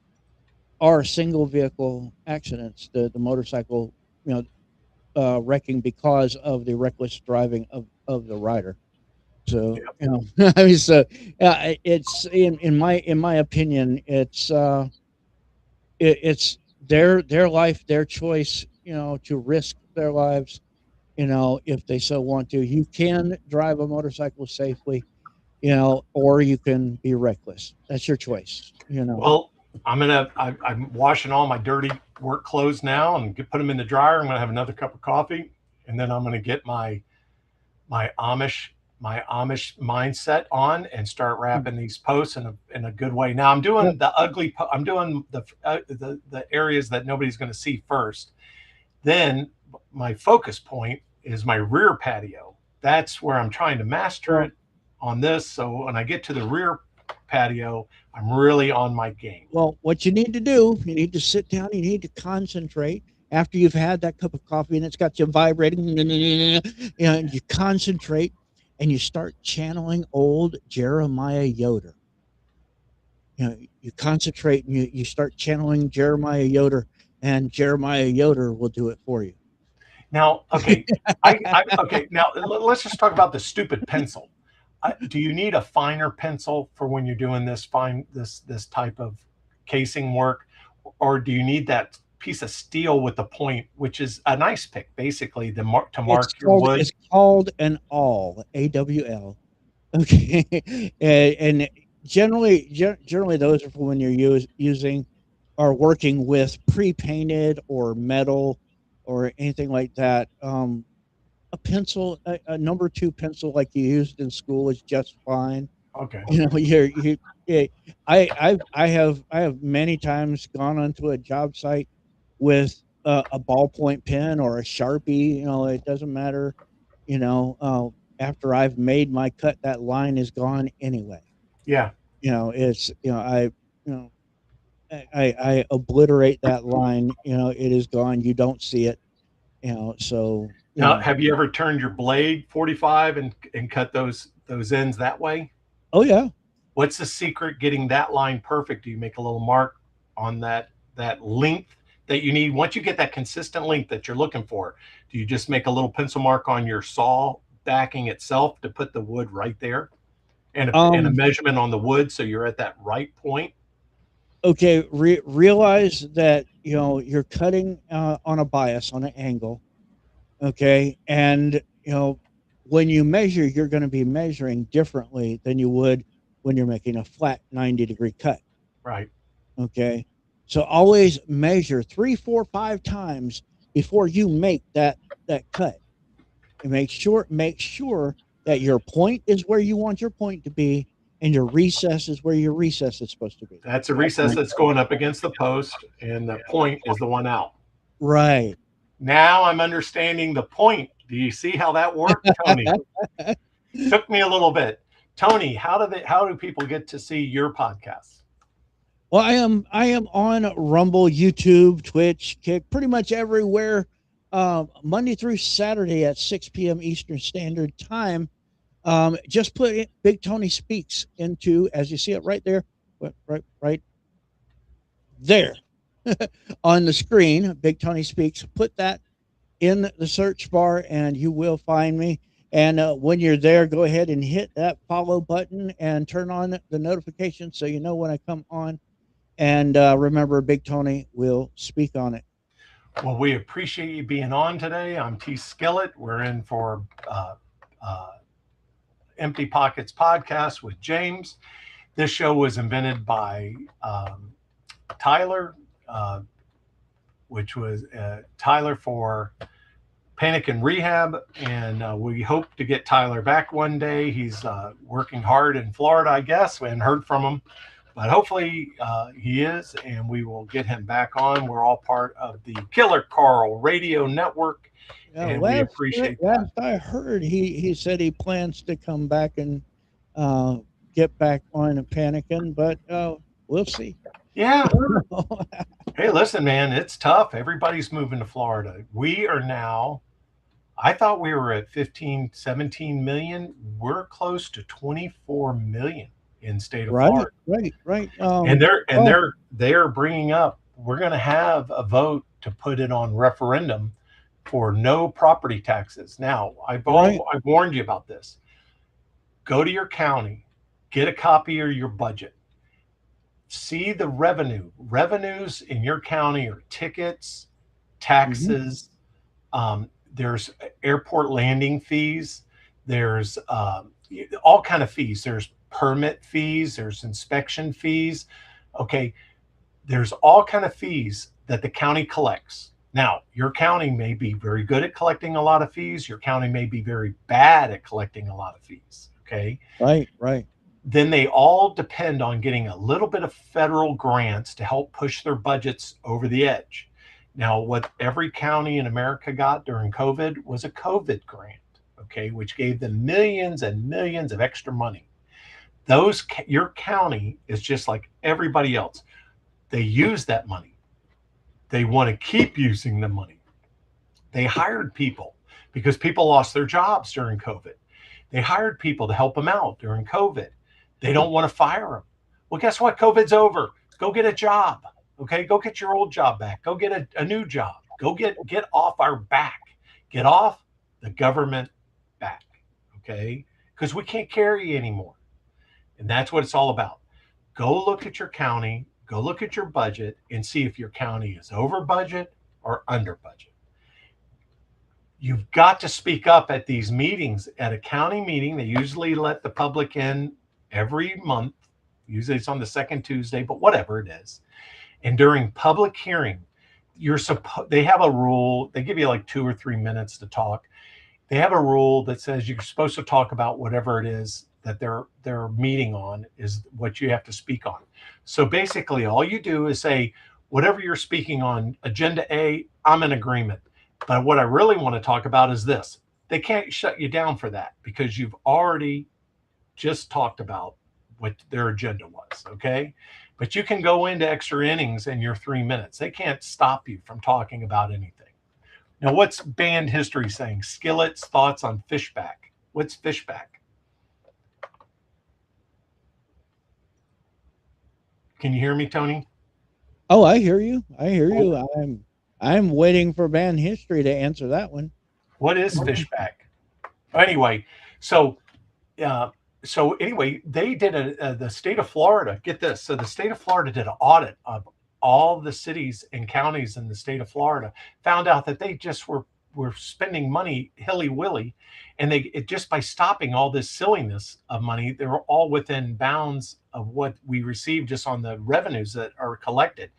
are single vehicle accidents. The motorcycle, you know, wrecking because of the reckless driving of the rider. So yeah. I mean, so it's in my opinion, it's their life, their choice, to risk their lives, if they so want to. You can drive a motorcycle safely, or you can be reckless. That's your choice. Well, I'm washing all my dirty work clothes now and put them in the dryer. I'm gonna have another cup of coffee, and then I'm gonna get my Amish my Amish mindset on and start wrapping these posts in a good way. Now I'm Yeah. doing the ugly. I'm doing the areas that nobody's going to see first. Then my focus point is my rear patio. That's where I'm trying to master Well, it on this. So when I get to the rear patio, I'm really on my game. well, what you need to do, you need to sit down, you need to concentrate after you've had that cup of coffee and it's got you vibrating, and you concentrate and you start channeling old Jeremiah Yoder. You concentrate and you start channeling Jeremiah Yoder, and Jeremiah Yoder will do it for you. Now, okay, I okay. Now let's just talk about the stupid pencil. Do you need a finer pencil for when you're doing this type of casing work, or do you need that piece of steel with the point, which is a nice pick, basically, to It's mark your called wood? it's called an awl, AWL. Okay, and generally those are for when you're using or working with pre-painted or metal or anything like that. A pencil, a number two pencil like you used in school is just fine. Okay, Yeah, I have many times gone onto a job site with a ballpoint pen or a Sharpie. It doesn't matter. After I've made my cut, that line is gone anyway. yeah. It's you know I obliterate that line. It is gone. You don't see it. So Now, have you ever turned your blade 45 and cut those ends that way? oh yeah. What's the secret getting that line perfect? Do you make a little mark on that length that you need? Once you get that consistent length that you're looking for, do you just make a little pencil mark on your saw backing itself to put the wood right there, and a Um. measurement on the wood so you're at that right point? Okay. Realize that you're cutting on a bias, on an angle. Okay, and when you measure, you're going to be measuring differently than you would when you're making a flat 90-degree cut. Right. Okay, so always measure 3, 4, 5 times before you make that cut, and make sure that your point is where you want your point to be, and your recess is where your recess is supposed to be. That's a That's recess my that's going up against the post, and the point is the one out. right. Now I'm understanding the point. Do you see how that worked, Tony? Took me a little bit. Tony, how do people get to see your podcasts? Well, I am on Rumble, YouTube, Twitch, Kick, pretty much everywhere. Monday through Saturday at 6 p.m. Eastern Standard Time. Just put Big Tony Speaks into, as you see it right there, right there on the screen. Big Tony Speaks. Put that in the search bar, and you will find me. And when you're there, go ahead and hit that follow button and turn on the notification so you know when I come on. And remember, Big Tony will speak on it. Well, we appreciate you being on today. I'm T. Skillet. We're in for uh, Empty Pockets podcast with James. This show was invented by Tyler, uh, which was Tyler for Panic and Rehab. And we hope to get Tyler back one day. He's working hard in Florida, I guess. We haven't heard from him, but hopefully he is, and we will get him back on. We're all part of the Killer Carl Radio Network, and we appreciate that. Last I heard, he said he plans to come back and uh, get back on and panicking, but we'll see. Yeah. Hey, listen, man, it's tough. Everybody's moving to Florida. We are now, I thought we were at 15, 17 million. We're close to 24 million in state of Florida. Right. And they're bringing up, we're going to have a vote to put it on referendum for no property taxes. Now, I warned you about this. Go to your county, get a copy of your budget. See the revenues in your county are tickets, taxes. There's airport landing fees. There's all kind of fees. There's permit fees. There's inspection fees. Okay, there's all kind of fees that the county collects. Now, your county may be very good at collecting a lot of fees. Your county may be very bad at collecting a lot of fees. Okay, right. Then they all depend on getting a little bit of federal grants to help push their budgets over the edge. Now, what every county in America got during COVID was a COVID grant, okay, which gave them millions and millions of extra money. Your county is just like everybody else. They use that money. They want to keep using the money. They hired people because people lost their jobs during COVID. They hired people to help them out during COVID. They don't want to fire them. Well, guess what? COVID's over. Go get a job. Okay, go get your old job back. Go get a new job. Go get off our back. Get off the government back. Okay, because we can't carry you anymore. And that's what it's all about. Go look at your county. Go look at your budget and see if your county is over budget or under budget. You've got to speak up at these meetings. At a county meeting, they usually let the public in every month. Usually it's on the second Tuesday, but whatever it is. And during public hearing, they have a rule. They give you like 2 or 3 minutes to talk. They have a rule that says you're supposed to talk about whatever it is that they're meeting on is what you have to speak on. So basically, all you do is say, whatever you're speaking on, Agenda A, I'm in agreement. But what I really want to talk about is this. They can't shut you down for that because you've already just talked about what their agenda was, okay? But you can go into extra innings in your 3 minutes. They can't stop you from talking about anything. Now, what's band history saying? Skillet's thoughts on fishback. What's fishback? Can you hear me, Tony? Oh, I hear you. I'm waiting for band history to answer that one. What is fishback? Anyway, so anyway, they did the state of Florida. Get this. So the state of Florida did an audit of all the cities and counties in the state of Florida, found out that they just were spending money hilly-willy, and just by stopping all this silliness of money, they were all within bounds of what we receive just on the revenues that are collected.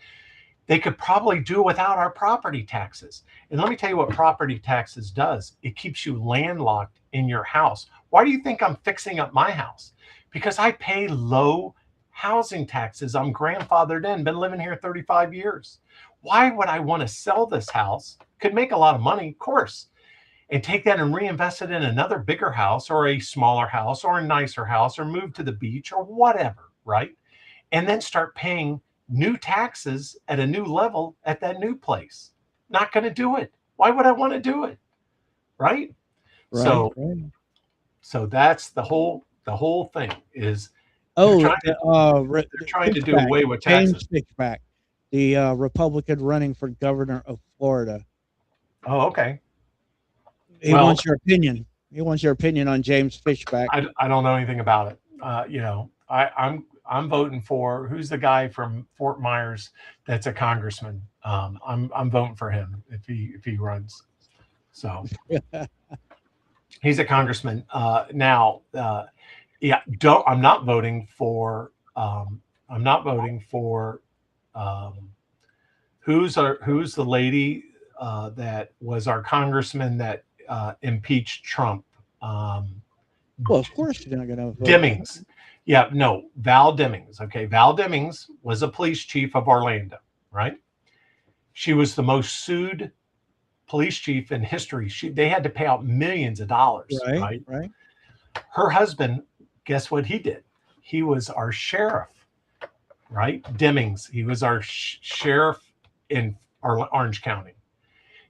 They could probably do without our property taxes. And let me tell you what property taxes does. It keeps you landlocked in your house. Why do you think I'm fixing up my house? Because I pay low housing taxes. I'm grandfathered in, been living here 35 years. Why would I want to sell this house? Could make a lot of money, of course. and take that and reinvest it in another bigger house or a smaller house or a nicer house or move to the beach or whatever, right? And then start paying new taxes at a new level at that new place. Not going to do it. Why would I want to do it? Right? Right, So right. that's the whole thing is they're Oh, trying to they're the trying to do Fishback, away with taxes. James Fishback, the Republican running for governor of Florida. Oh, okay. He Well, wants your opinion. He wants your opinion on James Fishback. I don't know anything about it. I'm voting for who's the guy from Fort Myers that's a congressman. I'm voting for him if he runs. So he's a congressman now. Yeah, don't. I'm not voting for. Um, who's the lady that was our congressman that impeached Trump? Um, Well, of course you're not going to vote for Demings. Yeah, no, Val Demings. Okay, Val Demings was a police chief of Orlando, right? She was the most sued police chief in history. They had to pay out millions of dollars, right, right? right. Her husband, guess what he did? He was our sheriff, right? Demings. He was our sheriff in Orange County.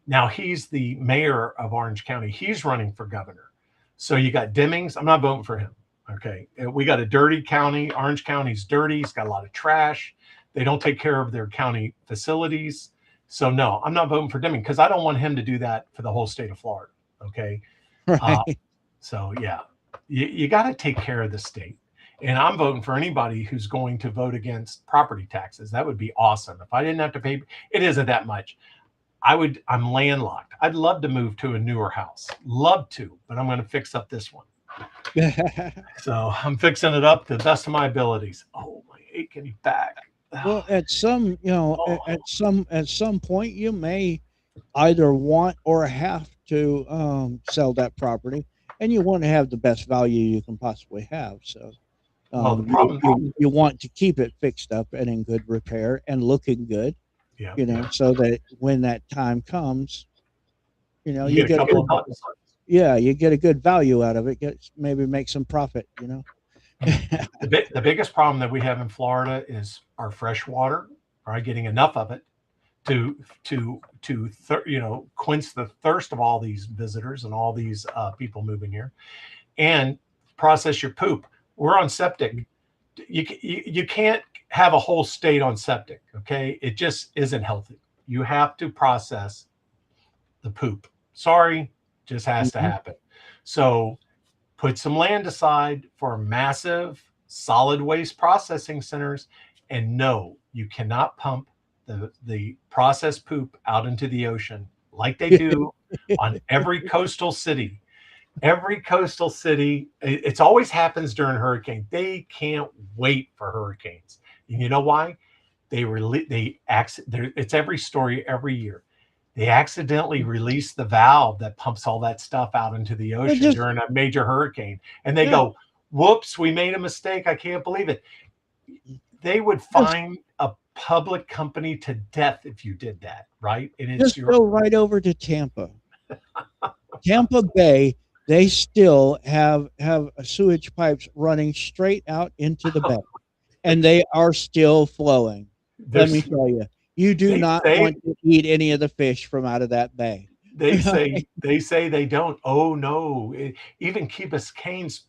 Now he's the mayor of Orange County. He's running for governor. So you got Demings. I'm not voting for him. Okay. We got a dirty county. Orange County's dirty. It's got a lot of trash. They don't take care of their county facilities. So no, I'm not voting for Deming because I don't want him to do that for the whole state of Florida. Okay. Uh, Right. so yeah, you got to take care of the state. And I'm voting for anybody who's going to vote against property taxes. That would be awesome. If I didn't have to pay, it isn't that much. I'm landlocked. I'd love to move to a newer house. Love to, but I'm going to fix up this one. So I'm fixing it up to the best of my abilities. Oh, my aching back. Well, at some, Oh, at some point, you may either want or have to sell that property, and you want to have the best value you can possibly have. So well, the you, problem, you want to keep it fixed up and in good repair and looking good, yeah, so that when that time comes, you you get a get couple of good, bucks. yeah, you get a good value out of it. Maybe make some profit. The biggest problem that we have in Florida is our fresh water. Right, getting enough of it quench the thirst of all these visitors and all these people moving here, and process your poop. We're on septic. You can't have a whole state on septic. Okay, it just isn't healthy. You have to process the poop. Sorry, just has to Mhm. happen. So put some land aside for massive solid waste processing centers. And no, you cannot pump the processed poop out into the ocean like they do on every coastal city. Every coastal city, it's always happens during hurricane. They can't wait for hurricanes. And you know why? It's every story every year. They accidentally release the valve that pumps all that stuff out into the Well, ocean just during a major hurricane. And they yeah, go, whoops, we made a mistake. I can't believe it. They would just fine a public company to death if you did that, right? And it's just your go right over to Tampa. Tampa Bay, they still have sewage pipes running straight out into the bay, and they are still flowing. Let me there's tell you, you do they not say want to eat any of the fish from out of that bay. they say they don't. Oh no. Even Key Biscayne's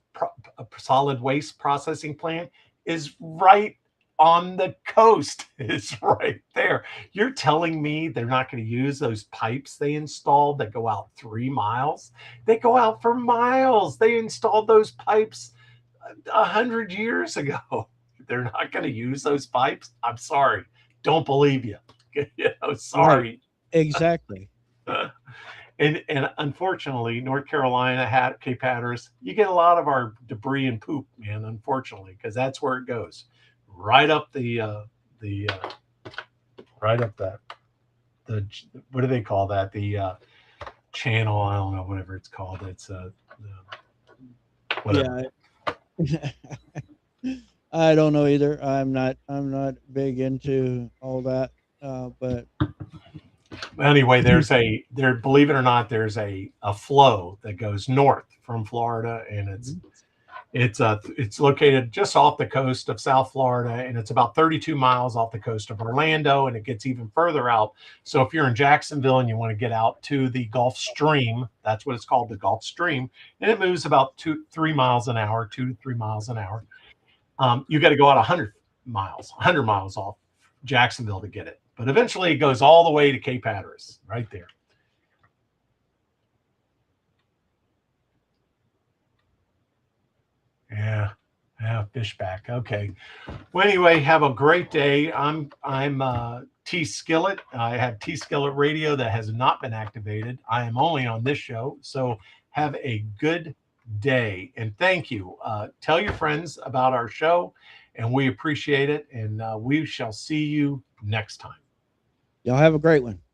solid waste processing plant is right on the coast. It's right there. You're telling me they're not going to use those pipes they installed that go out 3 miles? They go out for miles. They installed those pipes 100 years ago. They're not going to use those pipes. I'm sorry. Don't believe you. Right, Sorry. exactly. And unfortunately, North Carolina, Cape Hatteras, you get a lot of our debris and poop, man. Unfortunately, because that's where it goes, right up the right up the what do they call that? The channel. I don't know, whatever it's called. It's whatever. Yeah, I don't know either. I'm not big into all that, but Anyway, believe it or not, there's a flow that goes north from Florida, and it's located just off the coast of South Florida, and it's about 32 miles off the coast of Orlando, and it gets even further out. So if you're in Jacksonville and you want to get out to the Gulf Stream, that's what it's called, the Gulf Stream, and it moves about 2 to 3 miles an hour, 2 to 3 miles an hour. You got to go out 100 miles off Jacksonville to get it. But eventually it goes all the way to Cape Hatteras, right there. Yeah. Yeah, Fishback. Okay. Well, anyway, have a great day. I'm T Skillet. I have T Skillet Radio that has not been activated. I am only on this show. So have a good day. And thank you. Tell your friends about our show, and we appreciate it. And we shall see you next time. Y'all have a great one.